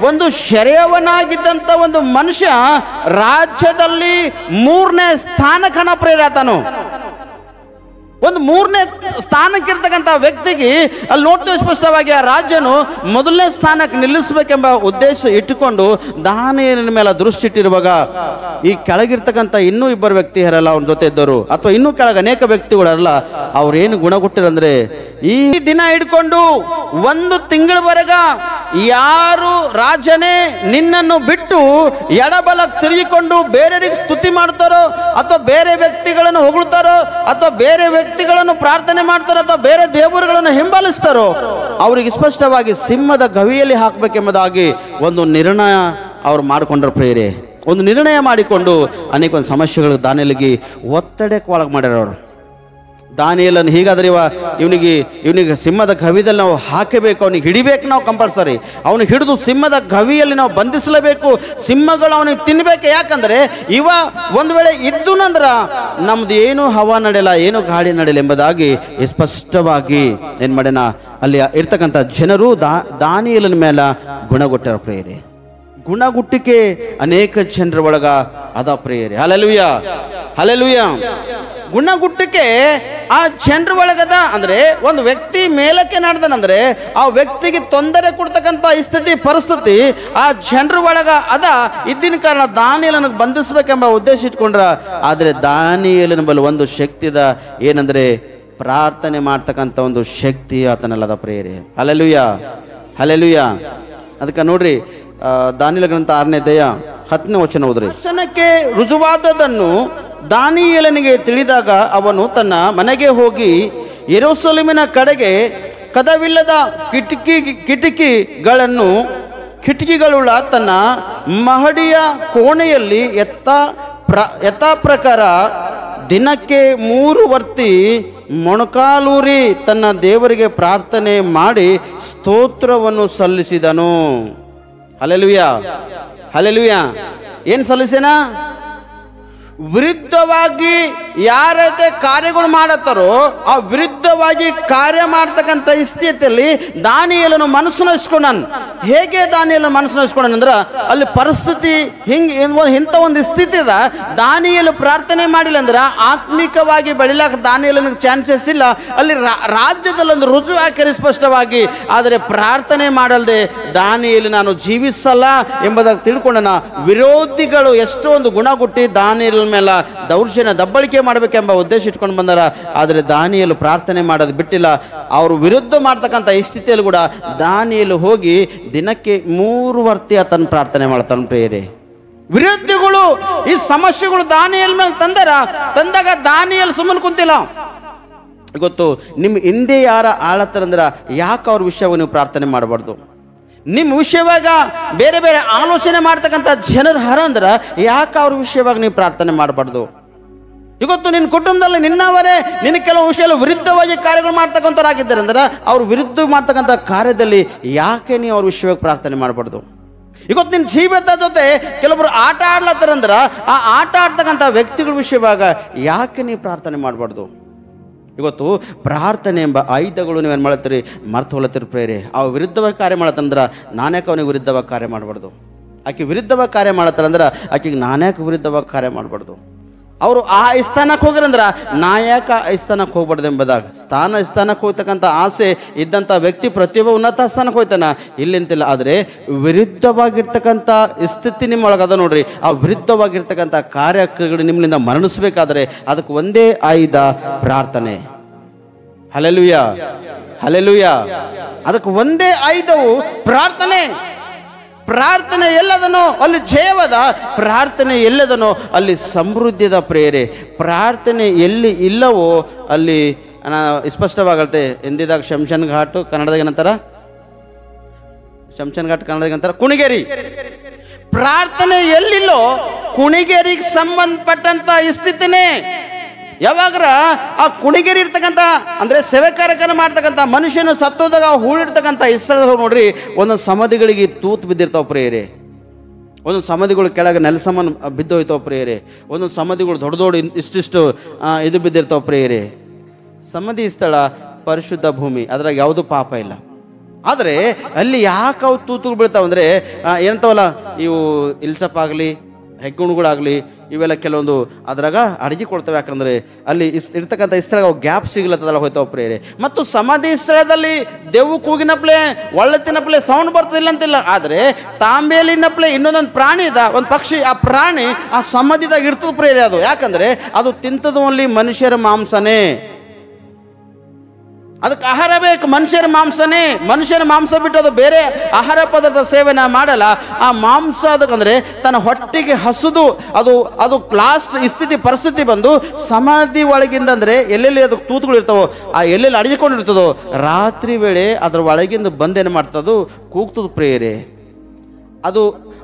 ಒಂದು ಶೆರೆಯವನಾಗಿದ್ದಂಥ ಒಂದು ಮನುಷ್ಯ ರಾಜ್ಯದಲ್ಲಿ 3ನೇ ಸ್ಥಾನಕ್ಕನ ಪ್ರೇರಾತನು. ಒಂದು 3ನೇ ಸ್ಥಾನಕ್ಕಿರ್ತಕ್ಕಂಥ ವ್ಯಕ್ತಿಗೆ ಅಲ್ಲಿ ನೋಡ್ತೀವಿ ಸ್ಪಷ್ಟವಾಗಿ, ಆ ರಾಜ್ಯನು 1ನೇ ಸ್ಥಾನಕ್ಕೆ ನಿಲ್ಲಿಸಬೇಕೆಂಬ ಉದ್ದೇಶ ಇಟ್ಟುಕೊಂಡು ದಾನಿಯೇಲನ ಮೇಲೆ ದೃಷ್ಟಿ ಇಟ್ಟಿರುವಾಗ, ಈ ಕೆಳಗಿರ್ತಕ್ಕಂಥ ಇನ್ನೂ 2 ವ್ಯಕ್ತಿ ಯಾರಲ್ಲ ಅವನ ಜೊತೆ ಇದ್ದವರು, ಅಥವಾ ಇನ್ನೂ ಕೆಳಗೆ ಅನೇಕ ವ್ಯಕ್ತಿಗಳಲ್ಲ, ಅವ್ರೇನು ಗುಣಗುಟ್ಟಿರಂದ್ರೆ, ಈ ದಿನ ಹಿಡ್ಕೊಂಡು 1 ತಿಂಗಳವರೆಗ ಯಾರು ರಾಜನೇ ನಿನ್ನನ್ನು ಬಿಟ್ಟು ಎಡಬಲ ತಿರುಗಿಕೊಂಡು ಬೇರೆಯವರಿಗೆ ಸ್ತುತಿ ಮಾಡ್ತಾರೋ, ಅಥವಾ ಬೇರೆ ವ್ಯಕ್ತಿಗಳನ್ನು ಹೊಗಳ್ತಾರೋ, ಅಥವಾ ಬೇರೆ ವ್ಯಕ್ತಿಗಳನ್ನು ಪ್ರಾರ್ಥನೆ ಮಾಡ್ತಾರೋ, ಅಥವಾ ಬೇರೆ ದೇವರುಗಳನ್ನು ಹಿಂಬಾಲಿಸ್ತಾರೋ, ಅವರಿಗೆ ಸ್ಪಷ್ಟವಾಗಿ ಸಿಂಹದ ಗವಿಯಲ್ಲಿ ಹಾಕಬೇಕೆಂಬುದಾಗಿ ಒಂದು ನಿರ್ಣಯ ಅವ್ರು ಮಾಡಿಕೊಂಡ್ರ ಪ್ರೇರೆ. ಒಂದು ನಿರ್ಣಯ ಮಾಡಿಕೊಂಡು ಅನೇಕ ಒಂದು ಸಮಸ್ಯೆಗಳು ದಾನಿಯೇಲನಿಗೆ ಒತ್ತಡಕ್ಕೆ ಒಳಗೆ ಮಾಡ್ಯಾರ ಅವರು. ದಾನಿಯೇಲನು ಹೀಗಾದ್ರೆ ಇವನಿಗೆ ಸಿಂಹದ ಗವಿಯಲ್ಲಿ ನಾವು ಹಾಕಬೇಕು, ಅವನಿಗೆ ಹಿಡಿಬೇಕು, ನಾವು ಕಂಪಲ್ಸರಿ ಅವನಿಗೆ ಹಿಡಿದು ಸಿಂಹದ ಗವಿಯಲ್ಲಿ ನಾವು ಬಂಧಿಸಲೇಬೇಕು, ಸಿಂಹಗಳು ಅವನಿಗೆ ತಿನ್ನಬೇಕು. ಯಾಕಂದರೆ ಒಂದು ವೇಳೆ ಇದ್ದುನಂದ್ರ ನಮ್ದು ಏನು ಹವಾ ನಡೆಯಲ್ಲ, ಏನು ಗಾಳಿ ನಡೆಯಲ್ಲ ಎಂಬುದಾಗಿ ಸ್ಪಷ್ಟವಾಗಿ ಏನು ಮಾಡ್ಯಾನ, ಅಲ್ಲಿ ಇರ್ತಕ್ಕಂಥ ಜನರು ದಾನಿಯೇಲನ ಮೇಲೆ ಗುಣಗುಟ್ಟರ ಪ್ರೇರೆ. ಗುಣಗುಟ್ಟಿಕೆ ಅನೇಕ ಜನರ ಒಳಗ ಅದ ಪ್ರೇರೆ. Hallelujah, hallelujah. ಗುಣಗುಟ್ಟಿಕೆ ಆ ಜನರ ಒಳಗದ. ಅಂದ್ರೆ ಒಂದು ವ್ಯಕ್ತಿ ಮೇಲಕ್ಕೆ ನಡೆದನಂದ್ರೆ ಆ ವ್ಯಕ್ತಿಗೆ ತೊಂದರೆ ಕೊಡ್ತಕ್ಕಂಥ ಸ್ಥಿತಿ ಪರಿಸ್ಥಿತಿ ಆ ಜನರ ಒಳಗ ಅದ. ಇದ್ದಿನ ಕಾರಣ ದಾನಿಯೇಲನಿಗೆ ಬಂಧಿಸಬೇಕೆಂಬ ಉದ್ದೇಶ ಇಟ್ಕೊಂಡ್ರ. ಆದರೆ ದಾನಿಯೇಲನ ಬಳಿ ಒಂದು ಶಕ್ತಿದ, ಏನಂದ್ರೆ ಪ್ರಾರ್ಥನೆ ಮಾಡ್ತಕ್ಕಂಥ ಒಂದು ಶಕ್ತಿ ಆತನಲ್ಲದ ಪ್ರೇರೆ. Hallelujah, hallelujah. ಅದಕ್ಕೆ ನೋಡ್ರಿ, ದಾನಿಯೇಲ ಗ್ರಂಥ 6ನೇ ಅಧ್ಯಾಯ 10ನೇ ವಚನ ಓದ್ರಿ. ವಚನಕ್ಕೆ ರುಜುವಾದದನ್ನು ದಾನಿಯೇಲನಿಗೆ ತಿಳಿದಾಗ ಅವನು ತನ್ನ ಮನೆಗೆ ಹೋಗಿ ಯೆರೂಸಲೇಮಿನ ಕಡೆಗೆ ಕದವಿಲ್ಲದ ಕಿಟಕಿಗಳುಳ್ಳ ತನ್ನ ಮಹಡಿಯ ಕೋಣೆಯಲ್ಲಿ ಯಥಾ ಪ್ರಕಾರ ದಿನಕ್ಕೆ 3 ವರ್ತಿ ಮೊಣಕಾಲೂರಿ ತನ್ನ ದೇವರಿಗೆ ಪ್ರಾರ್ಥನೆ ಮಾಡಿ ಸ್ತೋತ್ರವನ್ನು ಸಲ್ಲಿಸಿದನು. Hallelujah, hallelujah. ಏನು ಸಲ್ಲಿಸೇನಾ? ವಿರುದ್ಧವಾಗಿ ಯಾರೈತೆ ಕಾರ್ಯಗಳು ಮಾಡತ್ತಾರೋ ಆ ವಿರುದ್ಧವಾಗಿ ಕಾರ್ಯ ಮಾಡ್ತಕ್ಕಂಥ ಸ್ಥಿತಿಯಲ್ಲಿ ದಾನಿಯೇಲನು ಮನಸ್ಸನ್ನು ಇಸ್ಕೊಂಡನು. ಹೇಗೆ ದಾನಿಯೇಲನು ಮನಸ್ಸನ್ನು ಇಸ್ಕೊಂಡನು ಅಂದ್ರೆ, ಅಲ್ಲಿ ಪರಿಸ್ಥಿತಿ ಇಂಥ ಒಂದು ಸ್ಥಿತಿ ಅದ. ದಾನಿಯೇಲು ಪ್ರಾರ್ಥನೆ ಮಾಡಿಲ್ಲ ಅಂದ್ರೆ ಆತ್ಮಿಕವಾಗಿ ಬೆಳಿಲಾಕ ದಾನಿಯೇಲನಿಗೆ ಚಾನ್ಸಸ್ ಇಲ್ಲ. ಅಲ್ಲಿ ರಾಜ್ಯದಲ್ಲಿ ಒಂದು ರುಜು ಹಾಕಿರಿ ಸ್ಪಷ್ಟವಾಗಿ. ಆದರೆ ಪ್ರಾರ್ಥನೆ ಮಾಡಲ್ದೆ ದಾನಿಯೇಲು ನಾನು ಜೀವಿಸಲ್ಲ ಎಂಬುದಾಗಿ ತಿಳ್ಕೊಂಡನ. ವಿರೋಧಿಗಳು ಎಷ್ಟೊಂದು ಗುಣಗುಟ್ಟಿ ದಾನಿಯೇಲನ ಮೇಲೆ ದೌರ್ಜನ್ಯ ದಬ್ಬಳಿಕೆ ಮಾಡಬೇಕೆಂಬ ಉದ್ದೇಶ ಇಟ್ಕೊಂಡು ಬಂದಾರ. ಆದರೆ ದಾನಿಯೇಲು ಪ್ರಾರ್ಥನೆ ಮಾಡೋದು ಬಿಟ್ಟಿಲ್ಲ. ಅವರು ವಿರುದ್ಧ ಮಾಡ್ತಕ್ಕಂಥ ಈ ಸ್ಥಿತಿಯಲ್ಲಿ ಕೂಡ ದಾನಿಯೇಲು ಹೋಗಿ ದಿನಕ್ಕೆ 3 ವರ್ತಿ ಆತನ ಪ್ರಾರ್ಥನೆ ಮಾಡ್ತಾನೆ ಪ್ರೇರೆ. ವಿರೋಧಿಗಳು ಈ ಸಮಸ್ಯೆಗಳು ದಾನಿಯೇಲ್ ಮೇಲೆ ತಂದಾಗ ದಾನಿಯೇಲ್ ಸುಮ್ಮನೆ ಕುಂತಿಲ್ಲ. ಗೊತ್ತು, ನಿಮ್ಮ ಹಿಂದೆ ಯಾರ ಆಳತ್ತಾರಂದ್ರೆ ಯಾಕೆ ಅವ್ರ ವಿಷಯವಾಗಿ ನೀವು ಪ್ರಾರ್ಥನೆ ಮಾಡಬಾರ್ದು? ನಿಮ್ಮ ವಿಷಯವಾಗ ಬೇರೆ ಬೇರೆ ಆಲೋಚನೆ ಮಾಡ್ತಕ್ಕಂಥ ಜನರು ಹರ ಅಂದ್ರೆ ಯಾಕೆ ಅವ್ರ ವಿಷಯವಾಗಿ ನೀವು ಪ್ರಾರ್ಥನೆ ಮಾಡಬಾರ್ದು? ಇವತ್ತು ನಿನ್ನ ಕುಟುಂಬದಲ್ಲಿ ನಿನ್ನವರೇ ನಿನ್ನ ಕೆಲವು ವಿಷಯ ವಿರುದ್ಧವಾಗಿ ಕಾರ್ಯಗಳು ಮಾಡ್ತಕ್ಕಂಥವ್ರಾಗಿದ್ದಾರೆ ಅಂದ್ರೆ ಅವ್ರು ವಿರುದ್ಧ ಮಾಡ್ತಕ್ಕಂಥ ಕಾರ್ಯದಲ್ಲಿ ಯಾಕೆ ನೀವು ಅವ್ರ ವಿಷಯವಾಗಿ ಪ್ರಾರ್ಥನೆ ಮಾಡಬಾರ್ದು? ಇವತ್ತು ನಿನ್ನ ಜೀವಿತ ಜೊತೆ ಕೆಲವರು ಆಟ ಆಡ್ಲತ್ತಾರಂದ್ರೆ ಆ ಆಟ ಆಡ್ತಕ್ಕಂಥ ವ್ಯಕ್ತಿಗಳ ವಿಷಯವಾಗ ಯಾಕೆ ನೀವು ಪ್ರಾರ್ಥನೆ ಮಾಡಬಾರ್ದು? ಇವತ್ತು ಪ್ರಾರ್ಥನೆ ಎಂಬ ಆಯುಧಗಳು ನೀವೇನು ಮಾಡತ್ತೀರಿ, ಮರ್ತು ಹೋಲತ್ತೀರಿ ಪ್ರೇರೆ. ಅವ ವಿರುದ್ಧವಾಗಿ ಕಾರ್ಯ ಮಾಡತ್ತಂದ್ರೆ ನಾನ್ಯಾಕೆ ಅವನಿಗೆ ವಿರುದ್ಧವಾಗಿ ಕಾರ್ಯ ಮಾಡಬಾರ್ದು? ಆಕೆ ವಿರುದ್ಧವಾಗಿ ಕಾರ್ಯ ಮಾಡತ್ತಾರಂದ್ರೆ ಆಕೆಗೆ ನಾನ್ಯಾಕೆ ವಿರುದ್ಧವಾಗಿ ಕಾರ್ಯ ಮಾಡಬಾರ್ದು? ಅವರು ಆ ಸ್ಥಾನಕ್ಕೆ ಹೋಗ್ರಂದ್ರೆ ನಾ ಯಾಕೆ ಆ ಸ್ಥಾನಕ್ಕೆ ಹೋಗ್ಬಾರ್ದು ಎಂಬುದಾಗ ಸ್ಥಾನಕ್ಕೆ ಹೋಗ್ತಕ್ಕಂಥ ಆಸೆ ಇದ್ದಂಥ ವ್ಯಕ್ತಿ ಪ್ರತಿಯೊಬ್ಬ ಉನ್ನತ ಸ್ಥಾನಕ್ಕೆ ಹೋಗ್ತಾನ, ಇಲ್ಲಿಂತಿಲ್ಲ. ಆದರೆ ವಿರುದ್ಧವಾಗಿರ್ತಕ್ಕಂಥ ಸ್ಥಿತಿ ನಿಮ್ಮೊಳಗದ ನೋಡ್ರಿ. ಆ ವಿರುದ್ಧವಾಗಿರ್ತಕ್ಕಂಥ ಕಾರ್ಯಗಳು ನಿಮ್ಮಿಂದ ಮರಣಿಸ್ಬೇಕಾದ್ರೆ ಅದಕ್ಕೆ ಒಂದೇ ಆಯುಧ ಪ್ರಾರ್ಥನೆ. Hallelujah, hallelujah. ಅದಕ್ಕೆ ಒಂದೇ ಆಯುಧವು ಪ್ರಾರ್ಥನೆ. ಪ್ರಾರ್ಥನೆ ಎಲ್ಲದನೋ ಅಲ್ಲಿ ಜಯವದ, ಪ್ರಾರ್ಥನೆ ಎಲ್ಲದನೋ ಅಲ್ಲಿ ಸಮೃದ್ಧಿದ ಪ್ರೇರೆ. ಪ್ರಾರ್ಥನೆ ಎಲ್ಲಿ ಇಲ್ಲವೋ ಅಲ್ಲಿ ಸ್ಪಷ್ಟವಾಗತ್ತೆ. ಎಂದಿದಾಗ ಶಂಶನ್ ಘಾಟು ಕನ್ನಡದಾಗ ಏನಂತಾರ, ಶಂಶನ್ ಘಾಟ್ ಕನ್ನಡದಾಗ ಅಂತಾರ ಕುಣಿಗೇರಿ. ಪ್ರಾರ್ಥನೆ ಎಲ್ಲಿಲ್ಲೋ ಕುಣಿಗೇರಿಗೆ ಸಂಬಂಧಪಟ್ಟಂತ ಸ್ಥಿತಿನೇ. ಯಾವಾಗ್ರ ಆ ಕುಣಿಗೇರಿ ಇರ್ತಕ್ಕಂಥ ಅಂದರೆ ಸೇವೆ ಕಾರ್ಯಕ್ರಮ ಮಾಡ್ತಕ್ಕಂಥ ಮನುಷ್ಯನ ಸತ್ತೋದಾಗ ಹೂಳಿರ್ತಕ್ಕಂಥ ಸ್ಥಳದಾಗ ನೋಡ್ರಿ, ಒಂದೊಂದು ಸಮಾಧಿಗಳಿಗೆ ತೂತು ಬಿದ್ದಿರ್ತಾವ ಪ್ರೇಯರೆ. ಒಂದೊಂದು ಸಮಾಧಿಗಳು ಕೆಳಗೆ ನೆಲಸಮನ್ ಬಿದ್ದೋಯ್ತಾವ ಪ್ರೇಯರೆ. ಒಂದೊಂದು ಸಮಾಧಿಗಳು ದೊಡ್ಡ ದೊಡ್ಡ ಇಷ್ಟಿಷ್ಟು ಇದು ಬಿದ್ದಿರ್ತಾವ ಪ್ರೇಯರೆ. ಸಮಾಧಿ ಸ್ಥಳ ಪರಿಶುದ್ಧ ಭೂಮಿ, ಅದ್ರಾಗ ಯಾವುದೂ ಪಾಪ ಇಲ್ಲ. ಆದರೆ ಅಲ್ಲಿ ಯಾಕೆ ಅವು ತೂತುಗಳು ಬೀಳ್ತಾವಂದರೆ ಏನಂತವಲ್ಲ, ಇವು ಇಲ್ಸಪ್ಪಾಗಲಿ ಹೆಗ್ಗುಣಗಳಾಗಲಿ ಇವೆಲ್ಲ ಕೆಲವೊಂದು ಅದ್ರಾಗ ಅಡಿಗೆ ಕೊಡ್ತವೆ. ಯಾಕಂದರೆ ಅಲ್ಲಿ ಇರ್ತಕ್ಕಂಥ ಸ್ಥಳ ಗ್ಯಾಪ್ ಸಿಗ್ಲತ್ತದಲ್ಲ ಹೋಯ್ತಾವ ಪ್ರೇರೆ. ಮತ್ತು ಸಮಾಧಿ ಸ್ಥಳದಲ್ಲಿ ದೇವು ಕೂಗಿನಪ್ಲೆ ಒಳ್ಳೆತಿನಪ್ಲೆ ಸೌಂಡ್ ಬರ್ತದಿಲ್ಲ ಅಂತಿಲ್ಲ. ಆದರೆ ತಾಂಬೇಲಿನಪ್ಲೆ ಇನ್ನೊಂದೊಂದು ಪ್ರಾಣಿ ಇದ, ಒಂದು ಪಕ್ಷಿ, ಆ ಪ್ರಾಣಿ ಆ ಸಮಾಧಿದಾಗ ಇರ್ತದ ಪ್ರೇರೆ. ಅದು ಯಾಕಂದರೆ ಅದು ತಿಂತದ ಓನ್ಲಿ ಮನುಷ್ಯರ ಮಾಂಸನೇ. ಅದಕ್ಕೆ ಆಹಾರ ಬೇಕು, ಮನುಷ್ಯರ ಮಾಂಸನೇ. ಮನುಷ್ಯನ ಮಾಂಸ ಬಿಟ್ಟು ಅದು ಬೇರೆ ಆಹಾರ ಪದಾರ್ಥ ಸೇವನೆ ಮಾಡಲ್ಲ. ಆ ಮಾಂಸ ಅದಕ್ಕಂದ್ರೆ ತನ್ನ ಹೊಟ್ಟೆಗೆ ಹಸುದು ಅದು ಅದು ಲಾಸ್ಟ್ ಸ್ಥಿತಿ ಪರಿಸ್ಥಿತಿ ಬಂದು ಸಮಾಧಿ ಒಳಗಿಂದ ಅಂದರೆ ಎಲ್ಲೆಲ್ಲಿ ಅದಕ್ಕೆ ತೂತುಗಳು ಇರ್ತಾವೋ ಆ ಎಲ್ಲೆಲ್ಲಿ ಅಡಗಿಕೊಂಡಿರ್ತದೋ ರಾತ್ರಿ ವೇಳೆ ಅದರ ಒಳಗಿಂದ ಬಂದೇನು ಮಾಡ್ತದೋ ಕೂಗ್ತದ ಪ್ರೇಯರೆ.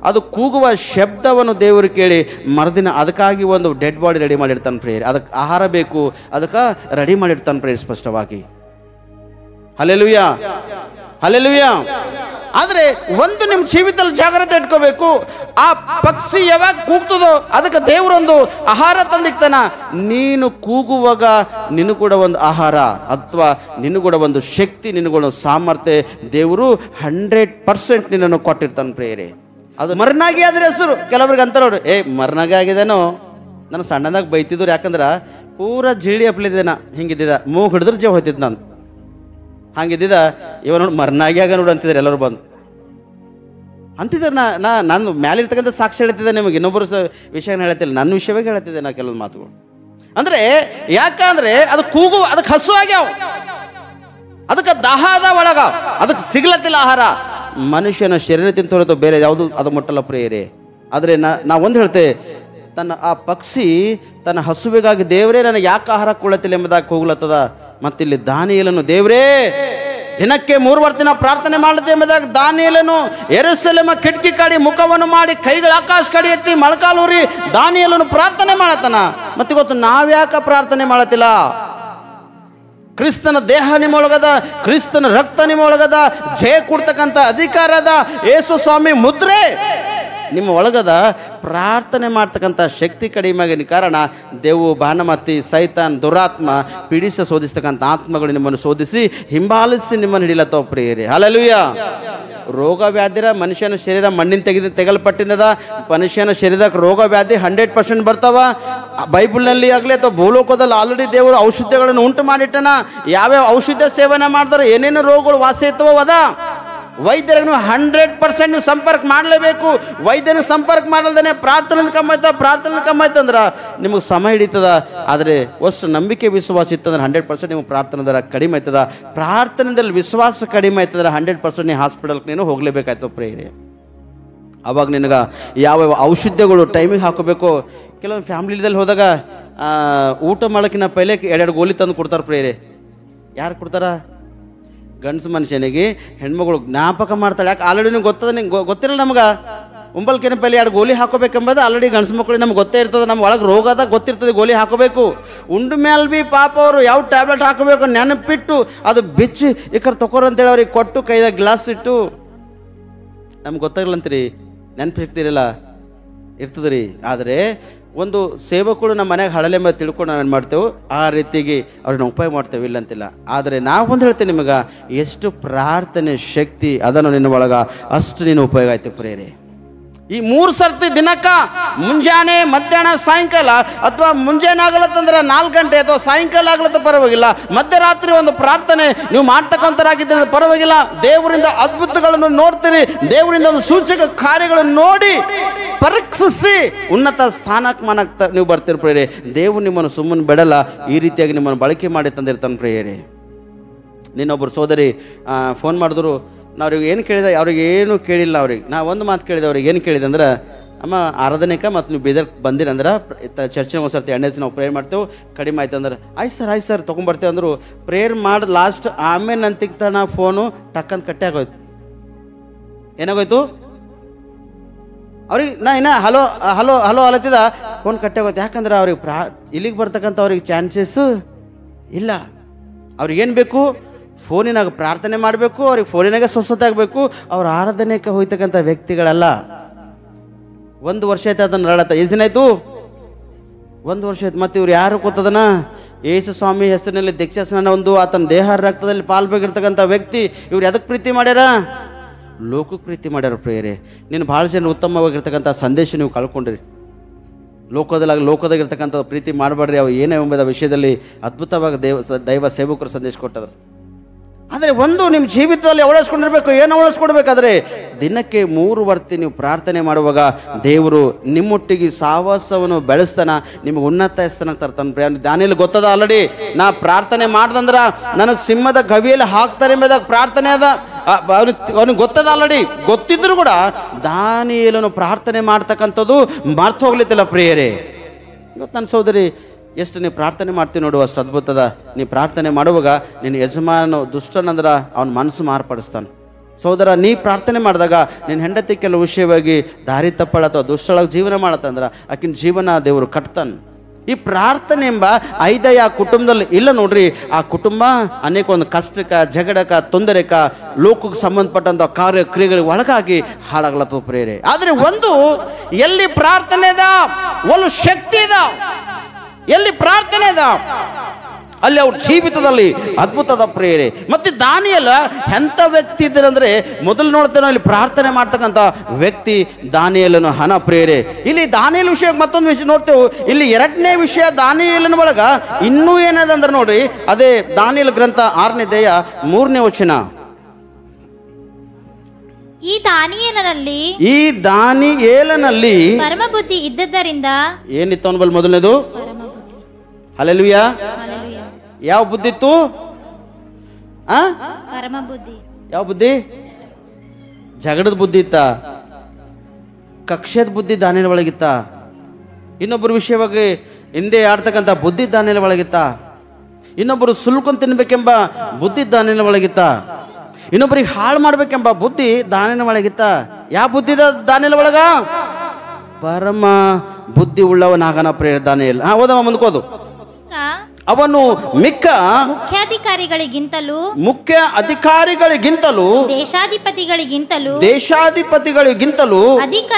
ಅದು ಕೂಗುವ ಶಬ್ದವನ್ನು ದೇವರು ಕೇಳಿ ಮರುದಿನ ಅದಕ್ಕಾಗಿ ಒಂದು ಡೆಡ್ ಬಾಡಿ ರೆಡಿ ಮಾಡಿರ್ತಾನೆ ಪ್ರೇಯರ್. ಅದಕ್ಕೆ ಆಹಾರ ಬೇಕು, ಅದಕ್ಕೆ ರೆಡಿ ಮಾಡಿರ್ತಾನೆ ಪ್ರೇಯರ್ ಸ್ಪಷ್ಟವಾಗಿ. Hallelujah, hallelujah. ಆದರೆ ಒಂದು ನಿಮ್ಮ ಜೀವಿತದಲ್ಲಿ ಜಾಗ್ರತೆ ಇಟ್ಕೋಬೇಕು. ಆ ಪಕ್ಷಿ ಯಾವಾಗ ಕೂಗ್ತದೋ ಅದಕ್ಕೆ ದೇವರೊಂದು ಆಹಾರ ತಂದಿಕ್ತಾನ. ನೀನು ಕೂಗುವಾಗ ನಿನಗೂ ಕೂಡ ಒಂದು ಆಹಾರ ಅಥವಾ ನಿನಗೂ ಕೂಡ ಒಂದು ಶಕ್ತಿ, ನಿನಗೂ ಒಂದು ಸಾಮರ್ಥ್ಯ ದೇವರು 100% ನಿನ್ನನ್ನು ಕೊಟ್ಟಿರ್ತಾನೆ ಪ್ರೇಯರೆ. ಅದು ಮರ್ನಾಗಿ ಆದ್ರೆ ಹೆಸರು. ಕೆಲವ್ರಿಗೆ ಅಂತಾರೋರು, ಮರ್ನಾಗಿ ಆಗಿದೇನೋ, ನಾನು ಸಣ್ಣದಾಗ ಬೈತಿದ್ರು. ಯಾಕಂದ್ರೆ ಪೂರ ಜಿಳಿ ಅಪ್ಲಿದ್ದೇನ ಹಿಂಗಿದ್ದಿದ್ದ, ಮೂಗು ಹಿಡಿದ್ರೆ ಜೀವ ಹೋಯ್ತಿದ್ದು ನಾನು. ಹಂಗಿದ್ದಿದ್ದ ಇವ ನೋಡಿ ಮರ್ನಾಗ್ಯಾಗ ನೋಡಿ ಅಂತಿದ್ದಾರೆ ಎಲ್ಲರೂ ಬಂದು ಅಂತಿದ್ದಾರೆ. ನಾನು ಮ್ಯಾಲಿರ್ತಕ್ಕಂಥ ಸಾಕ್ಷಿ ಹೇಳ್ತಿದ್ದೆ ನಿಮಗೆ, ಇನ್ನೊಬ್ಬರು ವಿಷಯನ ಹೇಳ್ತಿಲ್ಲ, ನನ್ನ ವಿಷಯವಾಗಿ ಹೇಳ್ತಿದ್ದೆ ನಾ ಕೆಲವೊಂದು ಮಾತುಗಳು. ಅಂದರೆ ಯಾಕಂದ್ರೆ ಅದು ಕೂಗು, ಅದಕ್ಕೆ ಹಸು ಆಗ್ಯಾವ, ಅದಕ್ಕೆ ದಾಹದ ಒಳಗ, ಅದಕ್ಕೆ ಸಿಗ್ಲತ್ತಿಲ್ಲ ಆಹಾರ. ಮನುಷ್ಯನ ಶರೀರ ತಿಂತ ಹೊರತು ಬೇರೆ ಯಾವುದು ಅದು ಮುಟ್ಟಲ್ಲ ಪ್ರೇಯರೆ. ಆದರೆ ನಾ ಒಂದು ಹೇಳ್ತೆ, ಆ ಪಕ್ಷಿ ತನ್ನ ಹಸುವಿಗಾಗಿ ದೇವರೇ ನನಗೆ ಯಾಕೆ ಆಹಾರ ಕೊಡತ್ತಿಲ್ಲ ಎಂಬುದಾಗಿ ಹೋಗ್ಲತ್ತದ. ಮತ್ತಿಲ್ಲಿ ದಾನಿಯೇಲನು ದೇವರೇ ದಿನಕ್ಕೆ 3 ವರ್ಷ ಪ್ರಾರ್ಥನೆ ಮಾಡುತ್ತೆ ಎಂಬುದಾಗಿ ದಾನಿಯೇಲನು ಯೆರೂಸಲೇಮ ಕಿಟಕಿ ಕಡಿ ಮುಖವನ್ನು ಮಾಡಿ ಕೈಗಳ ಆಕಾಶ ಕಡಿ ಎತ್ತಿ ಮೊಳಕಾಲೂರಿ ದಾನಿಯೇಲನು ಪ್ರಾರ್ಥನೆ ಮಾಡತ್ತಾನ. ಮತ್ತೆ ಇವತ್ತು ನಾವ್ಯಾಕೆ ಪ್ರಾರ್ಥನೆ ಮಾಡತ್ತಿಲ್ಲ? ಕ್ರಿಸ್ತನ ದೇಹ ನಿಮ್ಮೊಳಗದ, ಕ್ರಿಸ್ತನ ರಕ್ತ ನಿಮ್ಮೊಳಗದ, ಜಯ ಕೊಡ್ತಕ್ಕಂಥ ಅಧಿಕಾರದ ಯೇಸು ಸ್ವಾಮಿ ಮುದ್ರೆ ನಿಮ್ಮ ಒಳಗದ. ಪ್ರಾರ್ಥನೆ ಮಾಡ್ತಕ್ಕಂಥ ಶಕ್ತಿ ಕಡಿಮೆ ಆಗಿನ ಕಾರಣ ದೇವು, ಭಾನುಮತಿ, ಸೈತಾನ್, ದುರಾತ್ಮ ಶೋಧಿಸ್ತಕ್ಕಂಥ ಆತ್ಮಗಳು ನಿಮ್ಮನ್ನು ಶೋಧಿಸಿ ಹಿಂಬಾಲಿಸಿ ನಿಮ್ಮನ್ನು ಹಿಡಿಲತ್ತವ ಪ್ರಿಯರೇ. ಹಲ್ಲೆಲೂಯ. ರೋಗ ವ್ಯಾಧಿರ ಮನುಷ್ಯನ ಶರೀರ ಮಣ್ಣಿನ ತೆಗಲ್ಪಟ್ಟಿದ್ದದ. ಮನುಷ್ಯನ ಶರೀರಕ್ಕೆ ರೋಗ ವ್ಯಾಧಿ 100% ಬರ್ತಾವ. ಬೈಬಲ್ನಲ್ಲಿ ಆಗಲಿ ಅಥವಾ ಭೂಲೋಕದಲ್ಲಿ ಆಲ್ರೆಡಿ ದೇವರು ಔಷಧಿಗಳನ್ನು ಉಂಟು ಮಾಡಿಟ್ಟನ. ಯಾವ್ಯಾವ ಔಷಧ ಸೇವನೆ ಮಾಡಿದ್ರೆ ಏನೇನು ರೋಗಗಳು ವಾಸಿ ಇರ್ತವೋ ಅದ. ವೈದ್ಯರಿಗೆ 100% ನೀವು ಸಂಪರ್ಕ ಮಾಡಲೇಬೇಕು. ವೈದ್ಯನ ಸಂಪರ್ಕ ಮಾಡಲ್ದೇ ಪ್ರಾರ್ಥನೆ ಕಮ್ಮಾಯ್ತಂದ್ರೆ ನಿಮಗೆ ಸಮಯ ಹಿಡಿತದ. ಆದರೆ ಅಷ್ಟು ನಂಬಿಕೆ ವಿಶ್ವಾಸ ಇತ್ತಂದ್ರೆ 100% ನಿಮಗೆ ಪ್ರಾರ್ಥನೆ ದರ ಕಡಿಮೆ ಆಯ್ತದ. ಪ್ರಾರ್ಥನೆಯಲ್ಲಿ ವಿಶ್ವಾಸ ಕಡಿಮೆ ಆಯ್ತಂದ್ರೆ 100% ನೀವು ಹಾಸ್ಪಿಟಲ್ಗೆ ನೀನು ಹೋಗಲೇಬೇಕಾಯ್ತು ಪ್ರೇಯರೆ. ಅವಾಗ ನಿನಗೆ ಯಾವ್ಯಾವ ಔಷಧಿಗಳು ಟೈಮಿಗೆ ಹಾಕೋಬೇಕು. ಕೆಲವೊಂದು ಫ್ಯಾಮಿಲಿದಲ್ಲಿ ಹೋದಾಗ ಊಟ ಮಾಡೋಕ್ಕಿಂತ ಪೈಲೆ 2 ಗೋಲಿ ತಂದು ಕೊಡ್ತಾರೆ ಪ್ರೇಯರೆ. ಯಾರು ಕೊಡ್ತಾರ? ಗಂಡಸು ಮನುಷ್ಯನಿಗೆ ಹೆಣ್ಮಗಳು ಜ್ಞಾಪಕ ಮಾಡ್ತಾಳೆ. ಯಾಕೆ ಆಲ್ರೆಡಿ ನಿಮ್ಗೆ ಗೊತ್ತದ, ನಿಂಗೆ ಗೊತ್ತಿರಲ್ಲ ನಮ್ಗೆ. ಉಂಬಲ್ ಕೆನಪಲ್ಲಿ 2 ಗೋಲಿ ಹಾಕೋಬೇಕೆಂಬುದು ಆಲ್ರೆಡಿ ಗಂಡಸು ಮಕ್ಕಳಿಗೆ ನಮ್ಗೆ ಗೊತ್ತೇ ಇರ್ತದೆ. ನಮ್ಮ ಒಳಗೆ ರೋಗ ಅದ ಗೊತ್ತಿರ್ತದೆ, ಗೋಲಿ ಹಾಕೋಬೇಕು. ಉಂಡ ಮೇಲೆ ಭೀ ಪಾಪ ಅವರು ಯಾವ ಟ್ಯಾಬ್ಲೆಟ್ ಹಾಕೋಬೇಕು ನೆನಪಿಟ್ಟು ಅದು ಬಿಚ್ಚಿ ಈಕರ್ ತಗೋರು ಅಂತೇಳಿ ಅವ್ರಿಗೆ ಕೊಟ್ಟು ಕೈದಾಗ ಗ್ಲಾಸ್ ಇಟ್ಟು ನಮ್ಗೆ ಗೊತ್ತಾಗಲ್ಲ ಅಂತೀರಿ, ನೆನಪು ಸಿಗ್ತಿರಲ್ಲ ಇರ್ತದೆ ರೀ. ಆದರೆ ಒಂದು ಸೇವಕರು ನಮ್ಮ ಮನೆಗೆ ಹಳಲೆ ಮೇಲೆ ತಿಳ್ಕೊಂಡು ನಾವೇನು ಮಾಡ್ತೇವೆ, ಆ ರೀತಿಗೆ ಅವ್ರಿಗೆ ನಾವು ಉಪಯೋಗ ಮಾಡ್ತೇವೆ, ಇಲ್ಲ ಅಂತಿಲ್ಲ. ಆದರೆ ನಾವು ಒಂದು ಹೇಳ್ತೇವೆ, ನಿಮಗೆ ಎಷ್ಟು ಪ್ರಾರ್ಥನೆ ಶಕ್ತಿ ಅದನ್ನು ನಿನ್ನ ಒಳಗೆ ಅಷ್ಟು ನೀನು ಉಪಯೋಗ ಆಯ್ತು ಪ್ರೇರೆ. ಈ 3 ಸರ್ತಿ ದಿನಕ್ಕ ಮುಂಜಾನೆ ಮಧ್ಯಾಹ್ನ ಸಾಯಂಕಾಲ, ಅಥವಾ ಮುಂಜಾನೆ ಆಗಲತ್ತಂದ್ರೆ 4 ಗಂಟೆ ಅಥವಾ ಸಾಯಂಕಾಲ ಆಗ್ಲತ್ತ ಪರವಾಗಿಲ್ಲ, ಮಧ್ಯರಾತ್ರಿ ಒಂದು ಪ್ರಾರ್ಥನೆ ನೀವು ಮಾಡ್ತಕ್ಕಂಥರಾಗಿದ್ದರೆ ಪರವಾಗಿಲ್ಲ. ದೇವರಿಂದ ಅದ್ಭುತಗಳನ್ನು ನೋಡ್ತೀರಿ, ದೇವರಿಂದ ಒಂದು ಸೂಚಕ ಕಾರ್ಯಗಳನ್ನು ನೋಡಿ ಪರೀಕ್ಷಿಸಿ ಉನ್ನತ ಸ್ಥಾನಮಾನಕ್ಕೆ ನೀವು ಬರ್ತೀರಿ ಪ್ರೇರೆ. ದೇವರು ನಿಮ್ಮನ್ನು ಸುಮ್ಮನೆ ಬಿಡಲ್ಲ, ಈ ರೀತಿಯಾಗಿ ನಿಮ್ಮನ್ನು ಬಳಕೆ ಮಾಡಿ ತಂದಿರ್ತಾನೆ ಪ್ರೇಯರೇ. ನಿನ್ನೊಬ್ಬರು ಸೋದರಿ ಫೋನ್ ಮಾಡಿದ್ರು, ನಾವು ಅವ್ರಿಗೆ ಏನು ಕೇಳಿದೆ, ಅವ್ರಿಗೆ ಏನೂ ಕೇಳಿಲ್ಲ. ಅವ್ರಿಗೆ ನಾ ಒಂದು ಮಾತು ಕೇಳಿದೆ, ಅವ್ರಿಗೆ ಏನು ಕೇಳಿದೆ ಅಂದ್ರೆ, ಅಮ್ಮ ಆರಾಧನೆಕ ಮತ್ತು ನೀವು ಬೀದರ್ ಬಂದಿರಂದ್ರೆ ಚರ್ಚಿನ ಒಂದು ಸರ್ತಿ 2 ದಿನ ನಾವು ಪ್ರೇಯರ್ ಮಾಡ್ತೇವೆ, ಕಡಿಮೆ ಆಯ್ತು ಅಂದ್ರೆ ಆಯ್ತು ಸರ್ ತೊಗೊಂಬರ್ತೇವೆ ಅಂದರು. ಪ್ರೇಯರ್ ಮಾಡಿ ಲಾಸ್ಟ್ ಆಮೇಲೆ ನಂತಿಗೆ ತನ ಫೋನು ಟಕ್ಕಂತ ಕಟ್ಟೆ ಆಗೋಯ್ತು. ಏನಾಗೋಯ್ತು ಅವ್ರಿಗೆ, ನಾ ಇನ್ನು ಹಲೋ ಹಲೋ ಹಲೋ ಅಲತ್ತಿದ ಫೋನ್ ಕಟ್ಟೆ ಆಗೋಯ್ತು. ಯಾಕಂದ್ರೆ ಅವ್ರಿಗೆ ಇಲ್ಲಿಗೆ ಬರ್ತಕ್ಕಂಥ ಅವ್ರಿಗೆ ಚಾನ್ಸಸ್ಸು ಇಲ್ಲ. ಅವ್ರಿಗೇನು ಬೇಕು, ಫೋನಿನಾಗ ಪ್ರಾರ್ಥನೆ ಮಾಡಬೇಕು, ಅವ್ರಿಗೆ ಫೋನಿನಾಗೆ ಸ್ವಸ್ಥತೆ ಆಗಬೇಕು. ಅವ್ರು ಆರಾಧನೆಗೆ ಹೋಗ್ತಕ್ಕಂಥ ವ್ಯಕ್ತಿಗಳಲ್ಲ. 1 ವರ್ಷ ಆಯ್ತು ಅದನ್ನು ನಡಾಡತ್ತ. ಎಷ್ಟು ದಿನ ಆಯಿತು? 1 ವರ್ಷ ಆಯ್ತು. ಮತ್ತು ಇವ್ರು ಯಾರು ಕೂತದನ? ಯೇಸು ಸ್ವಾಮಿ ಹೆಸರಿನಲ್ಲಿ ದೀಕ್ಷಾಸ್ನಾನ ಒಂದು ಆತನ ದೇಹ ರಕ್ತದಲ್ಲಿ ಪಾಲ್ಬೇಕಿರ್ತಕ್ಕಂಥ ವ್ಯಕ್ತಿ. ಇವ್ರು ಎದಕ್ಕೆ ಪ್ರೀತಿ ಮಾಡ್ಯಾರ? ಲೋಕಕ್ಕೆ ಪ್ರೀತಿ ಮಾಡ್ಯಾರ ಪ್ರೇಯರೇ. ನೀನು ಭಾಳ ಜನ ಉತ್ತಮವಾಗಿರ್ತಕ್ಕಂಥ ಸಂದೇಶ ನೀವು ಕಳ್ಕೊಂಡ್ರಿ. ಲೋಕದಾಗಿರ್ತಕ್ಕಂಥ ಪ್ರೀತಿ ಮಾಡಬೇಡ್ರಿ, ಅವು ಏನೇ ಎಂಬುದ ವಿಷಯದಲ್ಲಿ ಅದ್ಭುತವಾಗಿ ದೈವ ಸೇವಕರು ಸಂದೇಶ ಕೊಟ್ಟದ್ರು. ಆದರೆ ಒಂದು ನಿಮ್ಮ ಜೀವಿತದಲ್ಲಿ ಅಳವಡಿಸ್ಕೊಂಡಿರ್ಬೇಕು. ಏನು ಅಳವಡಿಸ್ಕೊಡ್ಬೇಕಾದ್ರೆ ದಿನಕ್ಕೆ 3 ವರ್ತಿ ನೀವು ಪ್ರಾರ್ಥನೆ ಮಾಡುವಾಗ ದೇವರು ನಿಮ್ಮೊಟ್ಟಿಗೆ ಸಾವಾಸವನ್ನು ಬೆಳೆಸ್ತಾನ, ನಿಮಗೆ ಉನ್ನತ ಸ್ಥಾನಕ್ಕೆ ತರ್ತಾನೆ. ದಾನಿಯಲ್ಲಿ ಗೊತ್ತದ ಆಲ್ರೆಡಿ, ನಾ ಪ್ರಾರ್ಥನೆ ಮಾಡ್ದಂದ್ರೆ ನನಗೆ ಸಿಂಹದ ಗವಿಯಲ್ಲಿ ಹಾಕ್ತಾರೆ ಎಂಬುದಾಗ ಪ್ರಾರ್ಥನೆ ಅದ. ಅವನಿಗೆ ಗೊತ್ತದ ಆಲ್ರೆಡಿ. ಗೊತ್ತಿದ್ರು ಕೂಡ ದಾನಿಯೇಲನು ಪ್ರಾರ್ಥನೆ ಮಾಡ್ತಕ್ಕಂಥದ್ದು ಮರ್ತು ಹೋಗ್ಲಿತ್ತಿಲ್ಲ ಪ್ರಿಯರೇ. ಇವತ್ತು ನನ್ನ ಸಹೋದರಿ ಎಷ್ಟು ನೀವು ಪ್ರಾರ್ಥನೆ ಮಾಡ್ತೀವಿ ನೋಡು, ಅಷ್ಟು ಅದ್ಭುತದ. ನೀ ಪ್ರಾರ್ಥನೆ ಮಾಡುವಾಗ ನಿನ್ನ ಯಜಮಾನ ದುಷ್ಟನಂದ್ರೆ ಅವನ ಮನಸ್ಸು ಮಾರ್ಪಡಿಸ್ತಾನೆ. ಸಹೋದರ, ನೀ ಪ್ರಾರ್ಥನೆ ಮಾಡಿದಾಗ ನಿನ್ನ ಹೆಂಡತಿ ಕೆಲವು ವಿಷಯವಾಗಿ ದಾರಿ ತಪ್ಪಳ ಅಥವಾ ದುಷ್ಟಳಾಗಿ ಜೀವನ ಮಾಡತ್ತಂದ್ರೆ ಆಕಿನ ಜೀವನ ದೇವರು ಕಟ್ತಾನೆ. ಈ ಪ್ರಾರ್ಥನೆ ಎಂಬ ಐದಯ ಕುಟುಂಬದಲ್ಲಿ ಇಲ್ಲ ನೋಡ್ರಿ. ಆ ಕುಟುಂಬ ಅನೇಕ ಒಂದು ಕಷ್ಟಕ, ಜಗಳಕ, ತೊಂದರೆಕ, ಲೋಕಕ್ಕೆ ಸಂಬಂಧಪಟ್ಟಂಥ ಕಾರ್ಯಕ್ರಿಯೆಗಳಿಗೆ ಒಳಗಾಗಿ ಹಾಳಾಗ್ಲತ್ತದ ಪ್ರೇರೆ. ಆದರೆ ಒಂದು ಎಲ್ಲಿ ಪ್ರಾರ್ಥನೆ ಅದ, ಒಂದು ಶಕ್ತಿ ಅದ. ಎಲ್ಲಿ ಪ್ರಾರ್ಥನೆ ಅದ ಅಲ್ಲಿ ಅವ್ರ ಜೀವಿತದಲ್ಲಿ ಅದ್ಭುತದ ಪ್ರೇರೆ. ಮತ್ತೆ ದಾನಿಯೇಲ ಎಂಥ ವ್ಯಕ್ತಿ ಇದ್ದಾರೆ ಅಂದರೆ, ಮೊದಲು ನೋಡ್ತೇವೆ ಇಲ್ಲಿ ಪ್ರಾರ್ಥನೆ ಮಾಡ್ತಕ್ಕಂಥ ವ್ಯಕ್ತಿ ದಾನಿಯೇಲನು ಹಣ ಪ್ರೇರೆ. ಇಲ್ಲಿ ದಾನಿಯೇಲ ವಿಷಯ ಮತ್ತೊಂದು ವಿಷಯ ನೋಡ್ತೇವೆ. ಇಲ್ಲಿ 2ನೇ ವಿಷಯ ದಾನಿಯೇಲನ ಒಳಗ ಇನ್ನೂ ಏನದ ಅಂದ್ರೆ ನೋಡ್ರಿ, ಅದೇ ದಾನಿಯೇಲ ಗ್ರಂಥ 6ನೇ ಅಧ್ಯಾಯ 3ನೇ ವಚನ. ಈ ದಾನಿಯೇಲನಲ್ಲಿ ಪರಮ ಬುದ್ಧಿ ಇದ್ದದ್ದರಿಂದ ಏನಿತ್ತು ಅನ್ಬಲ್? ಮೊದಲನೇದು ಹಲ್ಲೆಲೂಯಾ. ಯಾವ ಬುದ್ಧಿ ಇತ್ತು? ಪರಮ ಬುದ್ಧಿ. ಯಾವ ಬುದ್ಧಿ? ಜಗಳದ ಬುದ್ಧಿ ಇತ್ತ? ಕಕ್ಷದ ಬುದ್ಧಿ ದಾನಿಯೇಲ ಒಳಗಿತ್ತ? ಇನ್ನೊಬ್ಬರ ವಿಷಯವಾಗಿ ಹಿಂದೆ ಆಡ್ತಕ್ಕಂಥ ಬುದ್ಧಿ ದಾನಿಯೇಲ ಒಳಗಿತ್ತ? ಇನ್ನೊಬ್ಬರು ಸುಲ್ಕೊಂಡು ತಿನ್ಬೇಕೆಂಬ ಬುದ್ಧಿ ದಾನಿಯೇಲ ಒಳಗಿತ್ತ? ಇನ್ನೊಬ್ಬರಿಗೆ ಹಾಳು ಮಾಡ್ಬೇಕೆಂಬ ಬುದ್ಧಿ ದಾನಿಯೇಲ ಒಳಗಿತ್ತ? ಯಾವ ಬುದ್ಧಿ ದಾನಿಯೇಲ ಒಳಗ? ಪರಮ ಬುದ್ಧಿ ಉಳ್ಳವನಾಗನ ಪ್ರೇರ ದಾನಿಯೇಲ. ಓದಮ್ಮ, ಮುಂದಕ್ಕೋದು. ಅವನು ಮಿಕ್ಕ ಮುಖ್ಯ ಅಧಿಕಾರಿಗಳಿಗಿಂತಲೂ ದೇಶಾಧಿಪತಿಗಳಿಗಿಂತಲೂ ಅಧಿಕ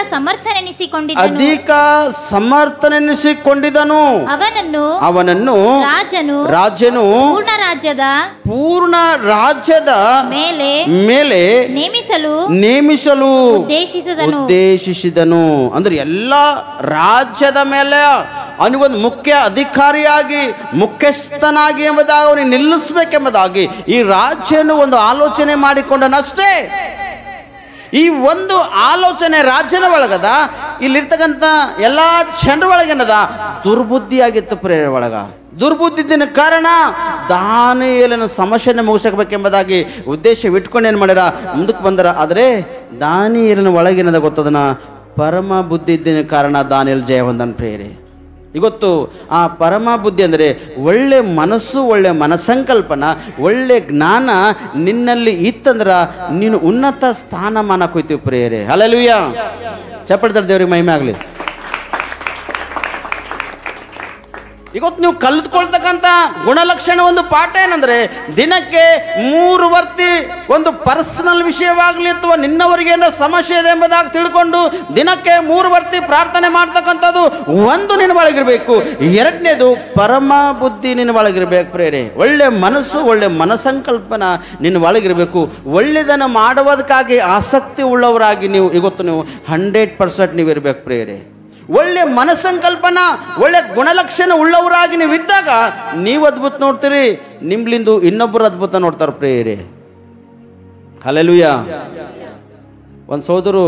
ಸಮರ್ಥನೆನಿಸಿಕೊಂಡಿದ್ದನು. ಅವನನ್ನು ರಾಜನು ಪೂರ್ಣ ರಾಜ್ಯದ ಮೇಲೆ ನೇಮಿಸಲು ಉದ್ದೇಶಿಸಿದನು. ಅಂದ್ರೆ ಎಲ್ಲ ರಾಜ್ಯದ ಮೇಲೆ ಅವನಿಗೊಂದು ಮುಖ್ಯ ಅಧಿಕಾರಿಯಾಗಿ, ಮುಖ್ಯಸ್ಥನಾಗಿ ಎಂಬುದಾಗಿ ಅವನಿಗೆ ನಿಲ್ಲಿಸಬೇಕೆಂಬುದಾಗಿ ಈ ರಾಜ್ಯನು ಒಂದು ಆಲೋಚನೆ ಮಾಡಿಕೊಂಡನಷ್ಟೇ. ಈ ಒಂದು ಆಲೋಚನೆ ರಾಜ್ಯದ ಒಳಗದ. ಇಲ್ಲಿರ್ತಕ್ಕಂಥ ಎಲ್ಲ ಜನರ ಒಳಗೇನದ ದುರ್ಬುದ್ಧಿಯಾಗಿತ್ತು ಪ್ರೇರ ಒಳಗ. ದುರ್ಬುದ್ಧಿನ ಕಾರಣ ದಾನಿಯೇಲನ ಸಮಸ್ಯೆಯನ್ನು ಮುಗಿಸಬೇಕೆಂಬುದಾಗಿ ಉದ್ದೇಶವಿಟ್ಕೊಂಡು ಏನು ಮಾಡ್ಯಾರ, ಮುಂದಕ್ಕೆ ಬಂದರ. ಆದರೆ ದಾನಿಯೇಲನ ಒಳಗೇನದ ಗೊತ್ತದನ? ಪರಮ ಬುದ್ಧಿ ಇದ್ದಿನ ಕಾರಣ ದಾನಿಯೇಲ ಜಯ ಹೊಂದನ ಪ್ರೇರೆ. ಇವತ್ತು ಆ ಪರಮ ಬುದ್ಧಿ ಅಂದರೆ ಒಳ್ಳೆ ಮನಸ್ಸು, ಒಳ್ಳೆ ಮನಸ್ಸಂಕಲ್ಪನ, ಒಳ್ಳೆ ಜ್ಞಾನ ನಿನ್ನಲ್ಲಿ ಇತ್ತಂದ್ರೆ ನೀನು ಉನ್ನತ ಸ್ಥಾನಮಾನ ಕೊಯ್ತೀವಿ ಪ್ರಿಯರೇ. ಹಲ್ಲೆಲೂಯಾ. ಚಪ್ಪಡ್ತಾರೆ, ದೇವರಿಗೆ ಮಹಿಮೆ ಆಗಲಿ. ಇವತ್ತು ನೀವು ಕಲಿತ್ಕೊಳ್ತಕ್ಕಂಥ ಗುಣಲಕ್ಷಣ ಒಂದು ಪಾಠ ಏನಂದರೆ, ದಿನಕ್ಕೆ 3 ವರ್ತಿ ಒಂದು ಪರ್ಸನಲ್ ವಿಷಯವಾಗಲಿ ಅಥವಾ ನಿನ್ನವರಿಗೇನೋ ಸಮಸ್ಯೆ ಇದೆ ಎಂಬುದಾಗಿ ತಿಳ್ಕೊಂಡು ದಿನಕ್ಕೆ 3 ವರ್ತಿ ಪ್ರಾರ್ಥನೆ ಮಾಡ್ತಕ್ಕಂಥದ್ದು ಒಂದು ನಿನ್ನ ಒಳಗಿರಬೇಕು. ಎರಡನೇದು ಪರಮ ಬುದ್ಧಿ ನಿನ್ನ ಒಳಗಿರಬೇಕು ಪ್ರೇರೆ. ಒಳ್ಳೆ ಮನಸ್ಸು, ಒಳ್ಳೆ ಮನಸ್ಸಂಕಲ್ಪನ ನಿನ್ನ ಒಳಗಿರಬೇಕು. ಒಳ್ಳೆಯದನ್ನು ಮಾಡುವುದಕ್ಕಾಗಿ ಆಸಕ್ತಿ ಉಳ್ಳವರಾಗಿ ನೀವು ಇವತ್ತು ನೀವು 100% ನೀವು ಇರಬೇಕು ಪ್ರೇರೆ. ಒಳ್ಳೆ ಮನಸ್ಸಂಕಲ್ಪನ, ಒಳ್ಳೆ ಗುಣಲಕ್ಷಣ ಉಳ್ಳವರಾಗಿ ನೀವು ಇದ್ದಾಗ ನೀವು ಅದ್ಭುತ ನೋಡ್ತೀರಿ, ನಿಮ್ಲಿಂದು ಇನ್ನೊಬ್ಬರು ಅದ್ಭುತ ನೋಡ್ತಾರೆ ಪ್ರೇಯರೇ. ಹಲ್ಲೆಲೂಯಾ. ಒಂದು ಸೋದರು,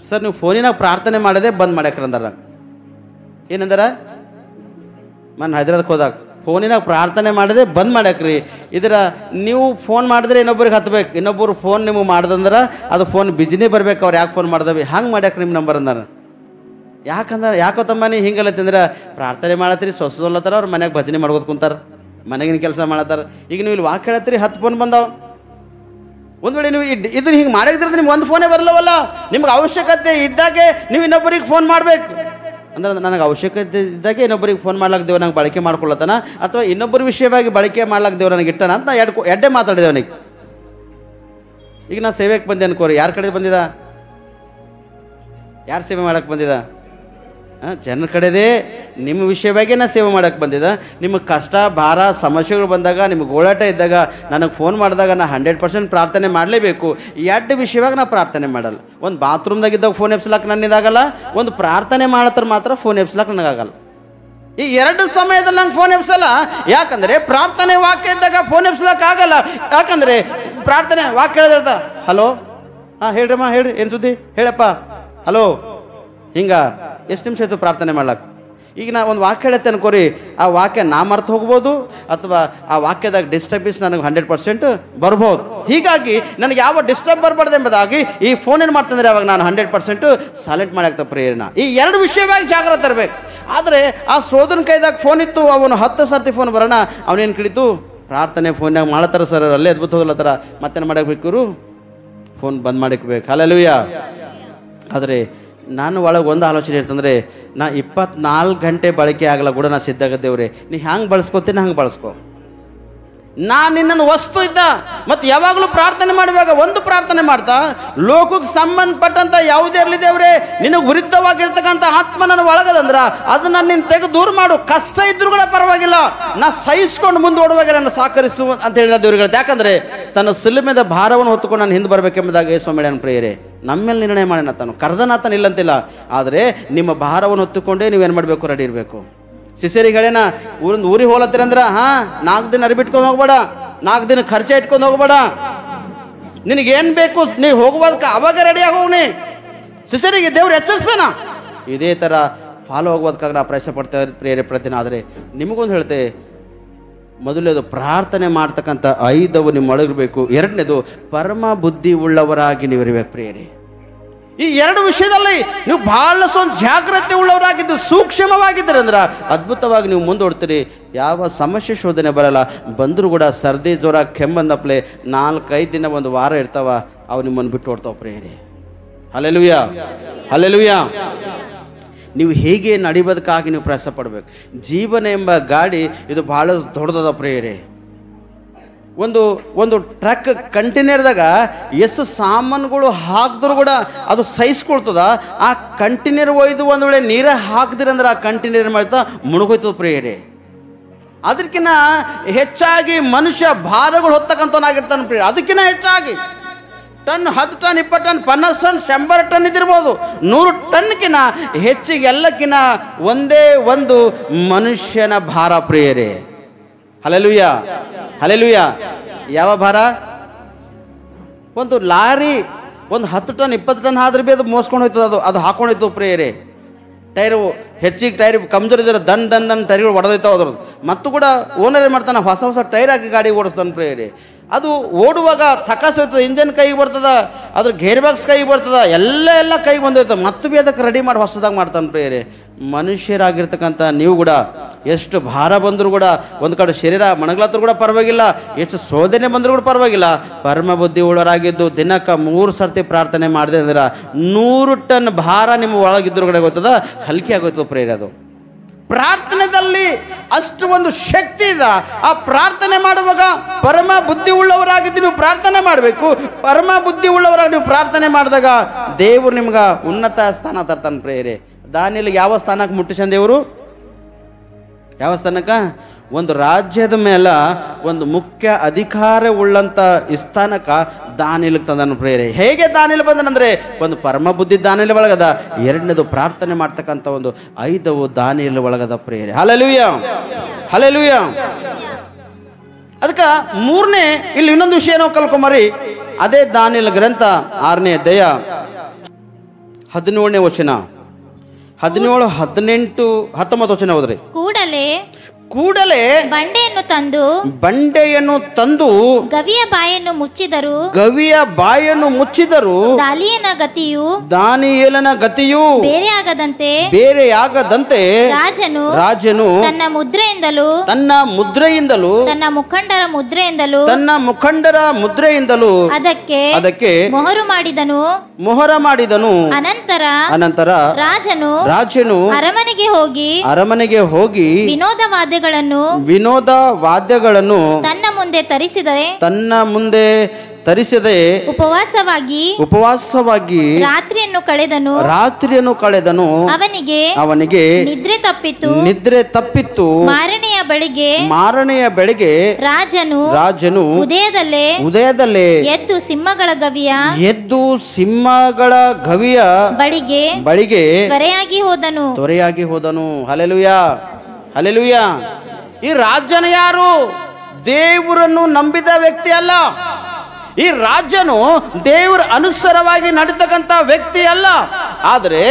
ಸರ್ ನೀವು ಫೋನಿನಾಗ ಪ್ರಾರ್ಥನೆ ಮಾಡದೆ ಬಂದ್ ಮಾಡ್ಯಾಕ್ರಂದಾರ. ಏನಂದಾರ? ನಾನು ಹೈದ್ರಾಬಾದ್ಗೆ ಹೋದಾಗ ಫೋನಿನಾಗ ಪ್ರಾರ್ಥನೆ ಮಾಡದೆ ಬಂದ್ ಮಾಡ್ಯಾಕ್ರಿ. ಇದರ ನೀವು ಫೋನ್ ಮಾಡಿದ್ರೆ ಇನ್ನೊಬ್ಬರಿಗೆ ಹತ್ಬೇಕು, ಇನ್ನೊಬ್ಬರು ಫೋನ್ ನಿಮಗೆ ಮಾಡ್ದಂದ್ರೆ ಅದು ಫೋನ್ ಬಿಜಿನೇ ಬರ್ಬೇಕು. ಅವ್ರು ಯಾಕೆ ಫೋನ್ ಮಾಡ್ದವಿ ಹಂಗೆ ಮಾಡ್ಯಾಕ್ರಿ ನಿಮ್ಮ ನಂಬರ್ ಅಂದಾರ. ಯಾಕಂದ್ರೆ ಯಾಕೋ ತಮ್ಮ ನೀ ಹಿಂಗಲ್ಲತ್ತಂದ್ರೆ ಪ್ರಾರ್ಥನೆ ಮಾಡತ್ತೀರಿ, ಸೊಸಲ್ಲತ್ತಾರ, ಅವ್ರು ಮನ್ಯಾಗ ಭಜನೆ ಮಾಡ್ಕೋತ ಕುಂತಾರ, ಮನೆಗಿನ ಕೆಲಸ ಮಾಡತ್ತಾರ. ಈಗ ನೀವು ಇಲ್ಲಿ ವಾಕ್ ಹೇಳತ್ತೀರಿ, 10 ಫೋನ್ ಬಂದಾವ. ಒಂದು ವೇಳೆ ನೀವು ಇದನ್ನ ಹಿಂಗೆ ಮಾಡಿದ್ರೆ ನಿಮ್ಗೆ ಒಂದು ಫೋನೇ ಬರಲ್ಲವಲ್ಲ. ನಿಮ್ಗೆ ಅವಶ್ಯಕತೆ ಇದ್ದಾಗೆ ನೀವು ಇನ್ನೊಬ್ಬರಿಗೆ ಫೋನ್ ಮಾಡಬೇಕು. ಅಂದ್ರೆ ನನಗೆ ಅವಶ್ಯಕತೆ ಇದ್ದಾಗೆ ಇನ್ನೊಬ್ಬರಿಗೆ ಫೋನ್ ಮಾಡ್ಲಾಕ ದೇವ್ರು ನಂಗೆ ಬಳಕೆ ಮಾಡ್ಕೊಳ್ಳತ್ತಾನ, ಅಥವಾ ಇನ್ನೊಬ್ಬರ ವಿಷಯವಾಗಿ ಬಳಕೆ ಮಾಡ್ಲಾಕ ದೇವ್ರು ನನಗೆ ಇಟ್ಟಾನ ಅಂತ ಎಡ್ಡೆ ಮಾತಾಡಿದೆ ಅವನಿಗೆ. ಈಗ ನಾನು ಸೇವೆಗೆ ಬಂದೆ ಅನ್ಕೋರಿ, ಯಾರ ಕಡೆ ಬಂದಿದ? ಯಾರು ಸೇವೆ ಮಾಡಕ್ಕೆ ಬಂದಿದ? ಜನರ ಕಡೆದೇ ನಿಮ್ಮ ವಿಷಯವಾಗಿ ನಾನು ಸೇವೆ ಮಾಡೋಕ್ಕೆ ಬಂದಿದ್ದ. ನಿಮಗೆ ಕಷ್ಟ, ಭಾರ, ಸಮಸ್ಯೆಗಳು ಬಂದಾಗ, ನಿಮಗೆ ಗೋಳಾಟ ಇದ್ದಾಗ ನನಗೆ ಫೋನ್ ಮಾಡಿದಾಗ ನಾನು 100% ಪ್ರಾರ್ಥನೆ ಮಾಡಲೇಬೇಕು. ಎರಡು ವಿಷಯವಾಗಿ ನಾನು ಪ್ರಾರ್ಥನೆ ಮಾಡಲ್ಲ. ಒಂದು ಬಾತ್ರೂಮ್ದಾಗಿದ್ದಾಗ ಫೋನ್ ಎಬ್ಸ್ಲಾಕ ನನ್ನಿದಾಗಲ್ಲ, ಒಂದು ಪ್ರಾರ್ಥನೆ ಮಾಡತ್ರ ಮಾತ್ರ ಫೋನ್ ಎಬ್ಸ್ಲಾಕ ನನಗಾಗಲ್ಲ. ಈ ಎರಡು ಸಮಯದಲ್ಲಿ ನಂಗೆ ಫೋನ್ ಎಬ್ಸಲ್ಲ. ಯಾಕಂದರೆ ಪ್ರಾರ್ಥನೆ ವಾಕ್ಯ ಇದ್ದಾಗ ಫೋನ್ ಎಬ್ಸ್ಲಾಕ ಆಗಲ್ಲ. ಯಾಕಂದರೆ ಪ್ರಾರ್ಥನೆ ವಾಕ್ಯ ಹೇಳಿದ, ಹಲೋ, ಹಾಂ ಹೇಳ್ರಮ್ಮ, ಹೇಳ್ರಿ, ಏನು ಸುದ್ದಿ ಹೇಳಪ್ಪ, ಹಲೋ, ಹಿಂಗೆ ಎಷ್ಟು ನಿಮಿಷ ಆಯಿತು ಪ್ರಾರ್ಥನೆ ಮಾಡ್ಲಾಕ. ಈಗ ನಾ ಒಂದು ವಾಕ್ಯ ಹೇಳುತ್ತೆ ಅನ್ಕೋರಿ, ಆ ವಾಕ್ಯ ನಾ ಮರ್ತು ಹೋಗ್ಬೋದು, ಅಥವಾ ಆ ವಾಕ್ಯದಾಗ ಡಿಸ್ಟರ್ಬೆನ್ಸ್ ನನಗೆ 100% ಬರ್ಬೋದು. ಹೀಗಾಗಿ ನನಗೆ ಯಾವ ಡಿಸ್ಟರ್ಬ್ ಬರಬಾರ್ದು ಎಂಬುದಾಗಿ ಈ ಫೋನ್ ಏನು ಮಾಡ್ತಂದ್ರೆ ಅವಾಗ ನಾನು 100% ಸೈಲೆಂಟ್ ಮಾಡಾಕ್ತ ಪ್ರೇರಣೆ. ಈ ಎರಡು ವಿಷಯವಾಗಿ ಜಾಗ್ರತೆ ಇರಬೇಕು. ಆದರೆ ಆ ಸೋದರನ ಕೈದಾಗ ಫೋನ್ ಇತ್ತು, ಅವನು 10 ಸರ್ತಿ ಫೋನ್ ಬರೋಣ, ಅವನೇನು ಕೇಳಿತು, ಪ್ರಾರ್ಥನೆ ಫೋನ್ಯಾಗ ಮಾಡ್ತಾರೆ ಸರ್, ಅಲ್ಲೇ ಅದ್ಭುತ ಹೋಗ್ಲತ್ತಾರ, ಮತ್ತೇನು ಮಾಡಬೇಕು, ಫೋನ್ ಬಂದ್ ಮಾಡಿಕ್ಬೇಕು. ಹಲ್ಲೆಲೂಯಾ. ಆದರೆ ನಾನು ಒಳಗೆ ಒಂದು ಆಲೋಚನೆ ಇರ್ತಂದರೆ, ನಾ 24 ಗಂಟೆ ಬಳಕೆ ಆಗಲ್ಲ ಕೂಡ ನಾ ಸಿದ್ಧಾಗದ್ದೇವ್ರೆ, ನೀ ಹ್ಯಾಂಗೆ ಬಳಸ್ಕೊತೀನಿ ಹಂಗೆ ಬಳಸ್ಕೊ. ನಾನು ನಿನ್ನನ್ನು ವಸ್ತು ಇದ್ದ ಮತ್ತು ಯಾವಾಗಲೂ ಪ್ರಾರ್ಥನೆ ಮಾಡುವಾಗ ಒಂದು ಪ್ರಾರ್ಥನೆ ಮಾಡ್ತಾ, ಲೋಕಕ್ಕೆ ಸಂಬಂಧಪಟ್ಟಂಥ ಯಾವುದೇ ಇರಲಿ ದೇವ್ರೆ, ನಿನಗೆ ವಿರುದ್ಧವಾಗಿರ್ತಕ್ಕಂಥ ಆತ್ಮ ನನ್ನ ಒಳಗದಂದ್ರೆ ಅದನ್ನು ನೀನು ತೆಗೆದು ದೂರ ಮಾಡು. ಕಷ್ಟ ಇದ್ರೂ ಕೂಡ ಪರವಾಗಿಲ್ಲ, ನಾ ಸಹಿಸ್ಕೊಂಡು ಮುಂದೋಡುವಾಗ ನನ್ನ ಸಹಕರಿಸು ಅಂತ ಹೇಳಿದ ದೇವ್ರಿಗೆ. ಯಾಕಂದರೆ ತನ್ನ ಸಿಲುಮೆದ ಭಾರವನ್ನು ಹೊತ್ತುಕೊಂಡು ನಾನು ಹಿಂದೆ ಬರಬೇಕೆಂಬುದಾಗಿ ಯೇಸು ಮೇಡನ್ ಪ್ರೇಯರೇ ನಮ್ಮೇಲೆ ನಿರ್ಣಯ ಮಾಡೋಣ. ತಾನು ಕರ್ದನಾತನ ಇಲ್ಲಂತಿಲ್ಲ, ಆದರೆ ನಿಮ್ಮ ಭಾರವನ್ನು ಹೊತ್ತುಕೊಂಡೇ ನೀವೇನು ಮಾಡಬೇಕು, ರೆಡಿ ಇರಬೇಕು. ಶಿಷ್ಯರಿಗೆ ಹೇಳೇನ, ಊರಿಗೆ ಹೋಲತ್ತೀರಂದ್ರೆ 4 ದಿನ ಅರಿಬಿಟ್ಕೊಂಡು ಹೋಗ್ಬೇಡ, 4 ದಿನ ಖರ್ಚೆ ಇಟ್ಕೊಂಡು ಹೋಗ್ಬೇಡ, ನಿನಗೇನು ಬೇಕು ನೀವು ಹೋಗುವುದಕ್ಕೆ ಅವಾಗ ರೆಡಿಯಾಗಿ ಹೋಗ್ನಿ. ಶಿಷ್ಯರಿಗೆ ದೇವ್ರು ಎಚ್ಚರಿಸೋಣ. ಇದೇ ಥರ ಫಾಲೋ ಆಗುವುದಕ್ಕಾಗಿ ನಾವು ಪ್ರಯತ್ನ ಪಡ್ತೇವೆ ಪ್ರೇರೆ ಪ್ರತಿನ. ಆದರೆ ನಿಮಗೊಂದು ಹೇಳ್ತೆ, ಮೊದಲನೇದು ಪ್ರಾರ್ಥನೆ ಮಾಡ್ತಕ್ಕಂಥ 5 ನಿಮ್ಮೊಳಗಿರಬೇಕು. ಎರಡನೇದು ಪರಮ ಬುದ್ಧಿ ಉಳ್ಳವರಾಗಿ ನೀವು ಇರಬೇಕು ಪ್ರೇರೆ. ಈ ಎರಡು ವಿಷಯದಲ್ಲಿ ನೀವು ಬಹಳಷ್ಟು ಜಾಗ್ರತೆ ಉಳ್ಳವರಾಗಿದ್ದು, ಸೂಕ್ಷ್ಮವಾಗಿದ್ದೀರಿ ಅಂದ್ರೆ ಅದ್ಭುತವಾಗಿ ನೀವು ಮುಂದೋಡ್ತೀರಿ. ಯಾವ ಸಮಸ್ಯೆ ಶೋಧನೆ ಬರಲ್ಲ. ಬಂದರೂ ಕೂಡ ಸರ್ದಿ, ಜ್ವರ, ಕೆಮ್ಮಂದಪ್ಲೆ 4-5 ದಿನ, ಒಂದು ವಾರ ಇರ್ತಾವ, ಅವು ನಿಮ್ಮನ್ನು ಬಿಟ್ಟು ಓಡ್ತಾವ ಪ್ರೇರೆ. Hallelujah, hallelujah. ನೀವು ಹೇಗೆ ನಡಿಬೋದಕ್ಕಾಗಿ ನೀವು ಪ್ರಯತ್ನ ಪಡಬೇಕು. ಜೀವನ ಎಂಬ ಗಾಡಿ ಇದು ಭಾಳ ದೊಡ್ಡದ ಪ್ರೇರೆ. ಒಂದು ಟ್ರಕ್ ಕಂಟೈನರ್ದಾಗ ಎಷ್ಟು ಸಾಮಾನುಗಳು ಹಾಕಿದ್ರು ಕೂಡ ಅದು ಸಹಿಸ್ಕೊಳ್ತದ. ಆ ಕಂಟೈನರ್ ಒಯ್ದು ಒಂದು ವೇಳೆ ನೀರೇ ಹಾಕಿದ್ರಂದ್ರೆ ಆ ಕಂಟೈನರ್ ಮಾಡ್ತಾ ಮುಳುಗೋಯ್ತದ ಪ್ರೇರೆ. ಅದಕ್ಕಿಂತ ಹೆಚ್ಚಾಗಿ ಮನುಷ್ಯ ಭಾರಗಳು ಹೊತ್ತಕ್ಕಂಥವನಾಗಿರ್ತಾನೆ ಪ್ರೇರೆ. ಅದಕ್ಕಿಂತ ಹೆಚ್ಚಾಗಿ ton, 10 ton, 20 ton, 50 ton, 100 ton ಇದಿರ್ಬೋದು, 100 ಟನ್ಕಿನ ಹೆಚ್ಚಿಗೆ ಎಲ್ಲಕ್ಕಿಂತ ಒಂದೇ ಒಂದು ಮನುಷ್ಯನ ಭಾರ ಪ್ರೇರೆ. Hallelujah, hallelujah. ಯಾವ ಭಾರ? ಒಂದು ಲಾರಿ ಒಂದು 10 ಟನ್ 20 ಟನ್ ಆದ್ರೆ ಭೀ ಅದು ಮೋಸ್ಕೊಂಡು ಹೋಯ್ತದ, ಅದು ಹಾಕೊಂಡು ಹೋಯ್ತದ ಪ್ರೇರೆ. ಟೈರು ಹೆಚ್ಚಿಗೆ ಟೈರ್ ಕಮ್ಜೋರ್ ಇದ್ದಾರೆ, ದನ್ ಟೈರ್ಗಳು ಹೊಡೆದೋಯ್ತಾವ ಅದ್ರದ್ದು. ಮತ್ತು ಕೂಡ ಓನರ್ ಏನು ಮಾಡ್ತಾನೆ, ಹೊಸ ಟೈರ್ ಹಾಕಿ ಗಾಡಿ ಓಡಿಸ್ತಾನೆ ಪ್ರೇರೆ. ಅದು ಓಡುವಾಗ ತಕಾಸ ಹೋಯ್ತದೆ, ಇಂಜನ್ ಕೈಗೆ ಬರ್ತದ, ಅದ್ರ ಗೇರ್ ಬಾಕ್ಸ್ ಕೈಗೆ ಬರ್ತದ, ಎಲ್ಲ ಕೈಗೆ ಬಂದೋಯ್ತದೆ. ಮತ್ತೆ ಭೀ ಅದಕ್ಕೆ ರೆಡಿ ಮಾಡಿ ಹೊಸದಾಗಿ ಮಾಡ್ತಾನೆ ಪ್ರಿಯರೇ. ಮನುಷ್ಯರಾಗಿರ್ತಕ್ಕಂಥ ನೀವು ಕೂಡ ಎಷ್ಟು ಭಾರ ಬಂದರೂ ಕೂಡ, ಒಂದು ಕಡೆ ಶರೀರ ಮಣಗ್ಲತ್ತರೂ ಕೂಡ ಪರವಾಗಿಲ್ಲ, ಎಷ್ಟು ಶೋಧನೆ ಬಂದರೂ ಕೂಡ ಪರವಾಗಿಲ್ಲ, ಪರಮ ಬುದ್ಧಿ ಉಳ್ಳವರಾಗಿದ್ದು ದಿನಕ್ಕೆ 3 ಸರ್ತಿ ಪ್ರಾರ್ಥನೆ ಮಾಡಿದೆ ಅಂದ್ರೆ 100 ಟನ್ ಭಾರ ನಿಮ್ಮ ಒಳಗಿದ್ರು ಕೂಡ ಗೊತ್ತದ, ಹಲ್ಕೆ ಆಗೋಯ್ತದೆ ಪ್ರಿಯರೇ. ಅದು ಪ್ರಾರ್ಥನೆಯಲ್ಲಿ ಅಷ್ಟು ಒಂದು ಶಕ್ತಿ ಇದೆ. ಆ ಪ್ರಾರ್ಥನೆ ಮಾಡುವಾಗ ಪರಮ ಬುದ್ಧಿ ಉಳ್ಳವರಾಗಿದ್ದು ನೀವು ಪ್ರಾರ್ಥನೆ ಮಾಡಬೇಕು. ಪರಮ ಬುದ್ಧಿ ಉಳ್ಳವರಾಗಿ ನೀವು ಪ್ರಾರ್ಥನೆ ಮಾಡಿದಾಗ ದೇವರು ನಿಮ್ಗೆ ಉನ್ನತ ಸ್ಥಾನ ತರ್ತಾನೆ ಪ್ರಿಯರೇ. ದಾನಿಯೇಲನಿಗೆ ಯಾವ ಸ್ಥಾನಕ್ಕೆ ಮುಟ್ಟಿಸನ್ ದೇವರು? ಯಾವ ಸ್ಥಾನಕ್ಕೆ? ಒಂದು ರಾಜ್ಯದ ಮೇಲೆ ಒಂದು ಮುಖ್ಯ ಅಧಿಕಾರ ಉಳ್ಳಂಥ ಸ್ಥಾನಕ್ಕೆ ದಾನಿಯೇಲನಿಗೆ ತಂದನು ಪ್ರಿಯರೇ. ಹೇಗೆ ದಾನಿಯೇಲ ಬಂದನಂದ್ರೆ, ಒಂದು ಪರಮ ಬುದ್ಧಿ ದಾನಿಯೇಲ ಒಳಗದ, ಎರಡನೇದು ಪ್ರಾರ್ಥನೆ ಮಾಡ್ತಕ್ಕಂಥ ಒಂದು ಐದವು ದಾನಿಯೇಲ ಒಳಗದ ಪ್ರಿಯರೇ. Hallelujah, hallelujah. ಅದಕ್ಕೆ ಮೂರನೇ ಇಲ್ಲಿ ಇನ್ನೊಂದು ವಿಷಯ ನಾವು ಕಲ್ಕೊಂಬರಿ. ಅದೇ ದಾನಿಯೇಲ ಗ್ರಂಥ 6ನೇ ಅಧ್ಯಾಯ 17ನೇ ವಚನ, 17, 18, 19 ವಚನ ಹೋದ್ರಿ. ಕೂಡಲೇ ಬಂಡೆಯನ್ನು ತಂದು ಗವಿಯ ಬಾಯನ್ನು ಮುಚ್ಚಿದರು. ದಾನಿಯೇಲನ ಗತಿಯು ಬೇರೆಯಾಗದಂತೆ ರಾಜನು ತನ್ನ ಮುದ್ರೆಯಿಂದಲೂ ತನ್ನ ಮುಖಂಡರ ಮುದ್ರೆಯಿಂದಲೂ ಅದಕ್ಕೆ ಮೊಹರ ಮಾಡಿದನು. ಅನಂತರ ರಾಜನು ಅರಮನೆಗೆ ಹೋಗಿ ವಿನೋದ ವಾದ್ಯಗಳನ್ನು ತನ್ನ ಮುಂದೆ ತರಿಸದೆ ಉಪವಾಸವಾಗಿ ರಾತ್ರಿಯನ್ನು ಕಳೆದನು. ಅವನಿಗೆ ನಿದ್ರೆ ತಪ್ಪಿತ್ತು. ಮಾರನೆಯ ಬೆಳಿಗ್ಗೆ ರಾಜನು ಉದಯದಲ್ಲೇ ಎದ್ದು ಸಿಂಹಗಳ ಗವಿಯ ಬಳಿಗೆ ತ್ವರೆಯಾಗಿ ಹೋದನು. Hallelujah, hallelujah. ಈ ರಾಜನು ಯಾರು? ದೇವರನ್ನು ನಂಬಿದ ವ್ಯಕ್ತಿ ಅಲ್ಲ. ಈ ರಾಜನು ದೇವರ ಅನುಸಾರವಾಗಿ ನಡೀತಕ್ಕಂಥ ವ್ಯಕ್ತಿ ಅಲ್ಲ. ಆದರೆ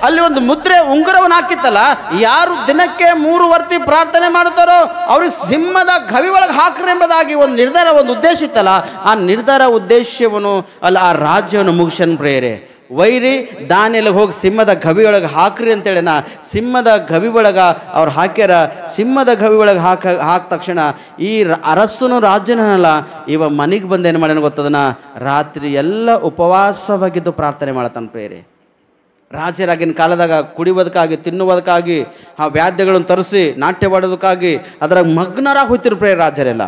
ಅಲ್ಲಿ ಒಂದು ಮುದ್ರೆ ಉಂಗುರವನ್ನು ಹಾಕಿತ್ತಲ್ಲ, ಯಾರು ದಿನಕ್ಕೆ 3 ವರ್ತಿ ಪ್ರಾರ್ಥನೆ ಮಾಡುತ್ತಾರೋ ಅವ್ರಿಗೆ ಸಿಂಹದ ಗವಿ ಒಳಗೆ ಹಾಕ್ರಿ ಎಂಬುದಾಗಿ ಒಂದು ನಿರ್ಧಾರ, ಒಂದು ಉದ್ದೇಶ ಇತ್ತಲ್ಲ. ಆ ನಿರ್ಧಾರ ಉದ್ದೇಶವನ್ನು ಅಲ್ಲ ಆ ರಾಜ್ಯವನ್ನು ಮುಗಿಸನ್ ಪ್ರಿಯರೇ. ವೈರಿ ದಾನಿಯೇಲನಿಗೆ ಹೋಗಿ ಸಿಂಹದ ಗವಿ ಒಳಗೆ ಹಾಕ್ರಿ ಅಂತೇಳಿನ ಸಿಂಹದ ಗವಿ ಒಳಗೆ ಅವ್ರು ಹಾಕ್ಯಾರ. ಸಿಂಹದ ಗವಿ ಒಳಗೆ ಹಾಕ ತಕ್ಷಣ ಈ ಅರಸನು ರಾಜನಲ್ಲ, ಇವ ಮನೆಗೆ ಬಂದು ಏನು ಮಾಡ್ಯಾನ ಗೊತ್ತದನ? ರಾತ್ರಿ ಎಲ್ಲ ಉಪವಾಸವಾಗಿದ್ದು ಪ್ರಾರ್ಥನೆ ಮಾಡತಾನೆ ಪ್ರಿಯರೇ. ರಾಜರಾಗಿನ ಕಾಲದಾಗ ಕುಡಿಯೋದಕ್ಕಾಗಿ, ತಿನ್ನುವುದಕ್ಕಾಗಿ, ಆ ವ್ಯಾದ್ಯಗಳನ್ನು ತರಿಸಿ ನಾಟ್ಯವಾಡೋದಕ್ಕಾಗಿ ಅದ್ರಾಗ ಮಗ್ನರಾಗಿ ಹೋಗ್ತಿರು ಪ್ರಿಯ ರಾಜರೆಲ್ಲ.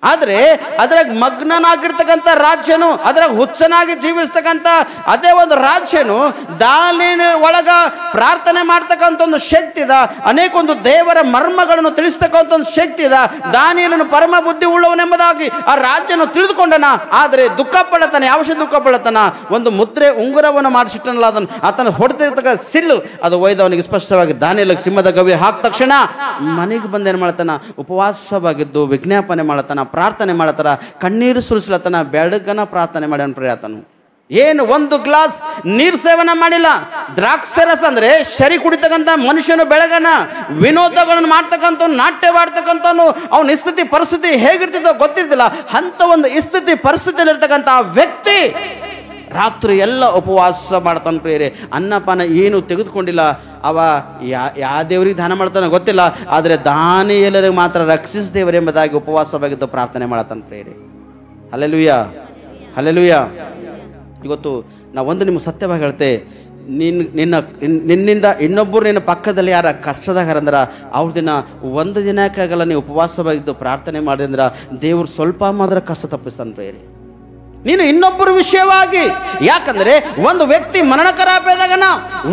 ಆದರೆ ಅದ್ರಾಗ ಮಗ್ನನಾಗಿರ್ತಕ್ಕಂಥ ರಾಜ್ಯನು, ಅದ್ರಾಗ ಹುಚ್ಚನಾಗಿ ಜೀವಿಸ್ತಕ್ಕಂಥ ಅದೇ ಒಂದು ರಾಜ್ಯನು ದಾನಿಯೇಲನ ಒಳಗ ಪ್ರಾರ್ಥನೆ ಮಾಡ್ತಕ್ಕಂಥ ಒಂದು ಶಕ್ತಿ ಇದೆ. ಅನೇಕ ಒಂದು ದೇವರ ಮರ್ಮಗಳನ್ನು ತಿಳಿಸ್ತಕ್ಕಂಥ ಒಂದು ಶಕ್ತಿ ಇದೆ. ದಾನಿಯೇಲನು ಪರಮ ಬುದ್ಧಿ ಉಳ್ಳವನೆಂಬುದಾಗಿ ಆ ರಾಜ್ಯನು ತಿಳಿದುಕೊಂಡನ. ಆದರೆ ದುಃಖ ಪಡತಾನೆ. ಯಾವ ವಿಷಯ ದುಃಖ ಪಡತಾನ? ಒಂದು ಮುದ್ರೆ ಉಂಗುರವನ್ನು ಮಾಡಿಸಿಟ್ಟನಲ್ಲ, ಆತನ ಹೊಡೆದಿರ್ತಕ್ಕ ಸಿಲ್ಲು ಅದು ಒಯ್ದವನಿಗೆ ಸ್ಪಷ್ಟವಾಗಿ ದಾನಿಯೇಲನಿಗೆ ಸಿಂಹದ ಗವಿ ಹಾಕ ತಕ್ಷಣ ಮನೆಗೆ ಬಂದೇನು ಮಾಡ್ತಾನ? ಉಪವಾಸವಾಗಿದ್ದು ವಿಜ್ಞಾಪನೆ ಮಾಡ್ತಾನ, ಪ್ರಾರ್ಥನೆ ಮಾಡತ್ತಾರ, ಕಣ್ಣೀರು ಸುರಿಸ್ಲತ್ತನ, ಬೆಳಗನ ಪ್ರಾರ್ಥನೆ ಮಾಡ್ಯಾನ ಪ್ರಿಯಾತನು. ಏನು ಒಂದು ಗ್ಲಾಸ್ ನೀರು ಸೇವನೆ ಮಾಡಿಲ್ಲ. ದ್ರಾಕ್ಷಿ ರಸ ಅಂದ್ರೆ ಶರಿ ಕುಡಿತಕ್ಕಂಥ ಮನುಷ್ಯನು ಬೆಳಗನ ವಿನೋದಗಳನ್ನು ಮಾಡ್ತಕ್ಕಂಥ, ನಾಟ್ಯವಾಡ್ತಕ್ಕಂಥವನು ಅವನ ಸ್ಥಿತಿ ಪರಿಸ್ಥಿತಿ ಹೇಗಿರ್ತಿದ್ದೋ ಗೊತ್ತಿರ್ತಿಲ್ಲ. ಅಂತ ಒಂದು ಸ್ಥಿತಿ ಪರಿಸ್ಥಿತಿಯಲ್ಲಿ ಇರ್ತಕ್ಕಂಥ ವ್ಯಕ್ತಿ ರಾತ್ರಿ ಎಲ್ಲ ಉಪವಾಸ ಮಾಡ್ತಾನೆ ಪ್ರಿಯರೇ. ಅನ್ನಪಾನ ಏನು ತೆಗೆದುಕೊಂಡಿಲ್ಲ. ಅವ ಯಾವ ದೇವರಿಗೆ ದಾನ ಮಾಡ್ತಾನೆ ಗೊತ್ತಿಲ್ಲ. ಆದರೆ ದಾನಿಯೇಲನಿಗೆ ಮಾತ್ರ ರಕ್ಷಿಸಿದೇವರೆಂಬುದಾಗಿ ಉಪವಾಸವಾಗಿದ್ದು ಪ್ರಾರ್ಥನೆ ಮಾಡ್ತಾನೆ ಪ್ರಿಯರೇ. Hallelujah, hallelujah. ಇವತ್ತು ನಾವು ಒಂದು ನಿಮ್ಗೆ ಸತ್ಯವಾಗಿ ಹೇಳ್ತೆ, ನಿನ್ನಿಂದ ಇನ್ನೊಬ್ಬರು ನಿನ್ನ ಪಕ್ಕದಲ್ಲಿ ಯಾರ ಕಷ್ಟದಾಗರಂದ್ರೆ ಅವ್ರ ಒಂದು ದಿನಕ್ಕಾಗಲ್ಲ ನೀವು ಉಪವಾಸವಾಗಿದ್ದು ಪ್ರಾರ್ಥನೆ ಮಾಡಿದ್ರೆ ದೇವ್ರು ಸ್ವಲ್ಪ ಮಾತ್ರ ಕಷ್ಟ ತಪ್ಪಿಸ್ತಾನೆ ಪ್ರಿಯರೇ. ನೀನು ಇನ್ನೊಬ್ಬರ ವಿಷಯವಾಗಿ, ಯಾಕಂದ್ರೆ ಒಂದು ವ್ಯಕ್ತಿ ಮರಣಕರಾಪದಾಗನ,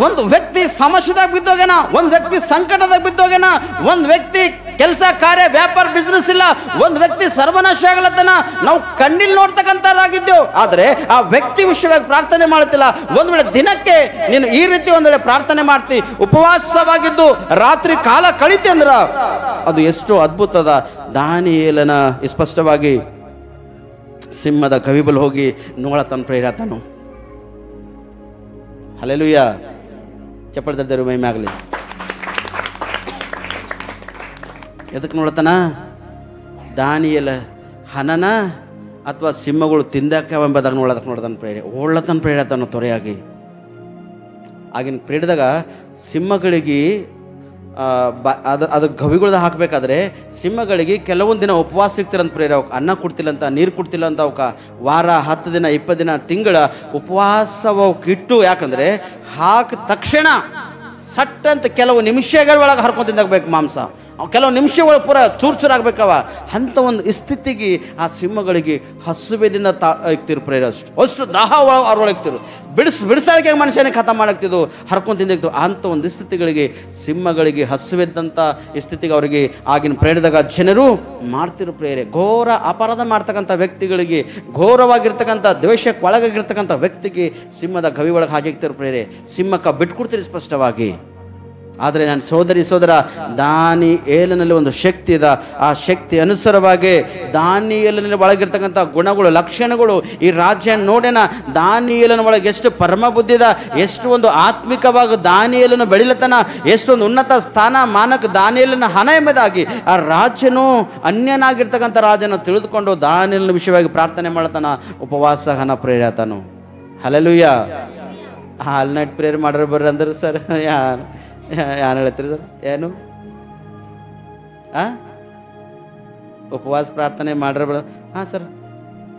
ಒಂದು ವ್ಯಕ್ತಿ ಸಮಸ್ಯೆದಾಗ ಬಿದ್ದೋಗನ, ಒಂದು ವ್ಯಕ್ತಿ ಸಂಕಟದಾಗ ಬಿದ್ದೋಗನ, ಒಂದು ವ್ಯಕ್ತಿ ಕೆಲಸ ಕಾರ್ಯ ವ್ಯಾಪಾರ ಬಿಸ್ನೆಸ್ ಇಲ್ಲ, ಒಂದು ವ್ಯಕ್ತಿ ಸರ್ವನಾಶ ಆಗಲತ್ತನ. ನಾವು ಕಣ್ಣಿಲ್ ನೋಡ್ತಕ್ಕಂಥರಾಗಿದ್ದೇವೆ. ಆದರೆ ಆ ವ್ಯಕ್ತಿ ವಿಷಯವಾಗಿ ಪ್ರಾರ್ಥನೆ ಮಾಡುತ್ತಿಲ್ಲ. ಒಂದು ವೇಳೆ ದಿನಕ್ಕೆ ನೀನು ಈ ರೀತಿ ಒಂದು ವೇಳೆ ಪ್ರಾರ್ಥನೆ ಮಾಡ್ತಿ, ಉಪವಾಸವಾಗಿದ್ದು ರಾತ್ರಿ ಕಾಲ ಕಳೀತಿ ಅಂದ್ರ ಅದು ಎಷ್ಟೋ ಅದ್ಭುತದ. ದಾನಿಯೇಲನ ಸ್ಪಷ್ಟವಾಗಿ ಸಿಂಹದ ಗವಿಬಲ್ ಹೋಗಿ ನೋಡತನ ಪ್ರೇರತನು. ಹಲ್ಲೆಲೂಯಾ. ಚಪ್ಪಳದಲ್ಲಿದ್ದರು ಮಹಿಮೆ ಆಗಲಿ. ಎದಕ್ಕೆ ನೋಡತನ? ದಾನಿಯೇಲ ಹನನ ಅಥವಾ ಸಿಂಹಗಳು ತಿಂದಾಕೆಂಬುದಾಗ ನೋಡೋದಕ್ಕೆ ಪ್ರೇರೆ ಓಡ್ಲತನ ಪ್ರೇರತನ ತೊರೆಯಾಗಿ. ಆಗಿನ ಪ್ರೇರಿದಾಗ ಸಿಂಹಗಳಿಗೆ ಅದ್ರ ಗವಿಗಳ್ದ ಹಾಕಬೇಕಾದ್ರೆ ಸಿಂಹಗಳಿಗೆ ಕೆಲವೊಂದು ದಿನ ಉಪವಾಸ ಸಿಗ್ತಿರಂತ ಪ್ರೇರೆ. ಅವಕ್ಕೆ ಅನ್ನ ಕೊಡ್ತಿಲ್ಲ ಅಂತ, ನೀರು ಕೊಡ್ತಿಲ್ಲ ಅಂತ, ಅವಕ್ಕೆ ವಾರ 10 ದಿನ 20 ದಿನ ತಿಂಗಳ ಉಪವಾಸ ಅವಕ್ಕೆ ಇಟ್ಟು, ಯಾಕಂದರೆ ಹಾಕಿದ ತಕ್ಷಣ ಸಟ್ಟಂತ ಕೆಲವು ನಿಮಿಷಗಳ ಒಳಗೆ ಹರ್ಕೊಂಡು ತಿಂದಾಗಬೇಕು ಮಾಂಸ. ಕೆಲವು ನಿಮಿಷಗಳು ಪೂರ ಚೂರ್ಚೂರಾಗಬೇಕವ. ಅಂಥ ಒಂದು ಸ್ಥಿತಿಗೆ ಆ ಸಿಂಹಗಳಿಗೆ ಹಸುವೆದಿಂದ ಇಕ್ತಿರು ಪ್ರೇರ. ಅಷ್ಟು ದಾಹ ಅವ್ರೊಳಗ್ತಿರು. ಬಿಡಿಸಾಳಿಕೆ ಮನುಷ್ಯನಿಗೆ ಖತ ಮಾಡಾಕ್ತಿದ್ದು, ಹರ್ಕೊಂಡು ತಿಂದಿತ್ತು. ಅಂಥ ಒಂದು ಸ್ಥಿತಿಗಳಿಗೆ ಸಿಂಹಗಳಿಗೆ ಹಸುವೆದ್ದಂಥ ಸ್ಥಿತಿಗೆ ಅವರಿಗೆ ಆಗಿನ ಪ್ರೇರಿದಾಗ ಜನರು ಮಾಡ್ತಿರು ಪ್ರೇರೆ. ಘೋರ ಅಪರಾಧ ಮಾಡ್ತಕ್ಕಂಥ ವ್ಯಕ್ತಿಗಳಿಗೆ, ಘೋರವಾಗಿರ್ತಕ್ಕಂಥ ದ್ವೇಷಕ್ಕೆ ಒಳಗಾಗಿರ್ತಕ್ಕಂಥ ವ್ಯಕ್ತಿಗೆ ಸಿಂಹದ ಗವಿ ಒಳಗೆ ಹಾಕಿರ್ತಿರು ಪ್ರೇರೆ. ಸಿಂಹಕ್ಕೆ ಬಿಟ್ಕೊಡ್ತೀರಿ ಸ್ಪಷ್ಟವಾಗಿ. ಆದರೆ ನನ್ನ ಸೋದರ ದಾನಿಯೇಲನಲ್ಲಿ ಒಂದು ಶಕ್ತಿ ಇದೆ. ಆ ಶಕ್ತಿ ಅನುಸಾರವಾಗಿ ದಾನಿಯೇಲನಲ್ಲಿ ಒಳಗಿರ್ತಕ್ಕಂಥ ಗುಣಗಳು, ಲಕ್ಷಣಗಳು ಈ ರಾಜ್ಯ ನೋಡೇನ. ದಾನಿಯೇಲನ ಒಳಗೆ ಎಷ್ಟು ಪರಮ ಬುದ್ಧಿ ಇದೆ, ಎಷ್ಟು ಒಂದು ಆತ್ಮಿಕವಾಗಿ ದಾನಿಯೇಲನು ಬೆಳಿಲತನ, ಎಷ್ಟೊಂದು ಉನ್ನತ ಸ್ಥಾನ ಮಾನಕ್ಕೆ ದಾನಿಯೇಲನ ಹಣ ಎಂಬುದಾಗಿ ಆ ರಾಜನು ಅನ್ಯನಾಗಿರ್ತಕ್ಕಂಥ ರಾಜನ ತಿಳಿದುಕೊಂಡು ದಾನಿಯೇಲನ ವಿಷಯವಾಗಿ ಪ್ರಾರ್ಥನೆ ಮಾಡತಾನ, ಉಪವಾಸ ಹಣ ಪ್ರೇರತನು. ಹಲ್ಲೆಲೂಯ. ಆಲ್ ನೈಟ್ ಪ್ರೇಯರ್ ಮಾಡ್ರೆ ಬರ್ರಿ ಅಂದ್ರೆ ಸರ್ ಯಾರು ಹೇಳ್ತೀರಿ ಸರ್? ಏನು ಉಪವಾಸ ಪ್ರಾರ್ಥನೆ ಮಾಡ್ರೆ ಬೇಡ? ಹಾಂ ಸರ್,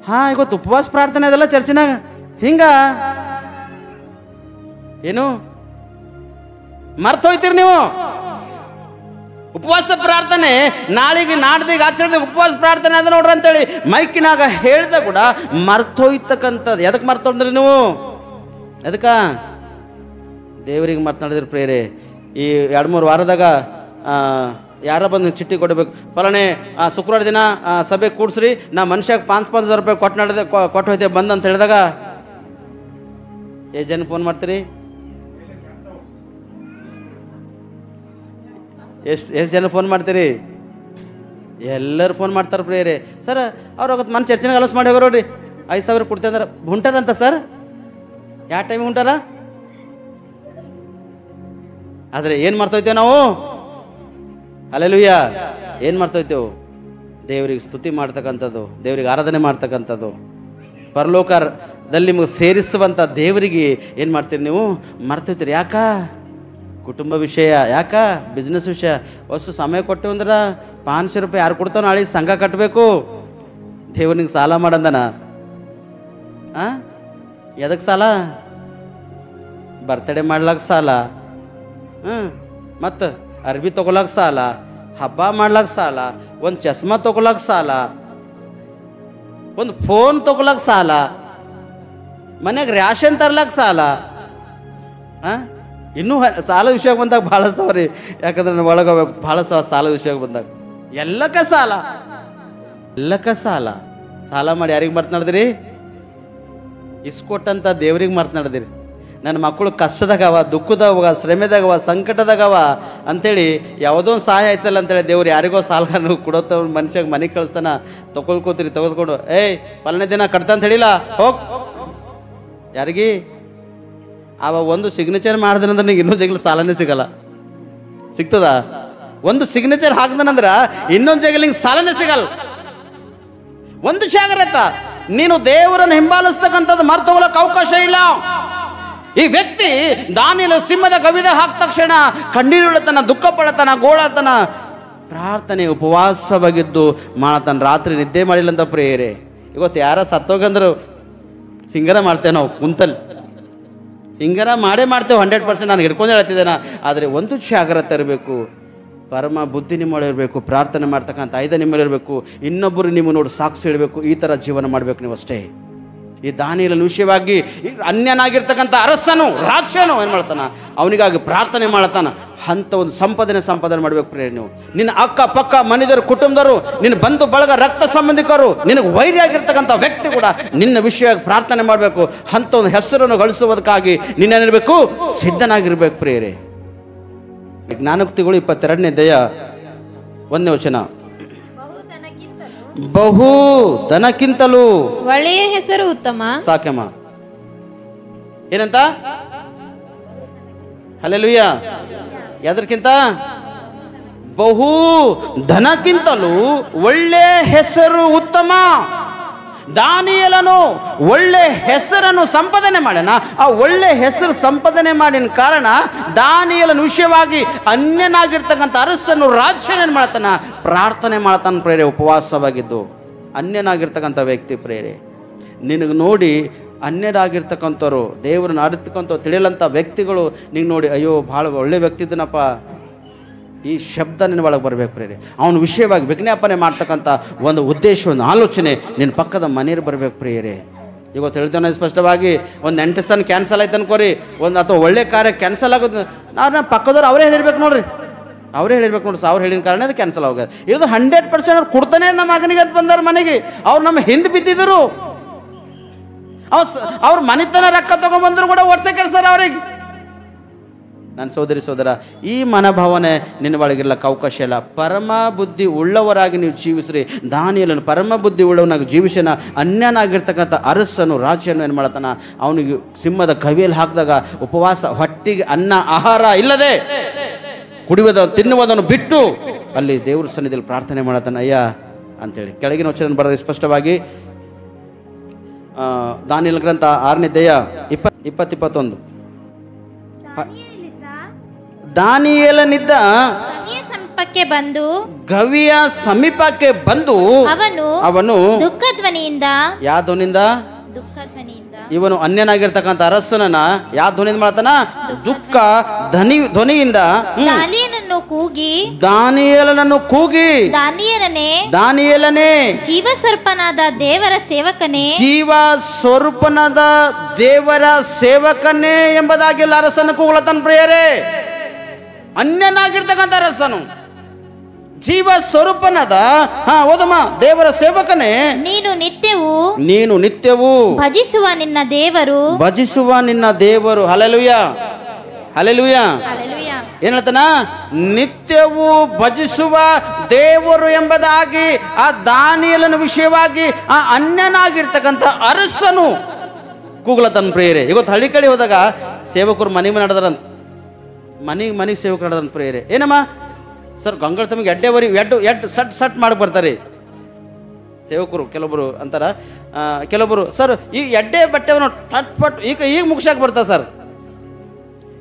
ಹಾಂ ಇವತ್ತು ಉಪವಾಸ ಪ್ರಾರ್ಥನೆ ಅದಲ್ಲ ಚರ್ಚಿನಾಗ. ಹಿಂಗ ಏನು ಮರ್ತೋಯ್ತೀರಿ ನೀವು? ಉಪವಾಸ ಪ್ರಾರ್ಥನೆ ನಾಳೆಗೆ ನಾಡ್ದಿಗೆ ಆಚರಣೆ ಉಪವಾಸ ಪ್ರಾರ್ಥನೆ ಅದ ನೋಡ್ರಿ ಅಂತೇಳಿ ಮೈಕಿನಾಗ ಹೇಳ್ದ ಕೂಡ ಮರ್ತೋಯ್ತಕ್ಕಂಥದ್ದು. ಎದಕ್ಕೆ ಮರ್ತೊಂಡ್ರಿ ನೀವು? ಅದಕ್ಕೆ ದೇವರಿಗೆ ಮಾತನಾಡಿದ್ರೆ ಪ್ರೇರೆ. ಈ 2-3 ವಾರದಾಗ ಯಾರ ಬಂದು ಚಿಟ್ಟಿ ಕೊಡಬೇಕು, ಫಲಾನೆ ಶುಕ್ರವಾರ ದಿನ ಸಭೆ ಕೂಡ್ಸ್ರಿ, ನಾ ಮನುಷ್ಯಕ್ಕೆ 500 ರೂಪಾಯಿ ಕೊಟ್ಟು ಹೋಯ್ತೇವೆ ಬಂದು ಅಂತ ಹೇಳಿದಾಗ ಎಷ್ಟು ಜನ ಫೋನ್ ಮಾಡ್ತೀರಿ? ಎಷ್ಟು ಜನ ಫೋನ್ ಮಾಡ್ತೀರಿ? ಎಲ್ಲರೂ ಫೋನ್ ಮಾಡ್ತಾರೆ ಪ್ರೇರೆ. ಸರ್ ಅವ್ರು ಹೋಗೋದು ಮನೆ ಚರ್ಚೆನಾಗ ಅಲಸ್ ಮಾಡಿ ಹೋಗೋರು ನೋಡ್ರಿ, 5,000 ಕೊಡ್ತೇವೆ ಅಂದ್ರೆ ಹೊಂಟಾರಂತ. ಸರ್ ಯಾವ ಟೈಮಿಗೆ ಹೊಂಟಾರ? ಆದರೆ ಏನು ಮಾಡ್ತೋಯ್ತೇವೆ ನಾವು? ಹಲ್ಲೆಲೂಯಾ. ಏನು ಮಾಡ್ತೋಯ್ತೇವೆ? ದೇವರಿಗೆ ಸ್ತುತಿ ಮಾಡ್ತಕ್ಕಂಥದ್ದು, ದೇವರಿಗೆ ಆರಾಧನೆ ಮಾಡ್ತಕ್ಕಂಥದ್ದು, ಪರಲೋಕದಲ್ಲಿ ನಿಮಗೆ ಸೇರಿಸುವಂಥ ದೇವರಿಗೆ ಏನು ಮಾಡ್ತೀರಿ ನೀವು? ಮರ್ತೋಯ್ತೀರಿ. ಯಾಕ? ಕುಟುಂಬ ವಿಷಯ, ಯಾಕ ಬಿಸ್ನೆಸ್ ವಿಷಯ. ಅಷ್ಟು ಸಮಯ ಕೊಟ್ಟೆವು ಅಂದ್ರೆ 500 ರೂಪಾಯಿ ಯಾರು ಕೊಡ್ತಾವ? ನಾಳೆ ಸಂಘ ಕಟ್ಟಬೇಕು. ದೇವ್ರಿಗೆ ಸಾಲ ಮಾಡಂದನ? ಎದಕ್ಕೆ ಸಾಲ? ಬರ್ತಡೇ ಮಾಡ್ಲಾಕ ಸಾಲ, ಮತ್ತು ಅರ್ಬಿ ತೊಗೊಳಕ್ ಸಾಲ, ಹಬ್ಬ ಮಾಡ್ಲಾಕ ಸಾಲ, ಒಂದು ಚಸ್ಮಾ ತೊಗೊಳಕ್ ಸಾಲ, ಒಂದು ಫೋನ್ ತೊಗೊಳಕ್ ಸಾಲ, ಮನೆಗೆ ರ್ಯಾಷನ್ ತರ್ಲಾಕ ಸಾಲ. ಇನ್ನೂ ಸಾಲದ ವಿಷಯಕ್ಕೆ ಬಂದಾಗ ಭಾಳ ಸವರಿ. ಯಾಕಂದ್ರೆ ನಾನು ಒಳಗೆ ಭಾಳ ಸಾಲದ ವಿಷಯಕ್ಕೆ ಬಂದಾಗ ಎಲ್ಲಕ್ಕ ಸಾಲ. ಸಾಲ ಮಾಡಿ ಯಾರಿಗೆ ಮಾತನಾಡಿದ್ರಿ? ಇಸ್ಕೊಟ್ಟಂತ ದೇವ್ರಿಗೆ ಮಾತನಾಡಿದಿರಿ. ನನ್ನ ಮಕ್ಕಳು ಕಷ್ಟದಾಗವ, ದುಃಖದಾಗವ, ಶ್ರಮೆದಾಗವ, ಸಂಕಟದಾಗವ ಅಂಥೇಳಿ ಯಾವುದೋ ಒಂದು ಸಹಾಯ ಆಯ್ತಲ್ಲ ಅಂತೇಳಿ ದೇವ್ರು ಯಾರಿಗೋ ಸಾಲಗಾರನು ಕೊಡೋತ ಮನುಷ್ಯಗೆ ಮನೆಗೆ ಕಳಿಸ್ತಾನ. ತೊಗೊಳ್ಕೋತೀರಿ, ತೆಗೆದುಕೊಂಡು ಪಲ್ನೇ ದಿನ ಕಟ್ತಾ ಅಂತ ಹೇಳಿಲ್ಲ, ಹೋಗ್. ಯಾರಿಗೆ? ಅವ ಒಂದು ಸಿಗ್ನೇಚರ್ ಮಾಡಿದ್ರಂದ್ರೆ ನಿಂಗೆ ಇನ್ನೊಂದು ಜಗಲಿ ಸಾಲನೇ ಸಿಗಲ್ಲ. ಸಿಗ್ತದ? ಒಂದು ಸಿಗ್ನೇಚರ್ ಹಾಕ್ದನಂದ್ರೆ ಇನ್ನೊಂದು ಜಗಲಿ ನಿಂಗೆ ಸಾಲನೇ ಸಿಗಲ್ಲ. ಒಂದು ಜಾಗ್ರತೆ, ನೀನು ದೇವರನ್ನು ಹಿಂಬಾಲಿಸ್ತಕ್ಕಂಥದ್ದು ಮರ್ತೋಗ್ಲಕ್ಕೆ ಅವಕಾಶ ಇಲ್ಲ. ಈ ವ್ಯಕ್ತಿ ದಾನಿಯೇಲ ಸಿಂಹದ ಗವಿದ ಹಾಕಿದ ತಕ್ಷಣ ಕಣ್ಣೀರುಳತನ, ದುಃಖ ಪಡತನ, ಗೋಳತನ, ಪ್ರಾರ್ಥನೆ ಉಪವಾಸವಾಗಿದ್ದು ಮಾಡತನ. ರಾತ್ರಿ ನಿದ್ದೆ ಮಾಡಿಲ್ಲ ಅಂತ ಪ್ರೇಯರೆ. ಇವತ್ತು ಯಾರ ಸತ್ತೋಗಂದ್ರು ಹಿಂಗಾರ ಮಾಡ್ತೇವೆ ನಾವು ಕುಂತಲ್ಲಿ, ಹಿಂಗಾರ ಮಾಡೇ ಮಾಡ್ತೇವೆ 100%. ನಾನು ಹಿಡ್ಕೊಂಡು ಹೇಳ್ತಿದ್ದೇನೆ. ಆದರೆ ಒಂದು ಜಾಗ್ರತೆ ಇರಬೇಕು, ಪರಮ ಬುದ್ಧಿ ನಿಮ್ಮಲ್ಲಿರಬೇಕು, ಪ್ರಾರ್ಥನೆ ಮಾಡ್ತಕ್ಕಂಥ ಆಯ್ದ ನಿಮ್ಮಲ್ಲಿರಬೇಕು, ಇನ್ನೊಬ್ಬರು ನಿಮ್ಮ ನೋಡಿ ಸಾಕ್ಷಿ ಹೇಳಬೇಕು. ಈ ಥರ ಜೀವನ ಮಾಡಬೇಕು ನೀವು ಅಷ್ಟೇ. ಈ ದಾನಿಯೇಲನ ವಿಷಯವಾಗಿ ಅನ್ಯನಾಗಿರ್ತಕ್ಕಂಥ ಅರಸನು, ರಾಜ್ಯನು ಏನು ಮಾಡ್ತಾನ? ಅವನಿಗಾಗಿ ಪ್ರಾರ್ಥನೆ ಮಾಡ್ತಾನ. ಅಂಥ ಒಂದು ಸಂಪಾದನೆ ಮಾಡಬೇಕು ಪ್ರೇರಣೆ. ನೀವು ನಿನ್ನ ಅಕ್ಕಪಕ್ಕ ಮನೆಯವರು, ಕುಟುಂಬದವರು, ನಿನ್ನ ಬಂಧು ಬಳಗ, ರಕ್ತ ಸಂಬಂಧಿಕರು, ನಿನಗೆ ವೈರಿಯಾಗಿರ್ತಕ್ಕಂಥ ವ್ಯಕ್ತಿ ಕೂಡ ನಿನ್ನ ವಿಷಯವಾಗಿ ಪ್ರಾರ್ಥನೆ ಮಾಡಬೇಕು. ಅಂಥ ಒಂದು ಹೆಸರನ್ನು ಗಳಿಸುವುದಕ್ಕಾಗಿ ನೀನೇನಿರಬೇಕು? ಸಿದ್ಧನಾಗಿರ್ಬೇಕು ಪ್ರೇರೆ. ಜ್ಞಾನೋಕ್ತಿಗಳು 22ನೇ ಅಧ್ಯಾಯ 1ನೇ ವಚನ. ಬಹು ಧನಕ್ಕಿಂತಲೂ ಒಳ್ಳೆಯ ಹೆಸರು ಉತ್ತಮ. ಸಾಕ್ಯಮ್ಮ ಏನಂತ? ಹಲ್ಲೆಲೂಯಾ. ಎದಕ್ಕಿಂತ? ಬಹು ಧನಕ್ಕಿಂತಲೂ ಒಳ್ಳೆ ಹೆಸರು ಉತ್ತಮ. ದಾನಿಯೇಲನು ಒಳ್ಳೆ ಹೆಸರನ್ನು ಸಂಪಾದನೆ ಮಾಡ್ಯಾನ. ಆ ಒಳ್ಳೆ ಹೆಸರು ಸಂಪಾದನೆ ಮಾಡಿನ ಕಾರಣ ದಾನಿಯೇಲನ ವಿಷಯವಾಗಿ ಅನ್ಯನಾಗಿರ್ತಕ್ಕಂಥ ಅರಸನು ರಾಜ್ಯನ ಮಾಡ್ತಾನ, ಪ್ರಾರ್ಥನೆ ಮಾಡ್ತಾನ ಪ್ರೇರೆ. ಉಪವಾಸವಾಗಿದ್ದು ಅನ್ಯನಾಗಿರ್ತಕ್ಕಂಥ ವ್ಯಕ್ತಿ ಪ್ರೇರೆ. ನಿನಗೆ ನೋಡಿ ಅನ್ಯರಾಗಿರ್ತಕ್ಕಂಥವ್ರು, ದೇವರನ್ನ ಅರಿತಕ್ಕಂಥವ್ರು, ತಿಳಿಯಲಂಥ ವ್ಯಕ್ತಿಗಳು ನಿಂಗೆ ನೋಡಿ ಅಯ್ಯೋ ಭಾಳ ಒಳ್ಳೆ ವ್ಯಕ್ತಿ ಇದ್ದನಪ್ಪ, ಈ ಶಬ್ದ ನಿನ್ನ ಒಳಗೆ ಬರಬೇಕು ಪ್ರೇರೆ. ಅವನ ವಿಷಯವಾಗಿ ವಿಜ್ಞಾಪನೆ ಮಾಡ್ತಕ್ಕಂಥ ಒಂದು ಉದ್ದೇಶ, ಒಂದು ಆಲೋಚನೆ ನಿನ್ನ ಪಕ್ಕದ ಮನೆಯಲ್ಲಿ ಬರಬೇಕು ಪ್ರೇರೆ. ಇವತ್ತು ಹೇಳ್ತೇನೆ ಸ್ಪಷ್ಟವಾಗಿ, ಒಂದು ನೆಂಟಸ್ತನ ಕ್ಯಾನ್ಸಲ್ ಆಯ್ತು ಅನ್ಕೋರಿ, ಒಂದು ಅಥವಾ ಒಳ್ಳೆ ಕಾರ್ಯ ಕ್ಯಾನ್ಸಲ್ ಆಗೋದು ನಮ್ಮ ಪಕ್ಕದವ್ರು ಅವರೇ ಹೇಳಿರ್ಬೇಕು ನೋಡ್ರಿ, ಅವರೇ ಹೇಳಿರ್ಬೇಕು ನೋಡ್ರಿ. ಅವ್ರು ಹೇಳಿದ ಕಾರಣ ಅದು ಕ್ಯಾನ್ಸಲ್ ಆಗೋದು. ಇದು 100% ಅವ್ರು ಕೊಡ್ತಾನೆ ನಮ್ಮ ಮಗನಿಗೆ ಅಂತ ಬಂದಾರ ಮನೆಗೆ. ಅವ್ರು ನಮ್ಮ ಹಿಂದೆ ಬಿದ್ದಿದ್ರು, ಅವ್ರ ಮನೆತನ ರೊಕ್ಕ ತಗೊಂಡ್ಬಂದ್ರು ಕೂಡ ಒಡ್ಸೆ ಕೆಡ್ಸಾರ ಅವ್ರಿಗೆ. ನನ್ನ ಸೋದರಿ ಸೋದರ, ಈ ಮನೋಭಾವನೆ ನಿನ್ನ ಒಳಗಿರ್ಲಕ್ಕೆ ಅವಕಾಶ ಇಲ್ಲ. ಪರಮ ಬುದ್ಧಿ ಉಳ್ಳವರಾಗಿ ನೀವು ಜೀವಿಸ್ರಿ. ದಾನಿಯೇಲನು ಪರಮ ಬುದ್ಧಿ ಉಳ್ಳವನಾಗಿ ಜೀವಿಸನ. ಅನ್ಯನಾಗಿರ್ತಕ್ಕಂಥ ಅರಸನು ರಾಜ್ಯನು ಏನು ಮಾಡತಾನ, ಅವನಿಗೆ ಸಿಂಹದ ಕವಿಯಲ್ಲಿ ಹಾಕಿದಾಗ ಉಪವಾಸ, ಹೊಟ್ಟಿಗೆ ಅನ್ನ ಆಹಾರ ಇಲ್ಲದೆ ತಿನ್ನುವುದನ್ನು ಬಿಟ್ಟು ಅಲ್ಲಿ ದೇವ್ರ ಸನ್ನಿಧಿಯಲ್ಲಿ ಪ್ರಾರ್ಥನೆ ಮಾಡತಾನ. ಅಯ್ಯ ಅಂತೇಳಿ ಕೆಳಗಿನ ವಚನ ಬರೋದು ಸ್ಪಷ್ಟವಾಗಿ. ದಾನಿಯೇಲ ಗ್ರಂಥ 6ನೇ ಅಧ್ಯಾಯ 20-21. ದಾನಿಯೇಲನಿದ್ದ ಗವಿಯ ಸಮೀಪಕ್ಕೆ ಬಂದು ಅವನು ದುಃಖಧ್ವನಿಯಿಂದ, ಯಾವ ಧ್ವನಿಯಿಂದ? ಇವನು ಅನ್ಯನಾಗಿರ್ತಕ್ಕಂಥ ಅರಸನನ್ನ ಯಾವ ಧ್ವನಿಯಿಂದ ಮಾಡ್ತಾನ? ದುಃಖ ಧ್ವನಿಯಿಂದ ದಾನಿಯೇಲನನ್ನು ಕೂಗಿ, ದಾನಿಯೇಲನೇ ಜೀವ ಸ್ವರೂಪನಾದ ದೇವರ ಸೇವಕನೇ, ಜೀವ ಸ್ವರೂಪನಾದ ದೇವರ ಸೇವಕನೇ ಎಂಬುದಾಗಿ ಅರಸನ ಕೂಗ್ಲತನ ಪ್ರಿಯರೇ. ಅನ್ಯನಾಗಿರ್ತಕ್ಕಂಥ ಅರಸನು, ಜೀವ ಸ್ವರೂಪನಾದ ಓದಮ್ಮ ದೇವರ ಸೇವಕನೇ, ನೀನು ನಿತ್ಯವೂ ಭಜಿಸುವ ನಿನ್ನ ದೇವರು. Hallelujah, hallelujah. ಏನ್ ಹೇಳ್ತಾನ? ನಿತ್ಯವೂ ಭಜಿಸುವ ದೇವರು ಎಂಬುದಾಗಿ ಆ ದಾನಿಯೇಲನ ವಿಷಯವಾಗಿ ಆ ಅನ್ಯನಾಗಿರ್ತಕ್ಕಂಥ ಅರಸನು ಕೂಗ್ಲತನ ಪ್ರಿಯರೇ. ಇವತ್ತು ಹಳ್ಳಿ ಕಡೆ ಹೋದಾಗ ಸೇವಕರು ಮನೆ ನಡೆದಾರಂತ, ಮನೆಗೆ ಸೇವಕರು ನಡೆದಂತ ಪ್ರಿಯರೇ. ಏನಮ್ಮ ಸರ್ ಗಂಗಳ ತಮಗೆ ಎಡ್ಡು ಸಟ್ ಮಾಡಿ ಬರ್ತಾರೆ ಸೇವಕರು. ಕೆಲವೊಬ್ಬರು ಅಂತಾರ, ಕೆಲವೊಬ್ಬರು ಸರ್ ಈ ಎಡ್ಡೆ ಬಟ್ಟೆವನ್ನು ಪಟ್ ಈಗ ಮುಗಿಸಾಕ್ ಬರ್ತಾರೆ ಸರ್.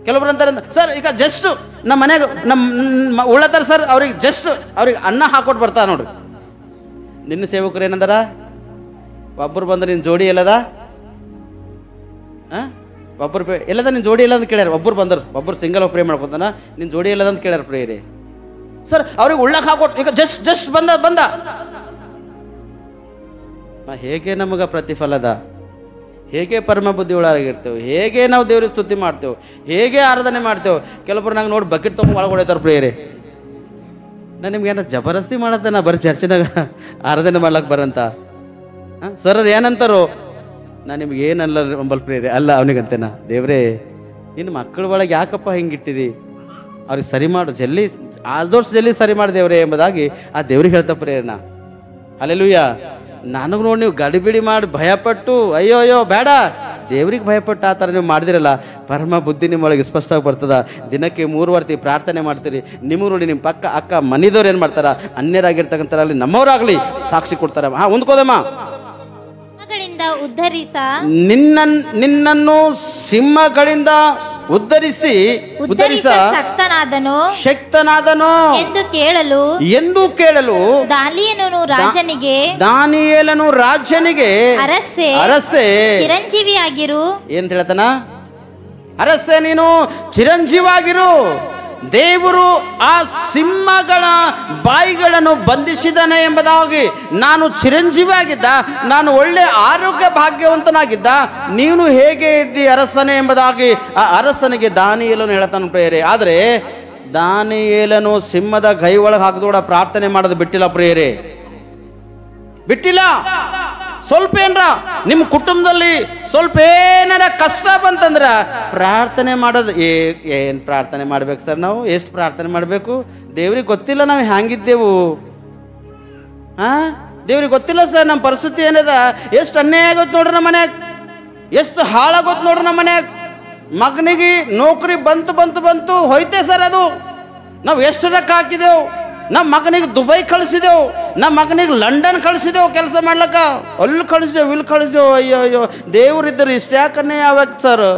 ಕೆಲವೊಬ್ರು ಅಂತಾರೆ ಸರ್ ಈಗ ಜಸ್ಟ್ ನಮ್ಮ ಮನೆಯಾಗ ನಮ್ಮ ಉಳ್ಳತಾರ ಸರ್, ಅವ್ರಿಗೆ ಅನ್ನ ಹಾಕೊಟ್ಟು ಬರ್ತಾರೆ ನೋಡ್ರಿ. ನಿನ್ನ ಸೇವಕರು ಏನಂದಾರ? ಒಬ್ಬರು ಬಂದ್ರೆ ನಿನ್ನ ಜೋಡಿ ಎಲ್ಲದ? ಒಬ್ಬರು ಎಲ್ಲದ ನಿನ್ನ ಜೋಡಿ ಎಲ್ಲದ ಕೇಳ್ಯಾರ. ಒಬ್ಬರು ಸಿಂಗಲ್ ಪ್ರೇ ಮಾಡ್ಕೊತಾನ, ನಿನ್ನ ಜೋಡಿ ಎಲ್ಲದ ಅಂತ ಕೇಳ್ಯಾರ ಪ್ರೇಯರೇ. ಸರ್ ಅವ್ರಿಗೆ ಉಳ್ಳಕ್ಕೆ ಹಾಕೊಟ್ಟು ಈಗ ಜಸ್ಟ್ ಬಂದ ಹೇಗೆ ನಮಗೆ ಪ್ರತಿಫಲದ? ಹೇಗೆ ಪರಮ ಬುದ್ಧಿ ಒಳಗಿರ್ತೇವೆ? ಹೇಗೆ ನಾವು ದೇವ್ರಿಗೆ ಸ್ತುತಿ ಮಾಡ್ತೇವೆ? ಹೇಗೆ ಆರಾಧನೆ ಮಾಡ್ತೇವೆ? ಕೆಲವೊಬ್ರು ನಂಗೆ ನೋಡಿ ಬಕೆಟ್ ತೊಗೊಂಡು ಒಳಗೊಡೈತಾರೆ ಪ್ರೇಯರೇ. ನಾನು ನಿಮ್ಗೆ ಏನಾರ ಜಬರ್ದಸ್ತಿ ಮಾಡತ್ತೆ, ನಾ ಬರೀ ಚರ್ಚಿನಾಗ ಆರಾಧನೆ ಮಾಡ್ಲಕ್ಕೆ ಬರಂತ ಸರ್ ಏನಂತಾರೋ, ನಾನು ನಿಮ್ಗೆ ಏನಲ್ಲ ಒಂಬಲ್ ಪ್ರೇಯರೇ. ಅಲ್ಲ ಅವನಿಗಂತೇನ, ದೇವ್ರೇ ನಿನ್ನ ಮಕ್ಕಳ ಒಳಗೆ ಯಾಕಪ್ಪ ಹಿಂಗಿಟ್ಟಿದಿ, ಅವ್ರಿಗೆ ಸರಿ ಮಾಡು, ಜಲ್ದಿ ಸರಿ ಮಾಡಿ ದೇವ್ರೇ ಎಂಬುದಾಗಿ ಆ ದೇವ್ರಿಗೆ ಹೇಳ್ತಾ ಪ್ರೇರಣ. ಹಲ್ಲೆಲೂಯಾ. ನನಗೆ ನೋಡಿ ನೀವು ಗಡಿಬಿಡಿ ಮಾಡಿ ಭಯಪಟ್ಟು ಅಯ್ಯೋ ಬೇಡ, ದೇವ್ರಿಗೆ ಭಯಪಟ್ಟು ಆ ಥರ ನೀವು ಮಾಡಿದಿರಲ್ಲ, ಪರಮ ಬುದ್ಧಿ ನಿಮ್ಮೊಳಗೆ ಸ್ಪಷ್ಟವಾಗಿ ಬರ್ತದ. ದಿನಕ್ಕೆ 3 ವಾರ್ತಿ ಪ್ರಾರ್ಥನೆ ಮಾಡ್ತೀರಿ. ನಿಮಗೆ ನೋಡಿ ನಿಮ್ಮ ಪಕ್ಕ ಅಕ್ಕ ಮನೆದವ್ರು ಏನು ಮಾಡ್ತಾರ, ಅನ್ಯರಾಗಿರ್ತಕ್ಕಂಥರಲ್ಲಿ ನಮ್ಮವರಾಗಲಿ ಸಾಕ್ಷಿ ಕೊಡ್ತಾರೆ. ಹೊಂದ್ಕೋದಮ್ಮ. ನಿನ್ನನ್ನು ಸಿಂಹಗಳಿಂದ ಉದ್ಧರಿಸಿ ಶಕ್ತನಾದನು ಎಂದು ಕೇಳಲು ದಾನಿಯೇಲನು ರಾಜನಿಗೆ ಅರಸೆ ಚಿರಂಜೀವಿಯಾಗಿರು ಏನ್ ಹೇಳ್ತಾನ? ಅರಸೆ ನೀನು ಚಿರಂಜೀವಾಗಿರು. ದೇವರು ಆ ಸಿಂಹಗಳ ಬಾಯಿಗಳನ್ನು ಬಂಧಿಸಿದನೆ ಎಂಬುದಾಗಿ ನಾನು ಚಿರಂಜೀವಿಯಾಗಿದ್ದ, ನಾನು ಒಳ್ಳೆ ಆರೋಗ್ಯ ಭಾಗ್ಯವಂತನಾಗಿದ್ದ, ನೀನು ಹೇಗೆ ಇದ್ದಿ ಅರಸನೇ ಎಂಬುದಾಗಿ ಆ ಅರಸನಿಗೆ ದಾನಿಯೇಲನು ಹೇಳ್ತಾನೆ ಪ್ರಿಯರೇ. ಆದರೆ ದಾನಿಯೇಲನು ಸಿಂಹದ ಕೈ ಒಳಗೆ ಹಾಕಿದೋಡ ಪ್ರಾರ್ಥನೆ ಮಾಡೋದು ಬಿಟ್ಟಿಲ್ಲ ಪ್ರಿಯರೇ, ಬಿಟ್ಟಿಲ್ಲ. ಸ್ವಲ್ಪ ಏನರ ನಿಮ್ಮ ಕುಟುಂಬದಲ್ಲಿ ಸ್ವಲ್ಪ ಏನಾರ ಕಷ್ಟ ಬಂತಂದ್ರ ಪ್ರಾರ್ಥನೆ ಮಾಡೋದು. ಏನು ಪ್ರಾರ್ಥನೆ ಮಾಡ್ಬೇಕು ಸರ್? ನಾವು ಎಷ್ಟು ಪ್ರಾರ್ಥನೆ ಮಾಡಬೇಕು? ದೇವ್ರಿಗೆ ಗೊತ್ತಿಲ್ಲ ನಾವು ಹ್ಯಾಂಗಿದ್ದೆವು. ದೇವ್ರಿಗೆ ಗೊತ್ತಿಲ್ಲ ಸರ್ ನಮ್ಮ ಪರಿಸ್ಥಿತಿ ಏನದ, ಎಷ್ಟು ಅನ್ಯಾಯ ಆಗೋದು ನೋಡ್ರಿ ನಮ್ಮ ಮನ್ಯಾಗ, ಎಷ್ಟು ಹಾಳಾಗೋದು ನೋಡ್ರಿ ನಮ್ಮ ಮನ್ಯಾಗ. ಮಗನಿಗೆ ನೌಕರಿ ಬಂತು ಹೋಯ್ತೆ ಸರ್. ಅದು ನಾವು ಎಷ್ಟು ರೊಕ್ಕ ಹಾಕಿದೆವು, ನಮ್ಮ ಮಗನಿಗೆ ದುಬೈ ಕಳಿಸಿದೆವು, ನಮ್ಮ ಮಗನಿಗೆ ಲಂಡನ್ ಕಳಿಸಿದೆವು ಕೆಲಸ ಮಾಡ್ಲಕ್ಕ, ಅಲ್ಲಿ ಕಳಿಸಿದೆವು ಇಲ್ಲಿ ಕಳಿಸಿದೆವು. ಅಯ್ಯೋ ದೇವ್ರಿದ್ದರೆ ಇಷ್ಟು ಯಾಕನ್ನೇ ಯಾವಾಗ ಸರ್,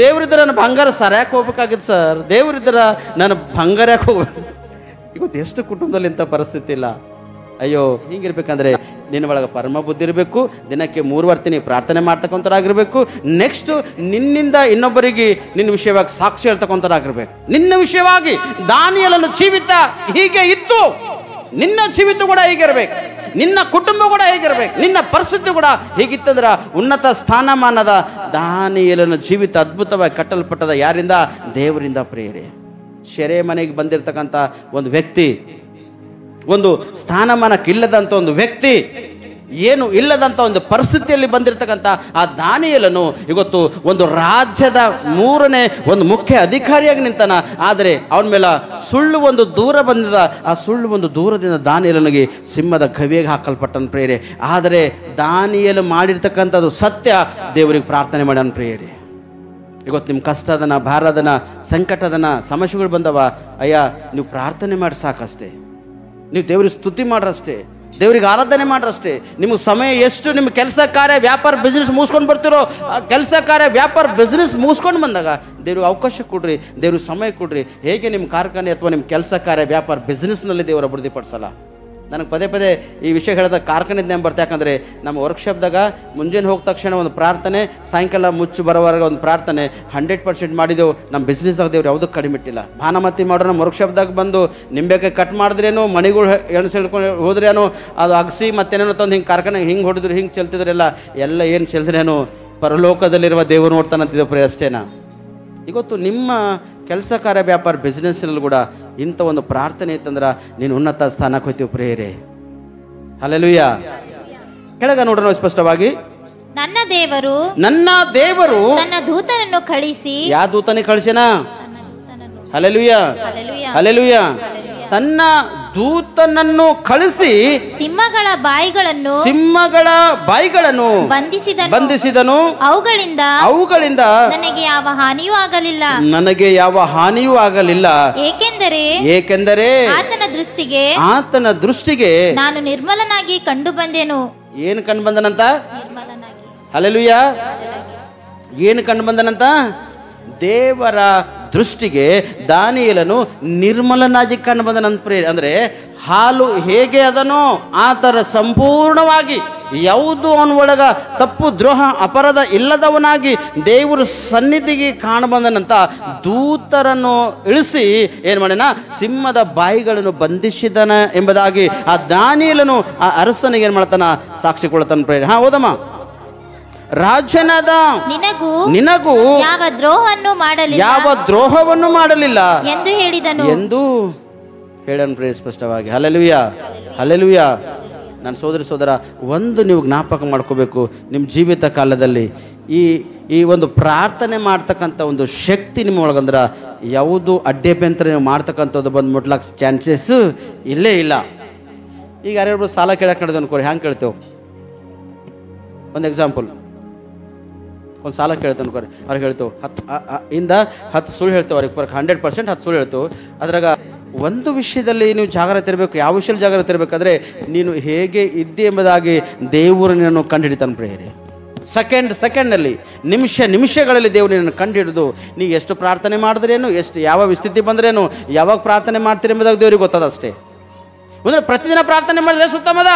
ದೇವ್ರಿದ್ರೆ ನನ್ನ ಬಂಗಾರ ಸರಿಯಾಕೆ ಹೋಗ್ಬೇಕಾಗಿತ್ತು ಸರ್, ದೇವ್ರಿದ್ರೆ ನನ್ನ ಬಂಗಾರ ಯಾಕೆ ಹೋಗ್ಬೇಕು. ಇವತ್ತು ಎಷ್ಟು ಕುಟುಂಬದಲ್ಲಿ ಇಂಥ ಪರಿಸ್ಥಿತಿ ಇಲ್ಲ. ಅಯ್ಯೋ ಹಿಂಗಿರ್ಬೇಕಂದ್ರೆ ನಿನ್ನ ಒಳಗೆ ಪರಮ ಬುದ್ಧಿ ಇರಬೇಕು, ದಿನಕ್ಕೆ 3 ವರ್ಷ ಪ್ರಾರ್ಥನೆ ಮಾಡ್ತಕ್ಕಂಥರಾಗಿರ್ಬೇಕು. ನೆಕ್ಸ್ಟ್ ನಿನ್ನಿಂದ ಇನ್ನೊಬ್ಬರಿಗೆ ನಿನ್ನ ವಿಷಯವಾಗಿ ಸಾಕ್ಷಿ ಹೇಳ್ತಕ್ಕಂಥರಾಗಿರ್ಬೇಕು. ನಿನ್ನ ವಿಷಯವಾಗಿ ದಾನಿಯೇಲನ ಜೀವಿತ ಹೀಗೆ ಇತ್ತು, ನಿನ್ನ ಜೀವಿತ ಕೂಡ ಹೀಗಿರ್ಬೇಕು, ನಿನ್ನ ಕುಟುಂಬ ಕೂಡ ಹೇಗಿರ್ಬೇಕು, ನಿನ್ನ ಪರಿಸ್ಥಿತಿ ಕೂಡ ಹೀಗಿತ್ತಂದ್ರೆ ಉನ್ನತ ಸ್ಥಾನಮಾನದ ದಾನಿಯೇಲನ ಜೀವಿತ ಅದ್ಭುತವಾಗಿ ಕಟ್ಟಲ್ಪಟ್ಟದ ಯಾರಿಂದ? ದೇವರಿಂದ ಪ್ರಿಯರೇ. ಶೆರೆ ಮನೆಗೆ ಬಂದಿರತಕ್ಕಂಥ ಒಂದು ವ್ಯಕ್ತಿ, ಒಂದು ಸ್ಥಾನಮಾನಕ್ಕಿಲ್ಲದಂಥ ಒಂದು ವ್ಯಕ್ತಿ, ಏನು ಇಲ್ಲದಂಥ ಒಂದು ಪರಿಸ್ಥಿತಿಯಲ್ಲಿ ಬಂದಿರತಕ್ಕಂಥ ಆ ದಾನಿಯೇಲನು ಇವತ್ತು ಒಂದು ರಾಜ್ಯದ 3ನೇ ಒಂದು ಮುಖ್ಯ ಅಧಿಕಾರಿಯಾಗಿ ನಿಂತಾನ. ಆದರೆ ಅವನ ಮೇಲೆ ಸುಳ್ಳು ಒಂದು ದೂರ ಬಂದಿದ. ಆ ಸುಳ್ಳು ಒಂದು ದೂರದಿಂದ ದಾನಿಯೇಲನಿಗೆ ಸಿಂಹದ ಗವಿಗೆ ಹಾಕಲ್ಪಟ್ಟನ ಪ್ರಿಯರೇ. ಆದರೆ ದಾನಿಯೇಲ ಮಾಡಿರ್ತಕ್ಕಂಥದ್ದು ಸತ್ಯ. ದೇವರಿಗೆ ಪ್ರಾರ್ಥನೆ ಮಾಡ್ಯಾನ ಪ್ರಿಯರೇ. ಇವತ್ತು ನಿಮ್ಮ ಕಷ್ಟದನ, ಭಾರದನ, ಸಂಕಟದನ, ಸಮಸ್ಯೆಗಳು ಬಂದವ, ಅಯ್ಯ ನೀವು ಪ್ರಾರ್ಥನೆ ಮಾಡಿ ಸಾಕಷ್ಟೇ, ನೀವು ದೇವ್ರಿಗೆ ಸ್ತುತಿ ಮಾಡ್ರಷ್ಟೇ, ದೇವ್ರಿಗೆ ಆರಾಧನೆ ಮಾಡ್ರಷ್ಟೇ. ನಿಮಗೆ ಸಮಯ ಎಷ್ಟು, ನಿಮ್ಮ ಕೆಲಸ ಕಾರ್ಯ ವ್ಯಾಪಾರ ಬಿಸ್ನೆಸ್ ಮುಗಿಸ್ಕೊಂಡು ಬರ್ತಿರೋ, ಕೆಲಸ ಕಾರ್ಯ ವ್ಯಾಪಾರ ಬಿಸ್ನೆಸ್ ಮುಗಿಸ್ಕೊಂಡು ಬಂದಾಗ ದೇವ್ರಿಗೆ ಅವಕಾಶ ಕೊಡ್ರಿ, ದೇವ್ರಿಗೆ ಸಮಯ ಕೊಡ್ರಿ. ಹೇಗೆ ನಿಮ್ಮ ಕಾರ್ಖಾನೆ ಅಥವಾ ನಿಮ್ಮ ಕೆಲಸ ಕಾರ್ಯ ವ್ಯಾಪಾರ ಬಿಸ್ನೆಸ್ನಲ್ಲಿ ದೇವರ ಅಭಿವೃದ್ಧಿಪಡಿಸಲ್ಲ. ನನಗೆ ಪದೇ ಪದೇ ಈ ವಿಷಯ ಹೇಳಿದಾಗ ಕಾರ್ಖಾನೆದ ನೆನಪು ಬರ್ತಾ. ಯಾಕಂದರೆ ನಮ್ಮ ವರ್ಕ್ಶಾಪ್ದಾಗ ಮುಂಜಾನೆ ಹೋದ ತಕ್ಷಣ ಒಂದು ಪ್ರಾರ್ಥನೆ, ಸಾಯಂಕಾಲ ಮುಚ್ಚು ಬರೋವರೆಗೆ ಒಂದು ಪ್ರಾರ್ಥನೆ 100% ಮಾಡಿದೆವು. ನಮ್ಮ ಬಿಸ್ನೆಸ್ದಾಗ ದೇವ್ರು ಯಾವುದೂ ಕಡಿಮೆ ಇಟ್ಟಿಲ್ಲ. ಭಾನಮತಿ ಮಾಡೋರು ನಮ್ಮ ವರ್ಕ್ಶಾಪ್ದಾಗ ಬಂದು ನಿಂಬೆಕಾಯಿ ಕಟ್ ಮಾಡಿದ್ರೇನು, ಮಣಿಗಳು ಎಣಸಿಡ್ಕೊಂಡು ಹೋದ್ರೇನು, ಅದು ಅಗಸಿ ಮತ್ತೇನೇನೋ ತಂದು ಹಿಂಗೆ ಕಾರ್ಖಾನೆಗೆ ಹಿಂಗೆ ಹೊಡೆದ್ರು, ಹಿಂಗೆ ಚೆಲ್ತಿದ್ರೆಲ್ಲ ಎಲ್ಲ ಏನು ಚೆಲ್ದ್ರೇನು ಪರಲೋಕದಲ್ಲಿರುವ ದೇವರು ನೋಡ್ತಾನಂತಿದ್ದೆ ಪ್ರಿಯ ಅಷ್ಟೇನಾ. ಇವತ್ತು ನಿಮ್ಮ ಕೆಲಸ ಕಾರ್ಯ ವ್ಯಾಪಾರ ಬಿಸ್ನೆಸ್ನಲ್ಲಿ ಕೂಡ ಇಂಥ ಒಂದು ಪ್ರಾರ್ಥನೆ ಇತ್ತಂದ್ರೆ ನೀನು ಉನ್ನತ ಸ್ಥಾನಕ್ಕೆ ಹೋಗ್ತೀವಿ ಪ್ರಿಯರೇ. ಹಲ್ಲೆಲೂಯ. ಕೆಳಗ ನೋಡೋಣ ಸ್ಪಷ್ಟವಾಗಿ. ನನ್ನ ದೇವರು ನನ್ನ ದೂತನನ್ನು ಕಳಿಸಿ. ಯಾವ ದೂತನಿಗೆ ಕಳಿಸ್ಯಾನ? Hallelujah, hallelujah. ತನ್ನ ದೂತನನ್ನು ಕಳಿಸಿ ಸಿಂಹಗಳ ಬಾಯಿಗಳನ್ನು ಬಂಧಿಸಿದನು. ಅವುಗಳಿಂದ ನನಗೆ ಯಾವ ಹಾನಿಯೂ ಆಗಲಿಲ್ಲ. ಏಕೆಂದರೆ ಆತನ ದೃಷ್ಟಿಗೆ ನಾನು ನಿರ್ಮಲನಾಗಿ ಕಂಡು ಬಂದೆನು. ಏನು ಕಂಡು ಬಂದನಂತ? ಹಲ್ಲೆಲೂಯ. ಏನು ಕಂಡು ಬಂದನಂತ? ದೇವರ ದೃಷ್ಟಿಗೆ ದಾನಿಯೇಲನು ನಿರ್ಮಲನಾಗಿ ಕಂಡು ಬಂದನಂತ ಪ್ರಿಯ. ಅಂದರೆ ಹಾಲು ಹೇಗೆ ಅದನೋ ಆ ಥರ ಸಂಪೂರ್ಣವಾಗಿ ಯಾವುದು ಅವನ ಒಳಗ ತಪ್ಪು ದ್ರೋಹ ಅಪರಾಧ ಇಲ್ಲದವನಾಗಿ ದೇವರ ಸನ್ನಿಧಿಗೆ ಕಾಣಬಂದನಂತ ದೂತರನ್ನು ಇಳಿಸಿ ಏನು ಮಾಡ್ಯಾನ? ಸಿಂಹದ ಬಾಯಿಗಳನ್ನು ಬಂಧಿಸಿದನ ಎಂಬುದಾಗಿ ಆ ದಾನಿಯೇಲನು ಆ ಅರಸನಿಗೆ ಏನು ಮಾಡ್ತಾನ? ಸಾಕ್ಷಿ ಕೊಡ್ತಾನ ಪ್ರಿಯ. ಓದಮ್ಮ. ರಾಜನಾದ ನಿನಗೂ ಯಾವ ದ್ರೋಹವನ್ನು ಮಾಡಲಿಲ್ಲ ಎಂದು ಹೇಳನು ಪ್ರಿಯ ಸ್ಪಷ್ಟವಾಗಿ. Hallelujah, hallelujah. ನನ್ನ ಸೋದರ ಒಂದು ನೀವು ಜ್ಞಾಪಕ ಮಾಡ್ಕೋಬೇಕು. ನಿಮ್ಮ ಜೀವಿತ ಕಾಲದಲ್ಲಿ ಈ ಒಂದು ಪ್ರಾರ್ಥನೆ ಮಾಡ್ತಕ್ಕಂಥ ಒಂದು ಶಕ್ತಿ ನಿಮ್ಮ ಒಳಗಂದ್ರೆ ಯಾವುದು ಅಡ್ಡೆಪೆಂತರ ನೀವು ಮಾಡ್ತಕ್ಕಂಥದ್ದು ಬಂದು ಮುಟ್ಲಾಕ ಚಾನ್ಸಸ್ ಇಲ್ಲೇ ಇಲ್ಲ. ಈಗ ಯಾರ್ಯಾರು ಸಾಲ ಕೇಳಕ್ಕೆ ನಡೆದು ಅನ್ಕೋರಿ, ಹ್ಯಾಂಗೆ ಕೇಳ್ತೇವೆ? ಒಂದು ಎಕ್ಸಾಂಪಲ್, ಒಂದು ಸಾಲ ಕೇಳ್ತೇವೆ ಅನ್ಕೋರಿ, ಅವ್ರಿಗೆ ಹೇಳ್ತೇವೆ 10 ಸುಳ್ಳು ಹೇಳ್ತೇವೆ, ಅವ್ರಿಗೆ 100% 10 ಸುಳ್ಳು ಹೇಳ್ತೇವೆ. ಅದ್ರಾಗ ಒಂದು ವಿಷಯದಲ್ಲಿ ನೀವು ಜಾಗ್ರತೆ ಇರಬೇಕು. ಯಾವ ವಿಷಯದಲ್ಲಿ ಜಾಗ್ರತೆ ಇರಬೇಕಾದ್ರೆ ನೀನು ಹೇಗೆ ಇದ್ದೆ ಎಂಬುದಾಗಿ ದೇವರು ನಿನ್ನನ್ನು ಕಂಡುಹಿಡಿತಾನೆ ಪ್ರಿಯರೇ. ಸೆಕೆಂಡ್ನಲ್ಲಿ ನಿಮಿಷಗಳಲ್ಲಿ ದೇವರು ನಿನ್ನನ್ನು ಕಂಡುಹಿಡಿದು ನೀ ಎಷ್ಟು ಪ್ರಾರ್ಥನೆ ಮಾಡಿದ್ರೇನು, ಯಾವ ಸ್ಥಿತಿ ಬಂದ್ರೇನು, ಯಾವಾಗ ಪ್ರಾರ್ಥನೆ ಮಾಡ್ತೀರಿ ಎಂಬುದಾಗಿ ದೇವರಿಗೆ ಗೊತ್ತದ ಅಷ್ಟೇ. ಅಂದರೆ ಪ್ರತಿದಿನ ಪ್ರಾರ್ಥನೆ ಮಾಡಿದ್ರೆ ಸುತ್ತಮದ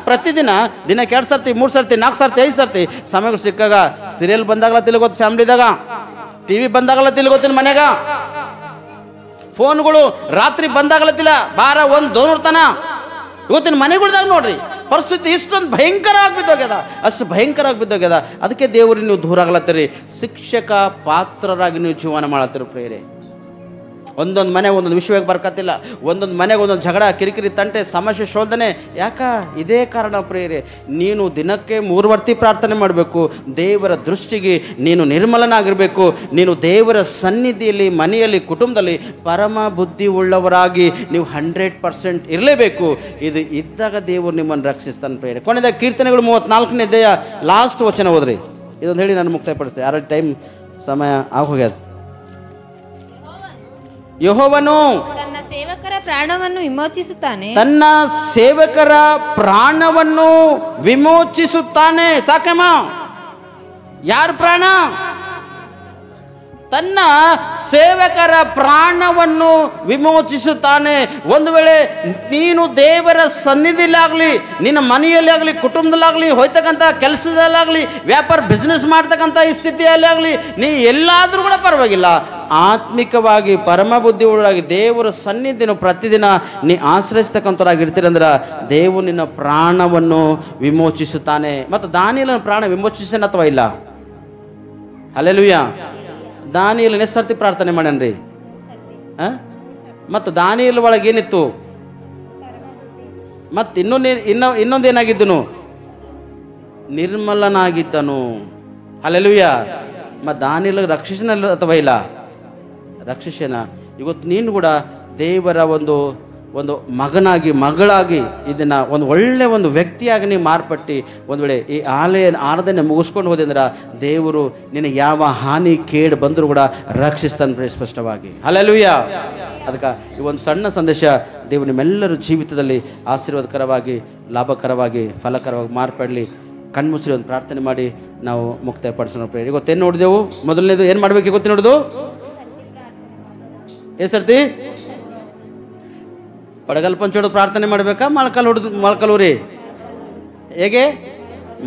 ಪ್ರತಿದಿನ ದಿನಕ್ಕೆ 2 ಸರ್ತಿ 3 ಸರ್ತಿ 4 ಸರ್ತಿ 5 ಸರ್ತಿ ಸಮಯಗಳು ಸಿಕ್ಕಾಗ ಸೀರಿಯಲ್ ಬಂದಾಗಲ ತಿಳ್ಕೋತ, ಫ್ಯಾಮಿಲಿದಾಗ TV ಬಂದಾಗಲ ತಿಳ್ಕೋತೀನಿ, ಮನೆಗ ಫೋನ್ಗಳು ರಾತ್ರಿ ಬಂದಾಗಲತ್ತಿಲ್ಲ ಬಾರ 1-2 ತನ. ಇವತ್ತಿನ ಮನೆಗಳ್ದಾಗ ನೋಡ್ರಿ ಪರಿಸ್ಥಿತಿ ಇಷ್ಟೊಂದು ಭಯಂಕರ ಆಗಿಬಿದ್ದೋಗ್ಯದ, ಅಷ್ಟು ಭಯಂಕರ ಆಗಿಬಿದ್ದೋಗ್ಯದ. ಅದಕ್ಕೆ ದೇವರಿಗೆ ನೀವು ದೂರ ಆಗ್ಲತ್ತೀರಿ, ಶಿಕ್ಷಕ ಪಾತ್ರರಾಗಿ ನೀವು ಜೀವನ ಮಾಡತ್ತೀರಿ ಪ್ರಿಯರೇ. ಒಂದೊಂದು ಮನೆ ಒಂದೊಂದು ವಿಷಯವಾಗಿ ಬರ್ಕತ್ತಿಲ್ಲ, ಒಂದೊಂದು ಮನೆಗೆ ಒಂದೊಂದು ಜಗಳ, ಕಿರಿಕಿರಿ, ತಂಟೆ, ಸಮಸ್ಯೆ, ಶೋಧನೆ. ಯಾಕ? ಇದೇ ಕಾರಣ ಪ್ರಿಯರೇ. ನೀನು ದಿನಕ್ಕೆ 3 ವರ್ತಿ ಪ್ರಾರ್ಥನೆ ಮಾಡಬೇಕು. ದೇವರ ದೃಷ್ಟಿಗೆ ನೀನು ನಿರ್ಮಲನಾಗಿರಬೇಕು. ನೀನು ದೇವರ ಸನ್ನಿಧಿಯಲ್ಲಿ, ಮನೆಯಲ್ಲಿ, ಕುಟುಂಬದಲ್ಲಿ ಪರಮ ಬುದ್ಧಿ ಉಳ್ಳವರಾಗಿ ನೀವು 100% ಇರಲೇಬೇಕು. ಇದು ಇದ್ದಾಗ ದೇವರು ನಿಮ್ಮನ್ನು ರಕ್ಷಿಸ್ತಾನೆ ಪ್ರಿಯರೇ. ಕೊನೆಯದಾಗ ಕೀರ್ತನೆಗಳು 34ನೇ ಅಧ್ಯಾಯ ಲಾಸ್ಟ್ ವಚನ ಓದ್ರಿ. ಇದೊಂದು ಹೇಳಿ ನಾನು ಮುಕ್ತಾಯಪಡಿಸ್ತೇನೆ, ಯಾರ ಟೈಮ್ ಸಮಯ ಆಗೋಗ್ಯದ. ಯೆಹೋವನು ತನ್ನ ಸೇವಕರ ಪ್ರಾಣವನ್ನು ವಿಮೋಚಿಸುತ್ತಾನೆ. ತನ್ನ ಸೇವಕರ ಪ್ರಾಣವನ್ನು ವಿಮೋಚಿಸುತ್ತಾನೆ. ಸಾಕಮ್ಮ? ಯಾರ ಪ್ರಾಣ? ತನ್ನ ಸೇವಕರ ಪ್ರಾಣವನ್ನು ವಿಮೋಚಿಸುತ್ತಾನೆ. ಒಂದು ವೇಳೆ ನೀನು ದೇವರ ಸನ್ನಿಧಿಲಾಗಲಿ, ನಿನ್ನ ಮನೆಯಲ್ಲಿ ಆಗಲಿ, ಕುಟುಂಬದಲ್ಲಾಗಲಿ, ಹೋಯ್ತಕ್ಕಂಥ ಕೆಲಸದಲ್ಲಾಗಲಿ, ವ್ಯಾಪಾರ ಬಿಸ್ನೆಸ್ ಮಾಡ್ತಕ್ಕಂಥ ಈ ಸ್ಥಿತಿಯಲ್ಲಿ ಆಗಲಿ, ನೀ ಎಲ್ಲಾದರೂ ಕೂಡ ಪರವಾಗಿಲ್ಲ, ಆತ್ಮಿಕವಾಗಿ ಪರಮ ಬುದ್ಧಿ ಉಳ್ಳಾಗಿ ದೇವರ ಸನ್ನಿಧಿನ ಪ್ರತಿದಿನ ನೀ ಆಶ್ರಯಿಸ್ತಕ್ಕಂಥವ್ರಾಗಿರ್ತೀರಂದ್ರೆ ದೇವರು ನಿನ್ನ ಪ್ರಾಣವನ್ನು ವಿಮೋಚಿಸುತ್ತಾನೆ. ಮತ್ತು ದಾನಿಯೇಲನ ಪ್ರಾಣ ವಿಮೋಚಿಸನ ಅಥವಾ ಇಲ್ಲ? ಹಲ್ಲೆಲೂಯಾ. ದಾನಿಯೇಲ ಎಷ್ಟು ಸರ್ತಿ ಪ್ರಾರ್ಥನೆ ಮಾಡ್ಯಾನ್ರಿ? ಮತ್ತು ದಾನಿಯೇಲ ಒಳಗೆ ಏನಿತ್ತು? ಮತ್ತು ಇನ್ನೊಂದೇನಾಗಿದ್ದನು? ನಿರ್ಮಲನಾಗಿದ್ದನು. ಹಲ್ಲೆಲೂಯಾ. ಮತ್ತು ದಾನಿಯೇಲ ರಕ್ಷಿಸನ ಅಥವಾ ಇಲ್ಲ? ರಕ್ಷಿಸನ. ಇವತ್ತು ನೀನು ಕೂಡ ದೇವರ ಒಂದು ಮಗನಾಗಿ, ಮಗಳಾಗಿ, ಇದನ್ನು ಒಂದು ಒಳ್ಳೆಯ ಒಂದು ವ್ಯಕ್ತಿಯಾಗಿ ನೀವು ಮಾರ್ಪಟ್ಟು ಒಂದು ವೇಳೆ ಈ ಆರಾಧನೆ ಮುಗಿಸ್ಕೊಂಡು ಹೋದೆ ಅಂದ್ರೆ ದೇವರು ನಿನಗೆ ಯಾವ ಹಾನಿ ಕೇಡು ಬಂದರೂ ಕೂಡ ರಕ್ಷಿಸ್ತಾನೆ ಸ್ಪಷ್ಟವಾಗಿ. ಹಲ್ಲೆಲೂಯಾ. ಅದಕ್ಕೆ ಈ ಒಂದು ಸಣ್ಣ ಸಂದೇಶ ದೇವರು ನಿಮ್ಮೆಲ್ಲರ ಜೀವಿತದಲ್ಲಿ ಆಶೀರ್ವಾದಕರವಾಗಿ, ಲಾಭಕರವಾಗಿ, ಫಲಕರವಾಗಿ ಮಾರ್ಪಡಲಿ. ಕಣ್ಮುಚ್ಚಿ ಒಂದು ಪ್ರಾರ್ಥನೆ ಮಾಡಿ ನಾವು ಮುಕ್ತಾಯ ಪಡಿಸೋಣ. ಇವತ್ತೇನು ನೋಡಿದೆವು? ಮೊದಲನೇದು ಏನು ಮಾಡಬೇಕು ಇವತ್ತು ನೋಡೋದು? ಸರ್ತಿ ಪಡಗಲ್ ಪಂಚೋಡು ಪ್ರಾರ್ಥನೆ ಮಾಡಬೇಕಾ? ಮೊಳಕಾಲೂರಿ ಹೇಗೆ?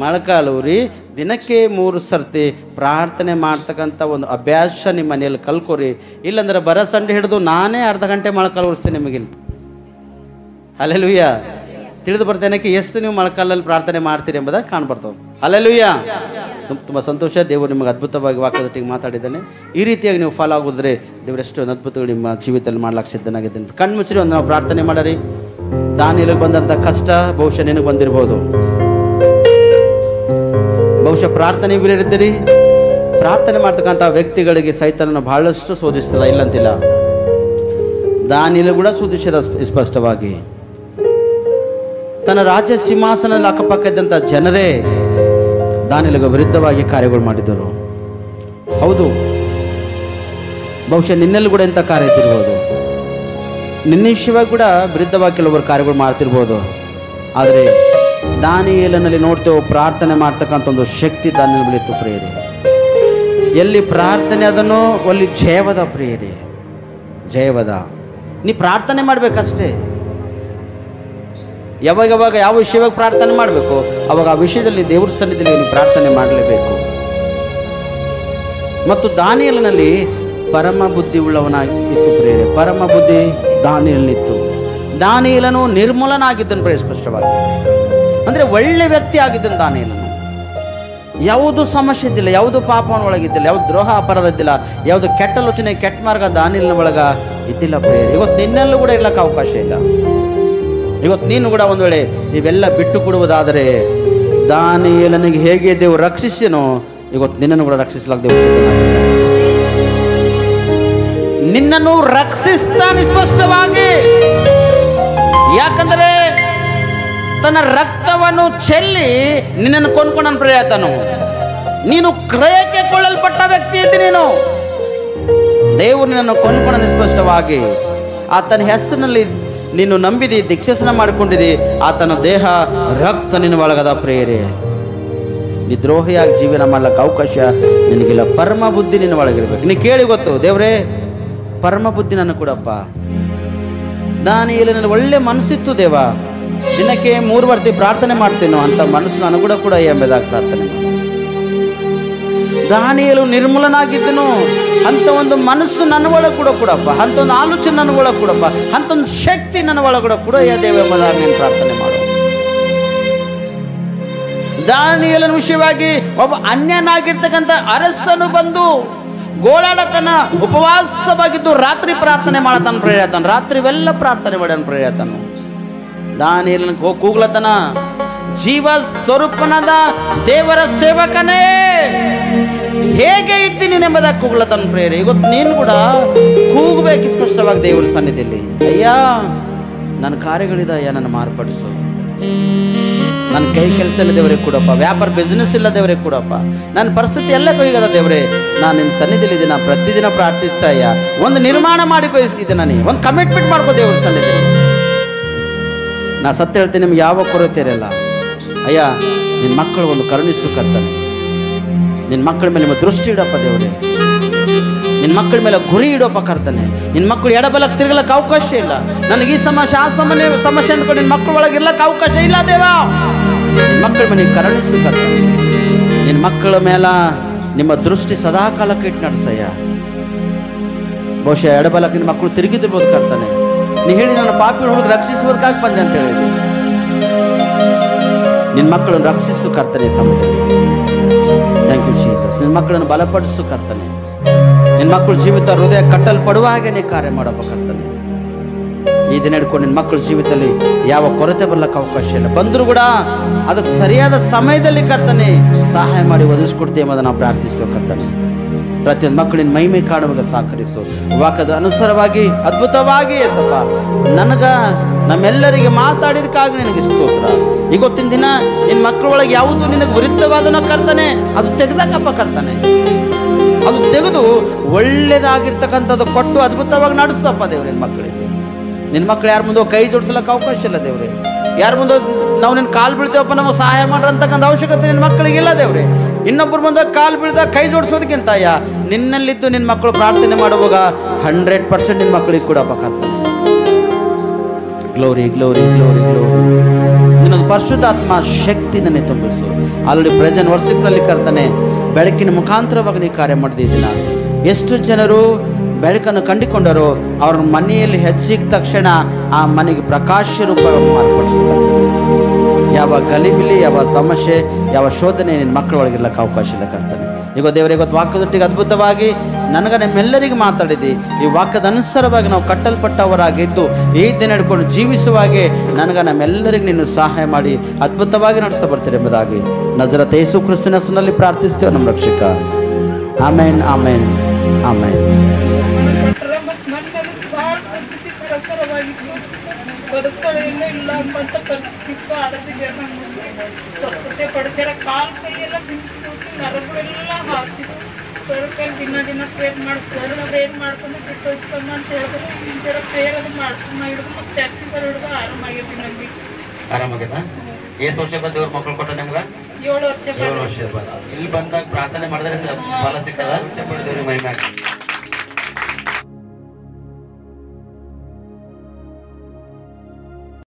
ಮೊಳಕಾಲೂರಿ ದಿನಕ್ಕೆ 3 ಸರ್ತಿ ಪ್ರಾರ್ಥನೆ ಮಾಡ್ತಕ್ಕಂಥ ಒಂದು ಅಭ್ಯಾಸ ನಿಮ್ಮ ಮನೆಯಲ್ಲಿ ಕಲ್ಕೋರಿ. ಇಲ್ಲಾಂದ್ರೆ ಬರ ಸಂಡೆ ಹಿಡಿದು ನಾನೇ ಅರ್ಧ ಗಂಟೆ ಮೊಳಕಾಲೂರಿಸ್ತೇನೆ ನಿಮಗಿಲ್ಲಿ. ಹಲ್ಲೆಲೂಯಾ. ತಿಳಿದು ಬರ್ತೇನಕ್ಕೆ ಎಷ್ಟು ನೀವು ಮೊಳಕಾಲಲ್ಲಿ ಪ್ರಾರ್ಥನೆ ಮಾಡ್ತೀರಿ ಎಂಬುದಾಗಿ ಕಾಣ್ಬರ್ತವೆ. ಹಲ್ಲೆಲೂಯಾ. ತುಂಬ ಸಂತೋಷ. ದೇವರು ನಿಮಗೆ ಅದ್ಭುತವಾಗಿ ವಾಕ್ಯದೊಟ್ಟಿಗೆ ಮಾತಾಡಿದ್ದಾನೆ. ಈ ರೀತಿಯಾಗಿ ನೀವು ಫಾಲೋ ಆಗೋದ್ರೆ ದೇವರೆಷ್ಟು ಅದ್ಭುತಗಳು ನಿಮ್ಮ ಜೀವಿತದಲ್ಲಿ ಮಾಡ್ಲಿಕ್ಕೆ ಸಿದ್ಧನಾಗಿದ್ದೇನೆ. ಕಣ್ಮುಚ್ಚಿರಿ ಒಂದು ನಾವು ಪ್ರಾರ್ಥನೆ ಮಾಡರಿ. ದಾನಿಯೇಲನಿಗೆ ಬಂದಂಥ ಕಷ್ಟ ಬಹುಶಃ ನಿನಗೆ ಬಂದಿರ್ಬೋದು. ಬಹುಶಃ ಪ್ರಾರ್ಥನೆ ವೀರರಿದ್ದೀರಿ. ಪ್ರಾರ್ಥನೆ ಮಾಡ್ತಕ್ಕಂಥ ವ್ಯಕ್ತಿಗಳಿಗೆ ಸೈತಾನನ ಬಹಳಷ್ಟು ಶೋಧಿಸ್ತದ, ಇಲ್ಲಂತಿಲ್ಲ. ದಾನಿಯೇಲ ಕೂಡ ಶೋಧಿಸಿದ ಸ್ಪಷ್ಟವಾಗಿ. ತನ್ನ ರಾಜ್ಯ ಸಿಂಹಾಸನದಲ್ಲಿ ಅಕ್ಕಪಕ್ಕ ಇದ್ದಂಥ ಜನರೇ ದಾನಿಯೇಲನಿಗೆ ವಿರುದ್ಧವಾಗಿ ಕಾರ್ಯಗಳು ಮಾಡಿದರು. ಹೌದು, ಬಹುಶಃ ನಿನ್ನೆಲ್ಲೂ ಕೂಡ ಇಂಥ ಕಾರ್ಯ ಇದ್ದಿರ್ಬೋದು. ನಿನ್ನ ವಿಷಯವಾಗಿ ಕೂಡ ವಿರುದ್ಧವಾಗಿ ಕೆಲವರು ಕಾರ್ಯಗಳು ಮಾಡ್ತಿರ್ಬೋದು. ಆದರೆ ದಾನಿಯೇಲನಲ್ಲಿ ನೋಡ್ತೇವೆ, ಪ್ರಾರ್ಥನೆ ಮಾಡ್ತಕ್ಕಂಥ ಒಂದು ಶಕ್ತಿ ದಾನಿಯೇಲನ ಬಳಿ ಇತ್ತು ಪ್ರಿಯರೇ. ಎಲ್ಲಿ ಪ್ರಾರ್ಥನೆ ಅದನ್ನು ಅಲ್ಲಿ ಜಯವದ ಪ್ರಿಯರೇ, ಜಯವದ. ನೀ ಪ್ರಾರ್ಥನೆ ಮಾಡಬೇಕಷ್ಟೇ. ಯಾವಾಗ ಯಾವ ವಿಷಯವಾಗಿ ಪ್ರಾರ್ಥನೆ ಮಾಡಬೇಕು ಅವಾಗ ಆ ವಿಷಯದಲ್ಲಿ ದೇವರ ಸನ್ನಿಧಿಯಲ್ಲಿ ನೀವು ಪ್ರಾರ್ಥನೆ ಮಾಡಲೇಬೇಕು. ಮತ್ತು ದಾನಿಯೇಲನಲ್ಲಿ ಪರಮ ಬುದ್ಧಿ ಉಳ್ಳವನಾಗಿತ್ತು ಪ್ರಿಯರೇ. ಪರಮ ಬುದ್ಧಿ ದಾನಿಯೇಲನಿತ್ತು. ದಾನಿಯೇಲನು ನಿರ್ಮೂಲನಾಗಿದ್ದನು ಪ್ರಿಯ ಸ್ಪಷ್ಟವಾಗಿ. ಅಂದರೆ ಒಳ್ಳೆ ವ್ಯಕ್ತಿ ಆಗಿದ್ದನು ದಾನಿಯೇಲನು. ಯಾವುದು ಸಮಸ್ಯೆ ಇದ್ದಿಲ್ಲ, ಯಾವುದು ಪಾಪನ ಒಳಗಿದ್ದಿಲ್ಲ, ಯಾವುದು ದ್ರೋಹ ಅಪರಾಧ ಇದ್ದಿಲ್ಲ, ಯಾವುದು ಕೆಟ್ಟ ಆಲೋಚನೆ, ಕೆಟ್ಟ ಮಾರ್ಗ ದಾನಿಯೇಲನ ಒಳಗ ಇದ್ದಿಲ್ಲ ಪ್ರಿಯರೇ. ಇವತ್ತು ನಿನ್ನೆಲ್ಲೂ ಕೂಡ ಇರ್ಲಕ್ಕೆ ಅವಕಾಶ ಇಲ್ಲ. ಇವತ್ತು ನೀನು ಕೂಡ ಒಂದು ವೇಳೆ ಇವೆಲ್ಲ ಬಿಟ್ಟು ಕೊಡುವುದಾದರೆ ದಾನಿಯೇಲನಿಗೆ ಹೇಗೆ ದೇವರು ರಕ್ಷಿಸನೋ ಇವತ್ತು ನಿನ್ನನ್ನು ಕೂಡ ರಕ್ಷಿಸಲಾಗ ದೇವರು ನಿನ್ನನ್ನು ರಕ್ಷಿಸ್ತಾನೆ ಸ್ಪಷ್ಟವಾಗಿ. ಯಾಕಂದರೆ ತನ್ನ ರಕ್ತವನ್ನು ಚೆಲ್ಲಿ ನಿನ್ನನ್ನು ಕೊಂಡ್ಕೊಂಡನು ಪ್ರಿಯತನು. ನೀನು ಕ್ರಯಕ್ಕೆ ಕೊಳ್ಳಲ್ಪಟ್ಟ ವ್ಯಕ್ತಿ ಇದ್ದಿ. ನೀನು ದೇವರು ನಿನ್ನನ್ನು ಕೊಂಡ್ಕೊಂಡನು ಸ್ಪಷ್ಟವಾಗಿ. ಆತನ ಹೆಸರಿನಲ್ಲಿ ನೀನು ನಂಬಿದಿ, ದೀಕ್ಷಾಸನ ಮಾಡಿಕೊಂಡಿದಿ. ಆತನ ದೇಹ ರಕ್ತ ನಿನ್ನ ಒಳಗದ ಪ್ರೇರೆ. ನಿದ್ರೋಹಿಯಾಗಿ ಜೀವನ ಮಾಡ್ಲಿಕ್ಕೆ ಅವಕಾಶ ನಿನಗಿಲ್ಲ. ಪರಮ ಬುದ್ಧಿ ನಿನ್ನ ಒಳಗಿರ್ಬೇಕು. ನೀ ಕೇಳಿ ಗೊತ್ತು, ದೇವ್ರೇ ಪರಮ ಬುದ್ಧಿ ನನ್ನ ಕೊಡಪ್ಪ. ದಾನಿಯೇಲನಲ್ಲಿ ಒಳ್ಳೆ ಮನಸ್ಸಿತ್ತು ದೇವ. ದಿನಕ್ಕೆ 3 ವರ್ತಿ ಪ್ರಾರ್ಥನೆ ಮಾಡ್ತೇನೋ ಅಂತ ಮನಸ್ಸು ನನಗೂ ಕೂಡ ಎಂಬುದಾಗಿ ಪ್ರಾರ್ಥನೆ ಮಾಡಿ. ದಾನಿಯೇಲು ನಿರ್ಮೂಲನಾಗಿದ್ದನು ಅಂತ ಒಂದು ಮನಸ್ಸು ನನ್ನ ಒಳಗೆ ಕೂಡ ಕೊಡಪ್ಪ. ಅಂತ ಒಂದು ಆಲೋಚನೆ ನನ್ನ ಒಳಗೆ ಕೊಡಪ್ಪ. ಅಂತ ಒಂದು ಶಕ್ತಿ ನನ್ನ ಒಳಗಡೆ ಕೂಡ ದೇವ ಎಂಬುದಾಗಿ ನೀನು ಪ್ರಾರ್ಥನೆ ಮಾಡು. ದಾನಿಯೇಲನ ವಿಷಯವಾಗಿ ಒಬ್ಬ ಅನ್ಯನಾಗಿರ್ತಕ್ಕಂಥ ಅರಸನು ಬಂದು ಗೋಳಾಡತನ, ಉಪವಾಸವಾಗಿದ್ದು ರಾತ್ರಿ ಪ್ರಾರ್ಥನೆ ಮಾಡತಾನ ಪ್ರೇರತನ. ರಾತ್ರಿವೆಲ್ಲ ಪ್ರಾರ್ಥನೆ ಮಾಡ್ಯಾನ ಪ್ರೇರತನು. ದಾನಿಯೇಲನ ಕೂಗ್ಲತನ, ಜೀವ ಸ್ವರೂಪನಾದ ದೇವರ ಸೇವಕನೇ ಹೇಗೆ ಇದ್ದೀನಿ ಎಂಬುದಾಗಿ ಕೂಗ್ಲತನ ಪ್ರೇರೆ. ಇವತ್ತು ನೀನು ಕೂಡ ಕೂಗಬೇಕು ಸ್ಪಷ್ಟವಾಗಿ ದೇವರ ಸನ್ನಿಧಿಯಲ್ಲಿ. ಅಯ್ಯ ನನ್ನ ಕಾರ್ಯಗಳಿದಯ್ಯ, ನನ್ನ ಮಾರ್ಪಡಿಸು. ನನ್ನ ಕೈ ಕೆಲಸ ಇಲ್ಲ ದೇವರೇ ಕೊಡಪ್ಪ, ವ್ಯಾಪಾರ ಬಿಸ್ನೆಸ್ ಇಲ್ಲ ದೇವರೇ ಕೊಡಪ್ಪ, ನನ್ನ ಪರಿಸ್ಥಿತಿ ಎಲ್ಲ ಕೊಯ್ಗದ ದೇವರೇ, ನಾನು ನಿನ್ನ ಸನ್ನಿಧಿಲಿ ಇದನ್ನ ಪ್ರತಿದಿನ ಪ್ರಾರ್ಥಿಸ್ತಾ ಅಯ್ಯ, ಒಂದು ನಿರ್ಮಾಣ ಮಾಡಿಕೊ ಇದನ್ನ, ನೀ ಒಂದು ಕಮಿಟ್ಮೆಂಟ್ ಮಾಡ್ಕೋ ದೇವ್ರ ಸನ್ನಿಧಿಲಿ. ನಾ ಸತ್ಯ ಹೇಳ್ತೀನಿ, ನಿಮ್ಗೆ ಯಾವ ಕೊರತೆ ಇರಲ್ಲ ಅಯ್ಯ. ನಿನ್ನ ಮಕ್ಕಳು ಒಂದು ಕರುಣಿಸು ಕರ್ತಾನೆ, ನಿನ್ನ ಮಕ್ಕಳ ಮೇಲೆ ನಿಮ್ಮ ದೃಷ್ಟಿ ಇಡಪ್ಪ ದೇವರೇ, ನಿನ್ನ ಮಕ್ಕಳ ಮೇಲೆ ಗುರಿ ಇಡೋಪ್ಪ ಕರ್ತಾನೆ. ನಿನ್ನ ಮಕ್ಕಳು ಎಡಬಲಕ್ಕೆ ತಿರುಗಲಕ್ಕೆ ಅವಕಾಶ ಇಲ್ಲ. ನನಗೆ ಈ ಸಮಸ್ಯೆ ಆ ಸಮಸ್ಯೆ ಅಂದ್ಕೊಂಡು ನಿನ್ನ ಮಕ್ಕಳ ಒಳಗೆ ಇರ್ಲಕ್ಕೆ ಅವಕಾಶ ಇಲ್ಲ ದೇವ. ನಿನ್ನ ಮಕ್ಕಳ ಮೇಲೆ ಕರುಣಿಸು ಕರ್ತಾನೆ. ನಿನ್ನ ಮಕ್ಕಳ ಮೇಲೆ ನಿಮ್ಮ ದೃಷ್ಟಿ ಸದಾಕಾಲಕ್ಕೆ ಇಟ್ಟು ನಡೆಸಯ್ಯ. ಬಹುಶಃ ಎಡಬಲಕ್ಕೆ ನಿನ್ನ ಮಕ್ಕಳು ತಿರುಗಿದಿರ್ಬೋದು ಕರ್ತಾನೆ. ನೀ ಹೇಳಿ ನನ್ನ ಪಾಪಿ ಹುಡುಗ ರಕ್ಷಿಸುವುದಕ್ಕಾಗಿ ಬಂದೆ ಅಂತ ಹೇಳಿದೆ. ನಿನ್ನ ಮಕ್ಕಳನ್ನು ರಕ್ಷಿಸು ಕರ್ತಾನೆ ಸಮಯದಲ್ಲಿ. Thank you Jesus. ನಿನ್ನ ಮಕ್ಕಳನ್ನು ಬಲಪಡಿಸು ಕರ್ತಾನೆ. ನಿನ್ನ ಮಕ್ಕಳು ಜೀವಿತ ಹೃದಯ ಕಟ್ಟಲ್ಪಡುವ ಹಾಗೆ ನೀ ಕಾರ್ಯ ಮಾಡಪ್ಪ ಕರ್ತಾನೆ. ಈ ದಿನ ಹಿಡ್ಕೊಂಡು ನಿನ್ನ ಮಕ್ಕಳ ಜೀವಿತದಲ್ಲಿ ಯಾವ ಕೊರತೆ ಬರ್ಲಕ್ಕೆ ಅವಕಾಶ ಇಲ್ಲ. ಬಂದರೂ ಕೂಡ ಅದಕ್ಕೆ ಸರಿಯಾದ ಸಮಯದಲ್ಲಿ ಕರ್ತಾನೆ ಸಹಾಯ ಮಾಡಿ ಒದಗಿಸ್ಕೊಡ್ತೇವೆ ಎಂಬುದನ್ನು ನಾವು ಪ್ರಾರ್ಥಿಸ್ತೇವೆ ಕರ್ತಾನೆ. ಪ್ರತಿಯೊಂದು ಮಕ್ಕಳಿನ ಮಹಿಮೆ ಕಾಣುವಾಗ ಸಹಕರಿಸು. ವಾಕ್ಯದ ಅನುಸಾರವಾಗಿ ಅದ್ಭುತವಾಗಿ ಏಸಪ್ಪ ನಮ್ಮೆಲ್ಲರಿಗೆ ಮಾತಾಡಿದಕ್ಕಾಗಿ ನಿನಗೆ ಸ್ತೋತ್ರ. ಇವತ್ತಿನ ದಿನ ನಿನ್ನ ಮಕ್ಕಳ ಒಳಗೆ ಯಾವುದು ನಿನಗೆ ವಿರುದ್ಧವಾದನ ಕರ್ತಾನೆ ಅದು ತೆಗೆದಕ್ಕಪ್ಪ ಕರ್ತಾನೆ. ಅದು ತೆಗೆದು ಒಳ್ಳೇದಾಗಿರ್ತಕ್ಕಂಥದ್ದು ಕೊಟ್ಟು ಅದ್ಭುತವಾಗಿ ನಡೆಸಪ್ಪ ದೇವ್ರೆ ನಿನ್ನ ಮಕ್ಕಳಿಗೆ. ನಿನ್ನ ಮಕ್ಕಳು ಯಾರ ಮುಂದೆ ಕೈ ಜೋಡಿಸ್ಲಕ್ಕೆ ಅವಕಾಶ ಇಲ್ಲ ದೇವ್ರೆ. ಯಾರ ಮುಂದೆ ನಾವು ನಿನ್ನ ಕಾಲು ಬೀಳ್ತೇವಪ್ಪ ನಮಗೆ ಸಹಾಯ ಮಾಡ್ರಂತಕ್ಕಂಥ ಅವಶ್ಯಕತೆ ನಿನ್ನ ಮಕ್ಕಳಿಗೆ ಇಲ್ಲ ದೇವ್ರೆ. ಇನ್ನೊಬ್ಬರು ಮುಂದೆ ಕಾಲು ಬೀಳ್ದಾಗ ಕೈ ಜೋಡಿಸೋದಕ್ಕಿಂತ ನಿನ್ನಲ್ಲಿದ್ದು ನಿನ್ನ ಮಕ್ಕಳು ಪ್ರಾರ್ಥನೆ ಮಾಡುವಾಗ 100% ನಿನ್ನ ಮಕ್ಕಳಿಗೆ ಕೂಡ ಕರ್ತಾನೆ. Glory glory glory glory. ನಿನ್ನೊಂದು ಪರಿಶುದ್ಧಾತ್ಮ ಶಕ್ತಿ ನನಗೆ ತುಂಬಿಸು. ಆಲ್ರೆಡಿ ಪ್ರೆಸೆಂಟ್ ವರ್ಷಿಪ್ನಲ್ಲಿ ಕರ್ತಾನೆ ಬೆಳಕಿನ ಮುಖಾಂತರವಾಗಿ ನೀ ಕಾರ್ಯ ಮಾಡಿದ್ದೀನ. ಎಷ್ಟು ಜನರು ಬೆಳಕನ್ನು ಕಂಡುಕೊಂಡರು ಅವ್ರ ಮನೆಯಲ್ಲಿ ಹೆಜ್ಜಿದ ತಕ್ಷಣ ಆ ಮನೆಗೆ ಪ್ರಕಾಶ ರೂಪವನ್ನು ಮಾರ್ಪಡಿಸ್ತಾರೆ. ಯಾವ ಗಲಿಬಿಲಿ, ಯಾವ ಸಮಸ್ಯೆ, ಯಾವ ಶೋಧನೆ ನಿನ್ನ ಮಕ್ಕಳ ಒಳಗಿರ್ಲಕ್ಕೆ ಅವಕಾಶ ಇಲ್ಲ ಕರ್ತಾನೆ. ಈಗ ದೇವರೇ ಇವತ್ತು ವಾಕ್ಯದೊಟ್ಟಿಗೆ ಅದ್ಭುತವಾಗಿ ನನಗೆ ನಮ್ಮೆಲ್ಲರಿಗೆ ಮಾತಾಡಿದ್ದಿ. ಈ ವಾಕ್ಯದ ಅನುಸಾರವಾಗಿ ನಾವು ಕಟ್ಟಲ್ಪಟ್ಟವರಾಗಿದ್ದು ಈ ದಿನ ಹಿಡ್ಕೊಂಡು ಜೀವಿಸುವಾಗೆ ನಮ್ಮೆಲ್ಲರಿಗೆ ನೀನು ಸಹಾಯ ಮಾಡಿ ಅದ್ಭುತವಾಗಿ ನಡೆಸ್ತಾ ಬರ್ತೀರಿ ಎಂಬುದಾಗಿ ನಜರತ್ ಯೇಸು ಕ್ರಿಸ್ತನ ಹೆಸರಿನಲ್ಲಿ ಪ್ರಾರ್ಥಿಸ್ತೇವೆ ನಮ್ಮ ರಕ್ಷಕ. ಆಮೇನ್ ಆಮೇನ್ ಆಮೇನ್. ಬದುಕುಗಳಿಲ್ಲ ಇಲ್ಲ ಅಂತ ಪರಿಸ್ಥಿತಿ ಇತ್ತು. ಆರೋಗ್ಯ ಸ್ವಸ್ಥತೆ ಪಡಿಸ್ಯಾರ. ಕಾಲು ಕೈಯೆಲ್ಲ ಬಿಟ್ಟು ನರಗಳೆಲ್ಲ ಹಾಕ್ತಿದ್ರು. ಸರ್ ಕೈ ದಿನ ಪ್ರೇರ್ ಮಾಡಿ ಸರ್ ಪ್ರೇರ್ ಮಾಡ್ಕೊಂಡು ಬಿಟ್ಟೋಯ್ತಮ್ಮ ಅಂತ ಹೇಳಿದ್ರು. ಈ ಥರ ಪ್ರೇರ್ ಅದು ಮಾಡ್ಕೊಂಡು ಹಿಡಿದು ಮತ್ತು ಚರ್ಚಿಗೆ ಹಿಡಿದು ಆರಾಮಾಗಿರ್ತೀನಿ ನಮಗೆ. ಆರಾಮಾಗ್ಯದ? ಎಷ್ಟು ವರ್ಷ ಬಂದು ಇವ್ರ ಮಕ್ಕಳು ಕೊಟ್ಟ ನಿಮ್ಗೆ? 7 ವರ್ಷ. ಇಲ್ಲಿ ಬಂದಾಗ ಪ್ರಾರ್ಥನೆ ಮಾಡಿದ್ರೆ ಫಲ ಸಿಕ್ಕದ? ಮಹಿಮೆ